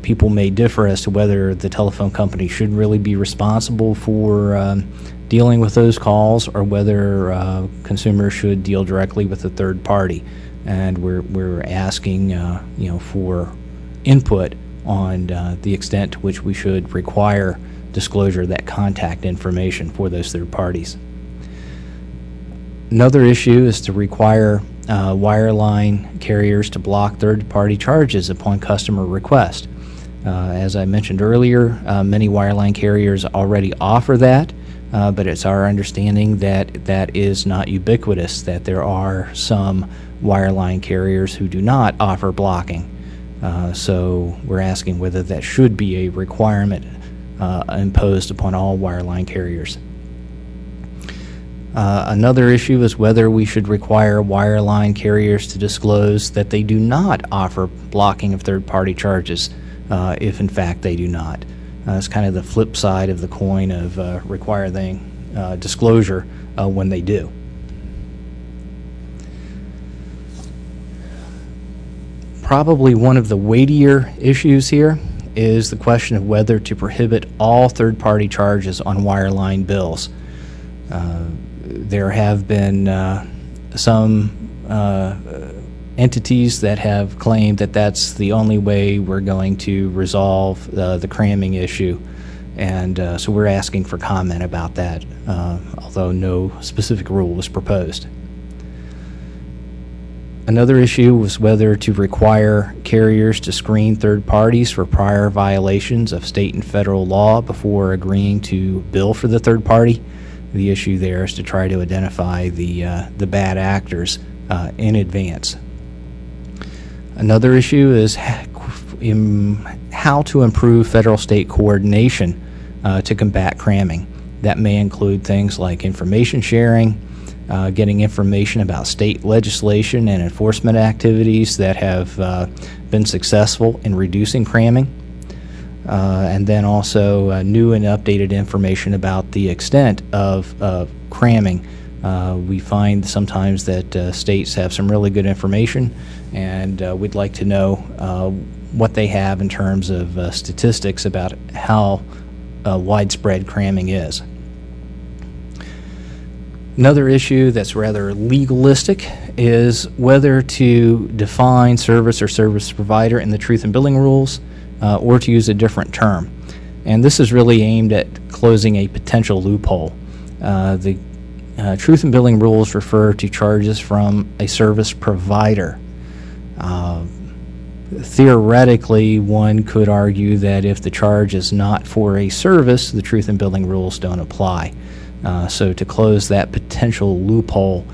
S10: People may differ as to whether the telephone company should really be responsible for dealing with those calls, or whether consumers should deal directly with the third party. And we're asking, for input on the extent to which we should require disclosure of that contact information for those third parties. Another issue is to require wireline carriers to block third-party charges upon customer request. As I mentioned earlier, many wireline carriers already offer that. but it's our understanding that that is not ubiquitous, that there are some wireline carriers who do not offer blocking. So we're asking whether that should be a requirement imposed upon all wireline carriers. Another issue is whether we should require wireline carriers to disclose that they do not offer blocking of third-party charges, if in fact they do not. It's kind of the flip side of the coin of requiring disclosure when they do. Probably one of the weightier issues here is the question of whether to prohibit all third-party charges on wireline bills. There have been some entities that have claimed that that's the only way we're going to resolve the cramming issue, and so we're asking for comment about that, although no specific rule was proposed. Another issue was whether to require carriers to screen third parties for prior violations of state and federal law before agreeing to bill for the third party. The issue there is to try to identify the bad actors in advance. Another issue is how to improve federal-state coordination to combat cramming. That may include things like information sharing, getting information about state legislation and enforcement activities that have been successful in reducing cramming, and then also new and updated information about the extent of cramming. We find sometimes that states have some really good information, and we'd like to know what they have in terms of statistics about how widespread cramming is. Another issue that's rather legalistic is whether to define service or service provider in the truth in billing rules or to use a different term. And this is really aimed at closing a potential loophole. The truth in billing rules refer to charges from a service provider. Theoretically, one could argue that if the charge is not for a service, the truth in billing rules don't apply. So to close that potential loophole,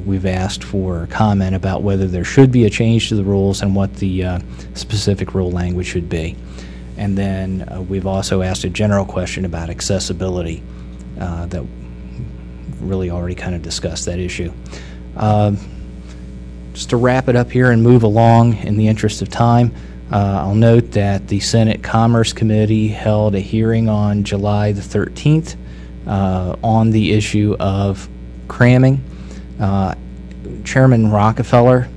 S10: we've asked for comment about whether there should be a change to the rules and what the specific rule language should be. And then we've also asked a general question about accessibility that really already kind of discussed that issue. Just to wrap it up here and move along in the interest of time, I'll note that the Senate Commerce Committee held a hearing on July the 13th on the issue of cramming. Chairman Rockefeller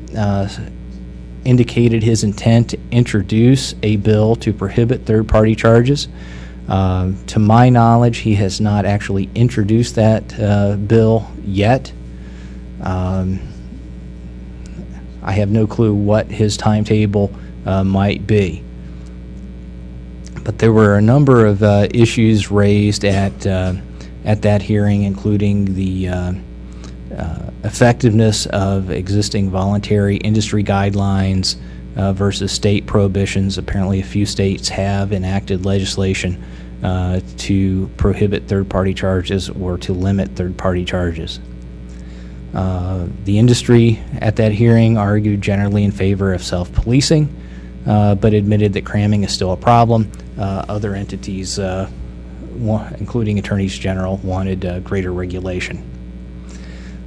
S10: indicated his intent to introduce a bill to prohibit third-party charges. To my knowledge, he has not actually introduced that bill yet. I have no clue what his timetable might be. But there were a number of issues raised at that hearing, including the effectiveness of existing voluntary industry guidelines versus state prohibitions. Apparently, a few states have enacted legislation to prohibit third-party charges or to limit third-party charges. The industry at that hearing argued generally in favor of self-policing, but admitted that cramming is still a problem. Other entities, including attorneys general, wanted greater regulation.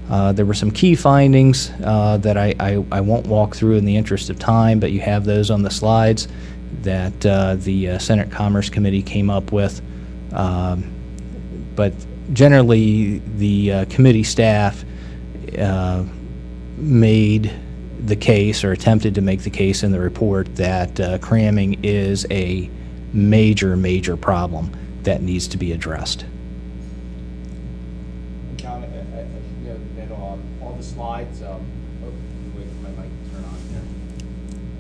S10: There were some key findings that I won't walk through in the interest of time, but you have those on the slides that the Senate Commerce Committee came up with. But generally, the committee staff made the case, or attempted to make the case in the report, that cramming is a major problem that needs to be addressed.
S1: John, I should note that all the slides, wait for my mic to turn on here.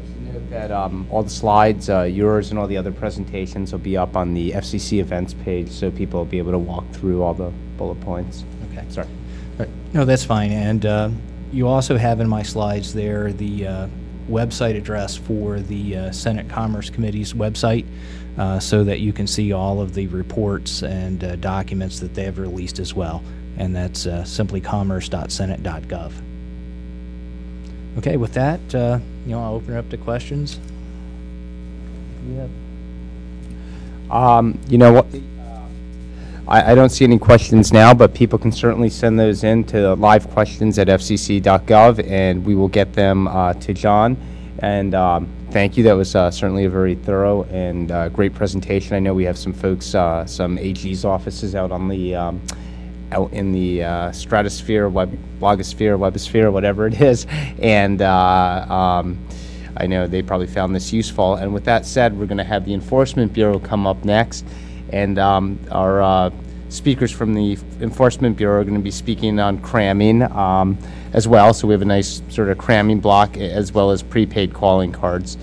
S1: I should note that all the slides, yours and all the other presentations, will be up on the FCC events page, so people will be able to walk through all the bullet points.
S10: Okay.
S1: Sorry.
S10: No, that's fine. And you also have in my slides there the website address for the Senate Commerce Committee's website so that you can see all of the reports and documents that they have released as well. And that's simply commerce.senate.gov. Okay, with that, I'll open it up to questions.
S1: You know what? I don't see any questions now, but people can certainly send those in to livequestions@fcc.gov, and we will get them to John. And thank you. That was certainly a very thorough and great presentation. I know we have some folks, some AG's offices out on the out in the stratosphere, blogosphere, webosphere, whatever it is, and I know they probably found this useful. And with that said, we're going to have the Enforcement Bureau come up next, and our speakers from the Enforcement Bureau are going to be speaking on cramming as well. So we have a nice sort of cramming block as well as prepaid calling cards.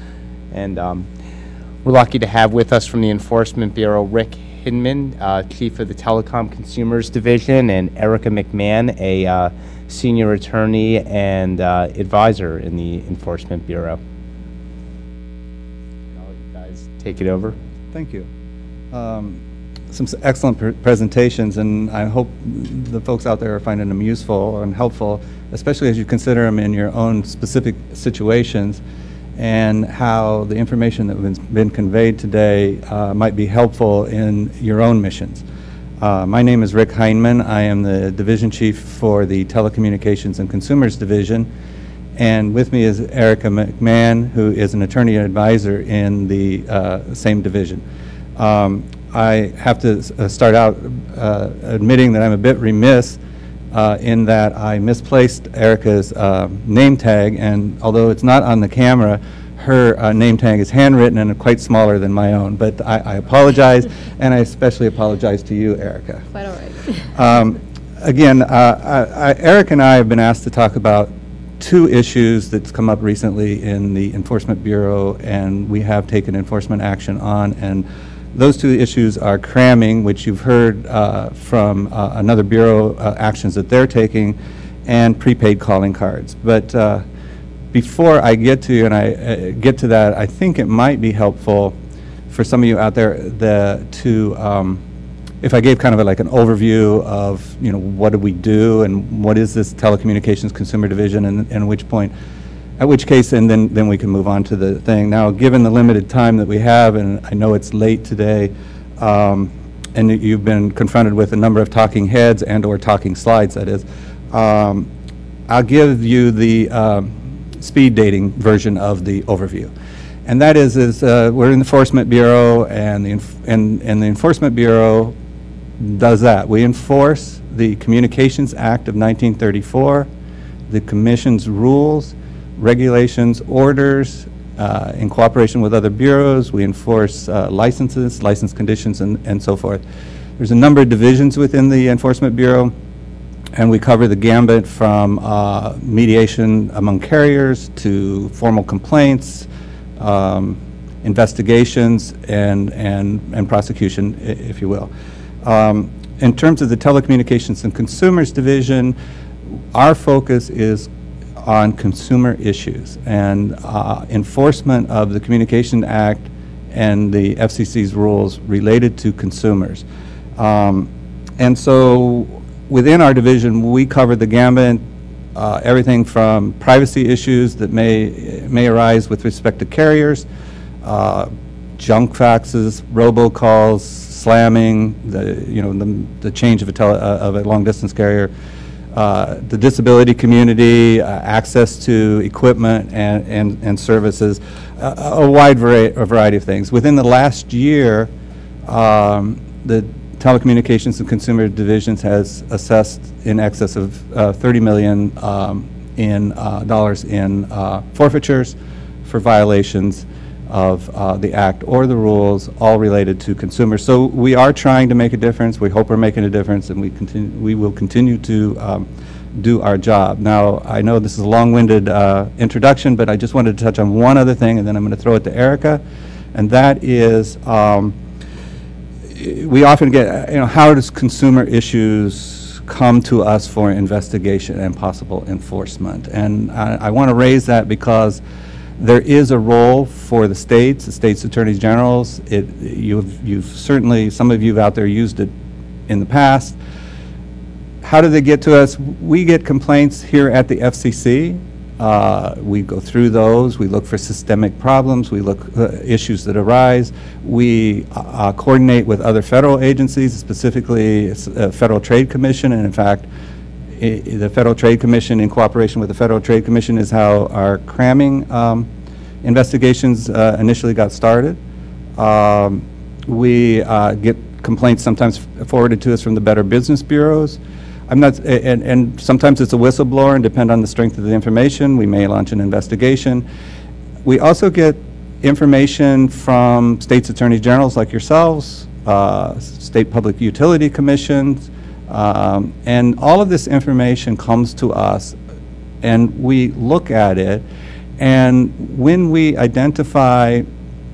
S1: And we're lucky to have with us from the Enforcement Bureau Rick Hinman, Chief of the Telecom Consumers Division, and Erica McMahon, a Senior Attorney and Advisor in the Enforcement Bureau. I'll let you guys take it over.
S11: Thank you. Some excellent presentations, and I hope the folks out there are finding them useful and helpful, especially as you consider them in your own specific situations and how the information that has been conveyed today might be helpful in your own missions. My name is Rick Heineman. I am the Division Chief for the Telecommunications and Consumers Division, and with me is Erica McMahon, who is an attorney advisor in the same division. I have to start out admitting that I'm a bit remiss in that I misplaced Erica's name tag, and although it's not on the camera, her name tag is handwritten and quite smaller than my own. But I apologize, and I especially apologize to you, Erica.
S12: Quite all right.
S11: Again, Eric and I have been asked to talk about two issues that's come up recently in the Enforcement Bureau, and we have taken enforcement action on. And those two issues are cramming, which you've heard from another bureau actions that they're taking, and prepaid calling cards. But before I get to that, I think it might be helpful for some of you out there if I gave kind of like an overview of what do we do and what is this Telecommunications Consumer Division, and at which case, and then we can move on to the thing. Now, given the limited time that we have, and I know it's late today, and you've been confronted with a number of talking heads and/or talking slides, that is, I'll give you the speed dating version of the overview. And that is we're in the Enforcement Bureau, and the Enforcement Bureau does that. We enforce the Communications Act of 1934, the Commission's rules, regulations, orders, in cooperation with other bureaus. We enforce licenses, license conditions, and so forth. There's a number of divisions within the Enforcement Bureau, and we cover the gambit from mediation among carriers to formal complaints, investigations, and prosecution, if you will. In terms of the Telecommunications and Consumers Division, our focus is on consumer issues and enforcement of the Communication Act and the FCC's rules related to consumers. And so within our division, we cover the gambit, everything from privacy issues that may arise with respect to carriers, junk faxes, robocalls, slamming, the change of a long-distance carrier, the disability community, access to equipment and services, a wide variety of things. Within the last year, the Telecommunications and Consumer Divisions has assessed in excess of $30 million in forfeitures for violations of the Act or the rules, all related to consumers. So we are trying to make a difference. We hope we're making a difference, and we will continue to do our job. Now, I know this is a long-winded introduction, but I just wanted to touch on one other thing, and then I'm going to throw it to Erica, and that is we often get, how does consumer issues come to us for investigation and possible enforcement? And I want to raise that because There is a role for the states attorneys generals. You've certainly, some of you out there used it in the past. How do they get to us? We get complaints here at the FCC. We go through those. We look for systemic problems. We look issues that arise. We coordinate with other federal agencies, specifically Federal Trade Commission, and in fact, the Federal Trade Commission, in cooperation with the Federal Trade Commission, is how our cramming investigations initially got started. We get complaints sometimes forwarded to us from the Better Business Bureaus. And sometimes it's a whistleblower, and depend on the strength of the information, we may launch an investigation. We also get information from states attorney generals like yourselves, state public utility commissions, and all of this information comes to us, and we look at it, and when we identify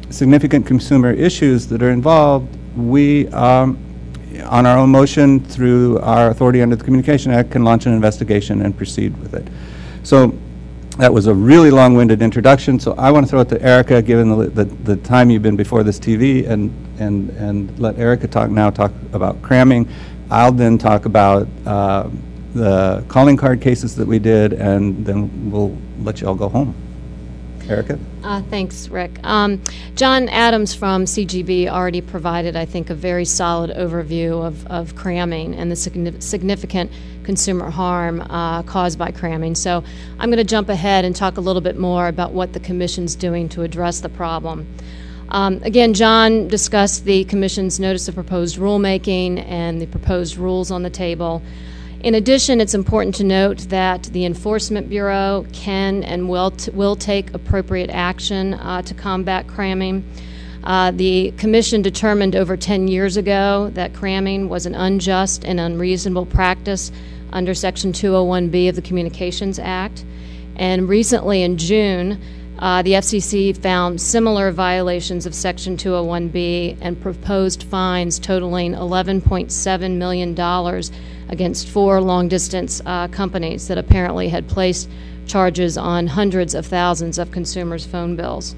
S11: significant consumer issues that are involved, we on our own motion, through our authority under the Communication Act, can launch an investigation and proceed with it. So that was a really long-winded introduction. So I want to throw it to Erica, given the time you've been before this TV, and let Erica talk about cramming. I'll then talk about the calling card cases that we did, and then we'll let you all go home. Erica?
S12: Thanks, Rick. John Adams from CGB already provided, I think, a very solid overview of cramming and the significant consumer harm caused by cramming. So I'm going to jump ahead and talk a little bit more about what the Commission's doing to address the problem. Again, John discussed the Commission's notice of proposed rulemaking and the proposed rules on the table. In addition, it's important to note that the Enforcement Bureau can and will take appropriate action to combat cramming. The Commission determined over 10 years ago that cramming was an unjust and unreasonable practice under Section 201B of the Communications Act. And recently in June, the FCC found similar violations of Section 201B and proposed fines totaling $11.7 million against 4 long-distance companies that apparently had placed charges on hundreds of thousands of consumers' phone bills.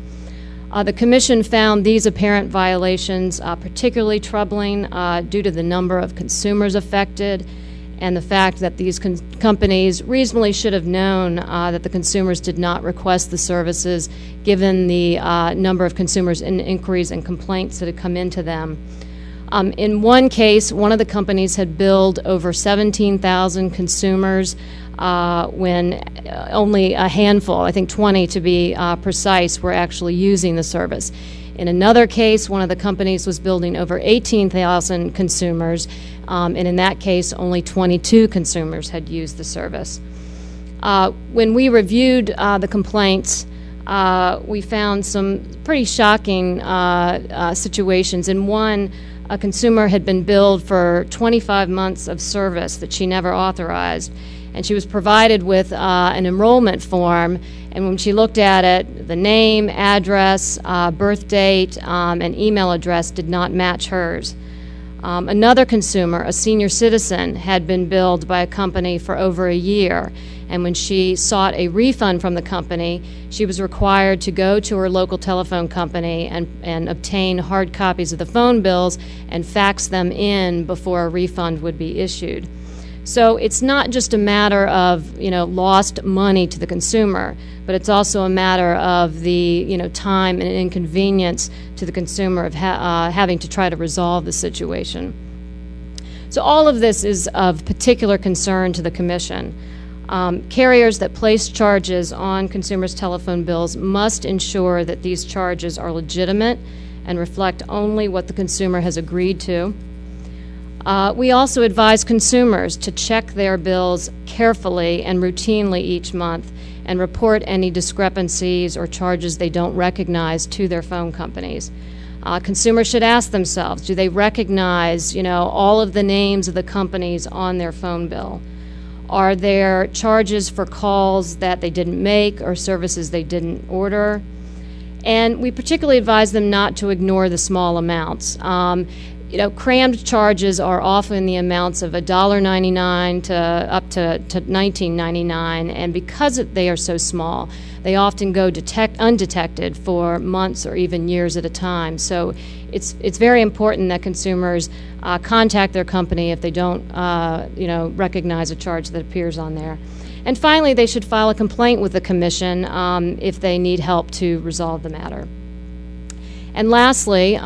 S12: The Commission found these apparent violations particularly troubling due to the number of consumers affected and the fact that these companies reasonably should have known that the consumers did not request the services given the number of consumers' inquiries and complaints that had come into them. In one case, one of the companies had billed over 17,000 consumers when only a handful, I think 20 to be precise, were actually using the service. In another case, one of the companies was billing over 18,000 consumers, and in that case, only 22 consumers had used the service. When we reviewed the complaints, we found some pretty shocking situations. In one, a consumer had been billed for 25 months of service that she never authorized, and she was provided with an enrollment form, and when she looked at it, the name, address, birth date, and email address did not match hers. Another consumer, a senior citizen, had been billed by a company for over a year, and when she sought a refund from the company, she was required to go to her local telephone company and obtain hard copies of the phone bills and fax them in before a refund would be issued. So it's not just a matter of, lost money to the consumer, but it's also a matter of the, time and inconvenience to the consumer of having to try to resolve the situation. So all of this is of particular concern to the Commission. Carriers that place charges on consumers' telephone bills must ensure that these charges are legitimate and reflect only what the consumer has agreed to. We also advise consumers to check their bills carefully and routinely each month and report any discrepancies or charges they don't recognize to their phone companies. Consumers should ask themselves, do they recognize, all of the names of the companies on their phone bill? Are there charges for calls that they didn't make or services they didn't order? And we particularly advise them not to ignore the small amounts. You know, crammed charges are often the amounts of $1.99 to up to $19.99, and because they are so small, they often go undetected for months or even years at a time. So it's very important that consumers contact their company if they don't recognize a charge that appears on there. And finally, they should file a complaint with the Commission if they need help to resolve the matter. And lastly,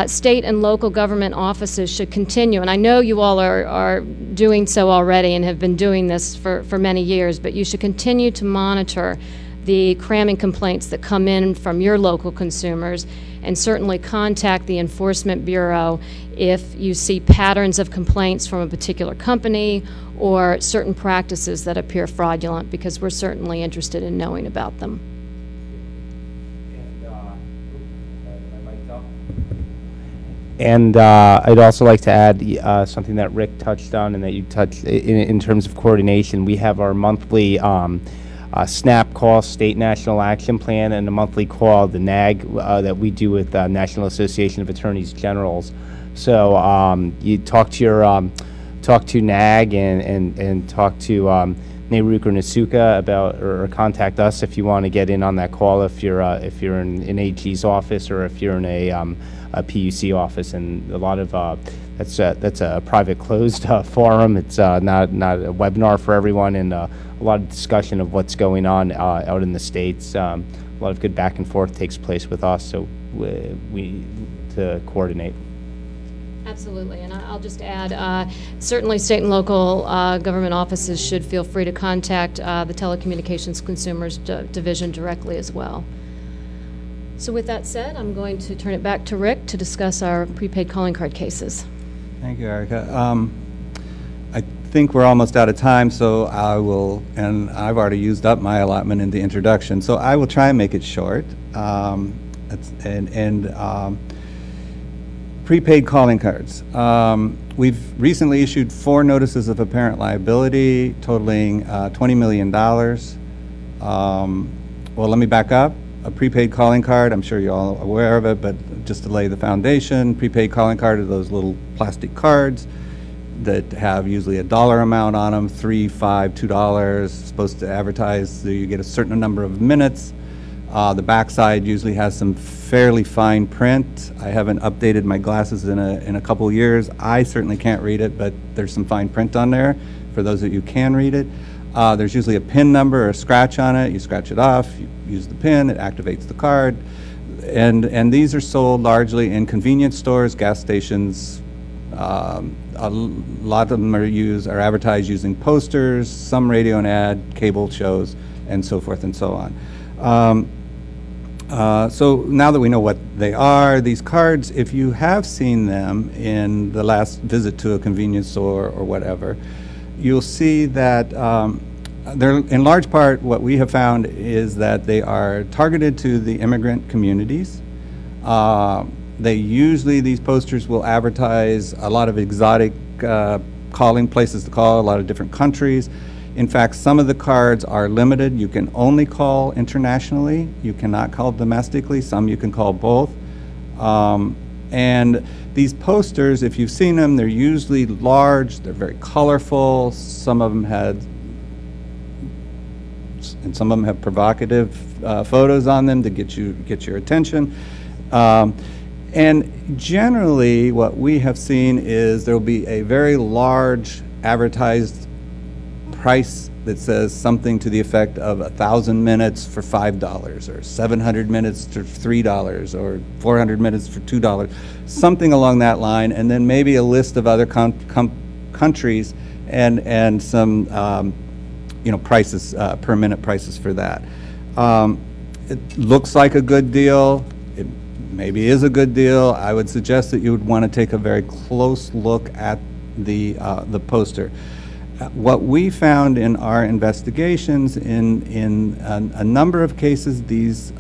S12: state and local government offices should continue, and I know you all are doing so already and have been doing this for many years, but you should continue to monitor the cramming complaints that come in from your local consumers, and certainly contact the Enforcement Bureau if you see patterns of complaints from a particular company or certain practices that appear fraudulent, because we're certainly interested in knowing about them.
S1: And I'd also like to add something that Rick touched on and that you touched in terms of coordination. We have our monthly SNAP call, State National Action Plan, and a monthly call, the NAG, that we do with National Association of Attorneys Generals. So you talk to NAG and talk to Nehru or Nasuka about, or contact us if you want to get in on that call, if you're in AG's office or if you're in a PUC office. And a lot of that's a private closed forum. It's not a webinar for everyone, and a lot of discussion of what's going on out in the states. A lot of good back and forth takes place with us, so we to coordinate.
S12: Absolutely, and I'll just add, certainly state and local government offices should feel free to contact the Telecommunications Consumers Division directly as well. So with that said, I'm going to turn it back to Rick to discuss our prepaid calling card cases.
S11: Thank you, Erica. I think we're almost out of time, so I will, and I've already used up my allotment in the introduction, so I will try and make it short. Prepaid calling cards. We've recently issued 4 notices of apparent liability totaling $20 million. Well, let me back up. A prepaid calling card, I'm sure you're all aware of it, but just to lay the foundation, prepaid calling card are those little plastic cards that have usually a dollar amount on them, $3, $5, $2, supposed to advertise that you get a certain number of minutes. The backside usually has some fairly fine print. I haven't updated my glasses in a couple years. I certainly can't read it, but there's some fine print on there for those of you who can read it. There's usually a PIN number or a scratch on it. You scratch it off, you use the PIN, it activates the card. And these are sold largely in convenience stores, gas stations. A lot of them are advertised using posters, some radio and ad, cable shows, and so forth and so on. So now that we know what they are, these cards, if you have seen them in the last visit to a convenience store or whatever, you'll see that they're, in large part, what we have found is that they are targeted to the immigrant communities. They usually, these posters will advertise a lot of exotic calling places to call, a lot of different countries. In fact, some of the cards are limited. You can only call internationally. You cannot call domestically. Some you can call both. And these posters, if you've seen them, they're usually large. They're very colorful. Some of them have provocative photos on them to get your attention. And generally, what we have seen is there will be a very large advertised price that says something to the effect of 1,000 minutes for $5, or 700 minutes for $3, or 400 minutes for $2, something along that line, and then maybe a list of other countries and some prices, per minute prices for that. It looks like a good deal. It maybe is a good deal. I would suggest that you would want to take a very close look at the poster. What we found in our investigations in a number of cases, these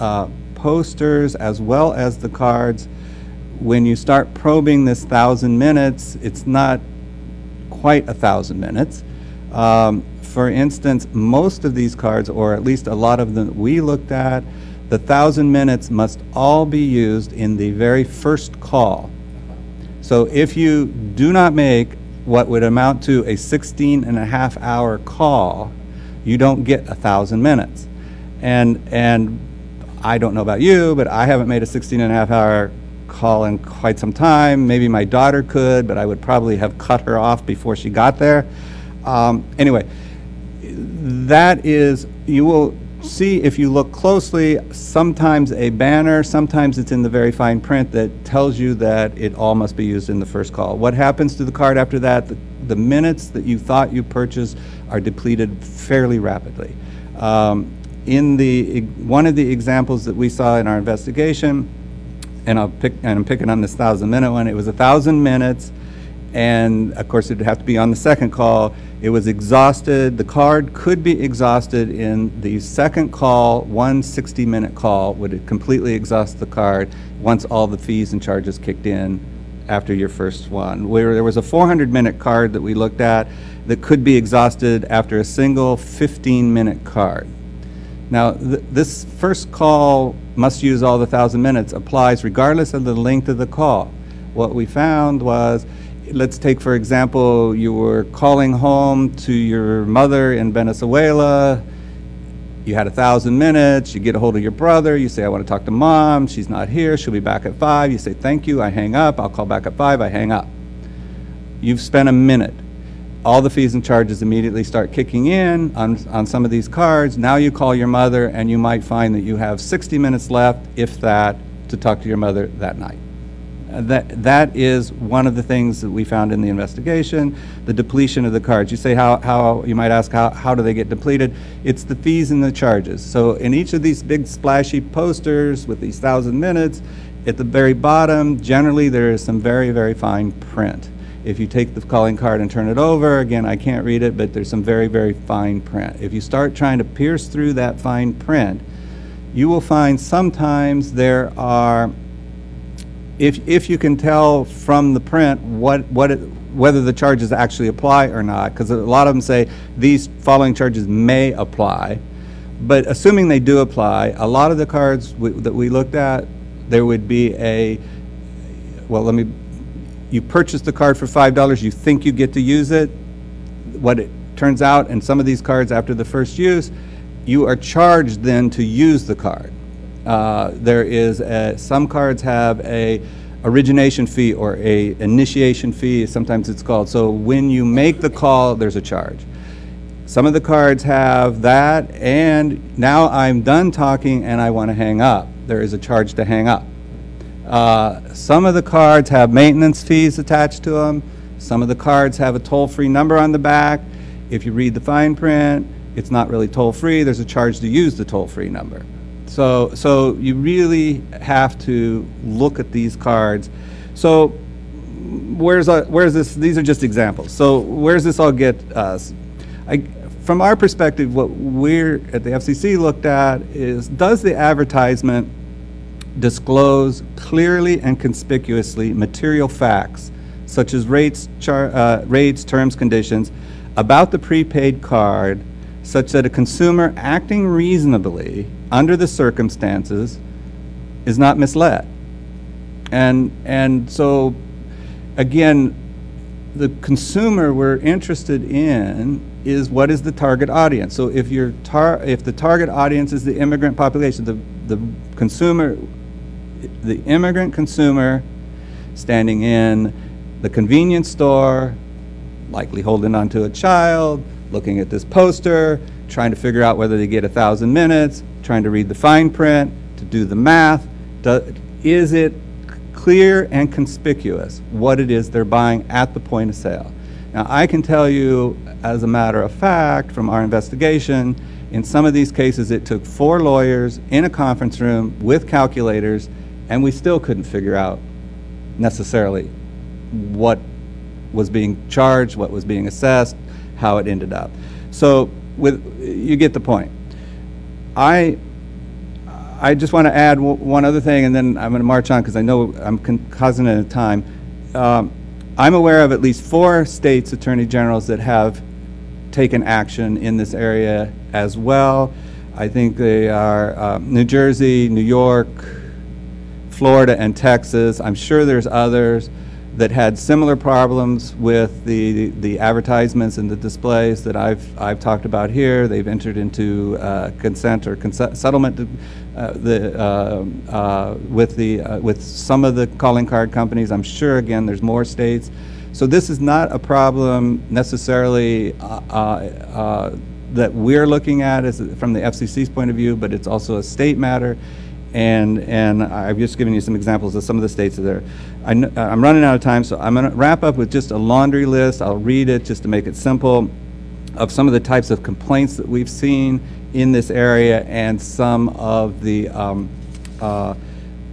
S11: posters as well as the cards, when you start probing this 1,000 minutes, it's not quite 1,000 minutes. For instance, most of these cards, or at least a lot of them we looked at, the 1,000 minutes must all be used in the very first call. So if you do not make what would amount to a 16.5-hour call, you don't get 1,000 minutes. And I don't know about you, but I haven't made a 16.5-hour call in quite some time. Maybe my daughter could, but I would probably have cut her off before she got there. Anyway, that is, you will see if you look closely, sometimes a banner, sometimes it's in the very fine print that tells you that it all must be used in the first call. What happens to the card after that? The minutes that you thought you purchased are depleted fairly rapidly. In one of the examples that we saw in our investigation, and I'm picking on this 1,000-minute one, it was 1,000 minutes, and of course it would have to be on the second call. It was exhausted. The card could be exhausted in the second call. One 60-minute call would completely exhaust the card once all the fees and charges kicked in after your first one. Where there was a 400-minute card that we looked at that could be exhausted after a single 15-minute card. Now, this first call must use all the 1,000 minutes applies regardless of the length of the call. What we found was, let's take, for example, you were calling home to your mother in Venezuela. You had 1,000 minutes. You get a hold of your brother. You say, I want to talk to Mom. She's not here. She'll be back at 5. You say, thank you. I hang up. I'll call back at 5. I hang up. You've spent a minute. All the fees and charges immediately start kicking in on some of these cards. Now you call your mother, and you might find that you have 60 minutes left, if that, to talk to your mother that night. That is one of the things that we found in the investigation, the depletion of the cards. You say, how you might ask, how do they get depleted? It's the fees and the charges. So in each of these big splashy posters with these 1,000 minutes, at the very bottom, generally there is some very, very fine print. If you take the calling card and turn it over, again, I can't read it, but there's some very, very fine print. If you start trying to pierce through that fine print, you will find sometimes there are, if you can tell from the print whether the charges actually apply or not, because a lot of them say these following charges may apply, but assuming they do apply, a lot of the cards that we looked at, there would be a, well, you purchase the card for $5, you think you get to use it. What it turns out, in some of these cards after the first use, you are charged then to use the card. There is some cards have a origination fee or a initiation fee, sometimes it's called. So when you make the call, there's a charge. Some of the cards have that, and now I'm done talking and I want to hang up. There is a charge to hang up. Some of the cards have maintenance fees attached to them. Some of the cards have a toll-free number on the back. If you read the fine print, it's not really toll-free. There's a charge to use the toll-free number. So you really have to look at these cards. So where's this? These are just examples. So where's this all get us? From our perspective, what we're at the FCC looked at is, does the advertisement disclose clearly and conspicuously material facts such as rates, terms, conditions about the prepaid card, such that a consumer acting reasonably under the circumstances is not misled? And so again, the consumer we're interested in is, what is the target audience? So if the target audience is the immigrant population, the consumer, the immigrant consumer standing in the convenience store, likely holding onto a child, looking at this poster, trying to figure out whether they get 1,000 minutes, trying to read the fine print, to do the math. Is it clear and conspicuous what it is they're buying at the point of sale? Now, I can tell you, as a matter of fact, from our investigation, in some of these cases it took 4 lawyers in a conference room with calculators, and we still couldn't figure out necessarily what was being charged, what was being assessed, how it ended up. So you get the point. I just want to add one other thing, and then I'm going to march on because I know I'm cognizant of time. I'm aware of at least 4 states' attorney generals that have taken action in this area as well. I think they are New Jersey, New York, Florida, and Texas. I'm sure there's others. that had similar problems with the advertisements and the displays that I've talked about here. They've entered into consent or settlement with some of the calling card companies. I'm sure, again, there's more states. So this is not a problem necessarily that we're looking at from the FCC's point of view, but it's also a state matter. And I've just given you some examples of some of the states that are. I'm running out of time, so I'm going to wrap up with just a laundry list. I'll read it just to make it simple, of some of the types of complaints that we've seen in this area, and some of the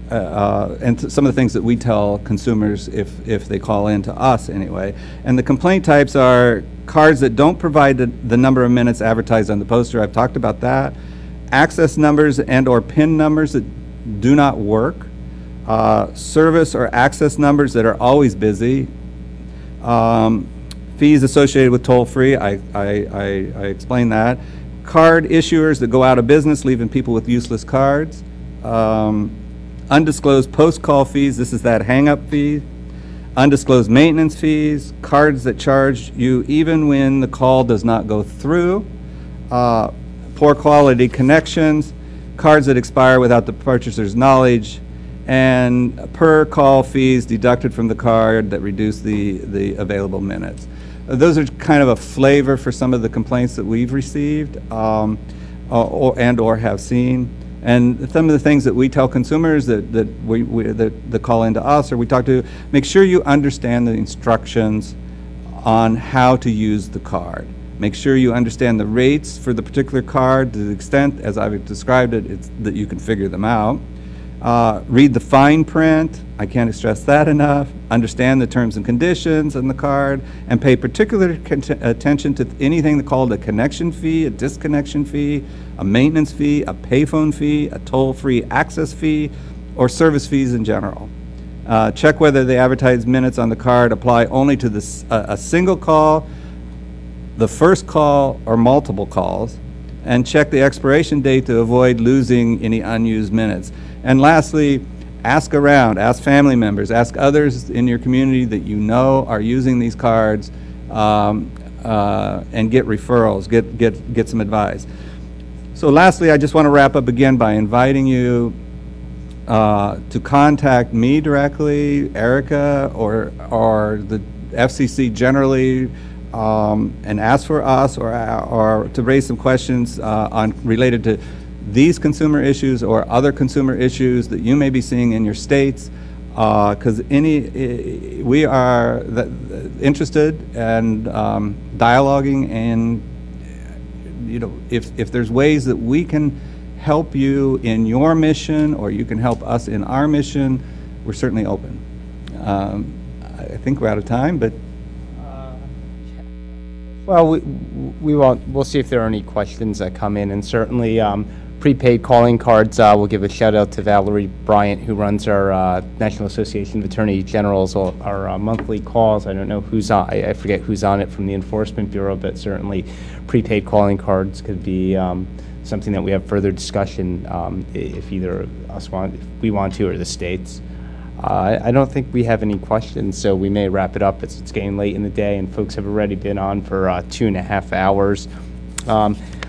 S11: some of the things that we tell consumers if they call in to us anyway. And the complaint types are cards that don't provide the number of minutes advertised on the poster. I've talked about that. Access numbers and or PIN numbers that do not work, service or access numbers that are always busy, fees associated with toll-free, I explained that, card issuers that go out of business, leaving people with useless cards, undisclosed post-call fees, this is that hang-up fee, undisclosed maintenance fees, cards that charge you even when the call does not go through, poor quality connections, cards that expire without the purchaser's knowledge, and per call fees deducted from the card that reduce the available minutes. Those are kind of a flavor for some of the complaints that we've received or have seen. And some of the things that we tell consumers that call into us or we talk to, make sure you understand the instructions on how to use the card. Make sure you understand the rates for the particular card to the extent, as I've described it, that you can figure them out. Read the fine print. I can't stress that enough. Understand the terms and conditions on the card, and pay particular attention to anything called a connection fee, a disconnection fee, a maintenance fee, a payphone fee, a toll-free access fee, or service fees in general. Check whether the advertised minutes on the card apply only to a single call, the first call, or multiple calls, and check the expiration date to avoid losing any unused minutes. And lastly, ask around, ask family members, ask others in your community that you know are using these cards, and get referrals, get some advice. So lastly, I just want to wrap up again by inviting you to contact me directly, Erica, or the FCC generally, and ask for us or to raise some questions related to these consumer issues or other consumer issues that you may be seeing in your states, because we are interested and dialoguing, and if there's ways that we can help you in your mission or you can help us in our mission, we're certainly open. I think we're out of time, but
S1: well, we'll see if there are any questions that come in, and certainly prepaid calling cards, we'll give a shout out to Valerie Bryant, who runs our National Association of Attorney Generals, our monthly calls. I don't know who's on, I forget who's on it from the Enforcement Bureau, but certainly prepaid calling cards could be something that we have further discussion if either of us we want to, or the states. I don't think we have any questions, so we may wrap it up. It's getting late in the day, and folks have already been on for 2.5 hours.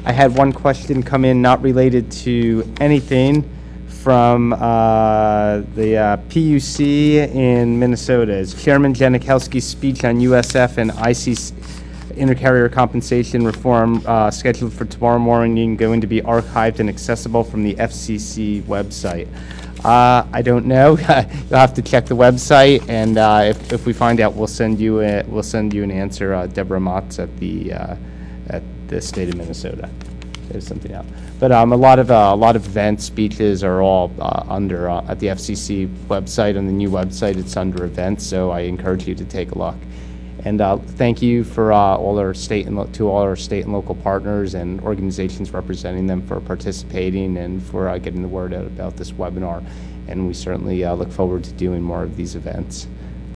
S1: I had one question come in not related to anything from the PUC in Minnesota. Is Chairman Janikowski's speech on USF and IC intercarrier compensation reform scheduled for tomorrow morning going to be archived and accessible from the FCC website? I don't know. You'll have to check the website, and if we find out, we'll send you an answer. Deborah Motz at the state of Minnesota. There's something else, but a lot of events, speeches are all under at the FCC website. On the new website, it's under events. So I encourage you to take a look. And thank you for all our state and local partners and organizations representing them for participating and for getting the word out about this webinar. And we certainly look forward to doing more of these events.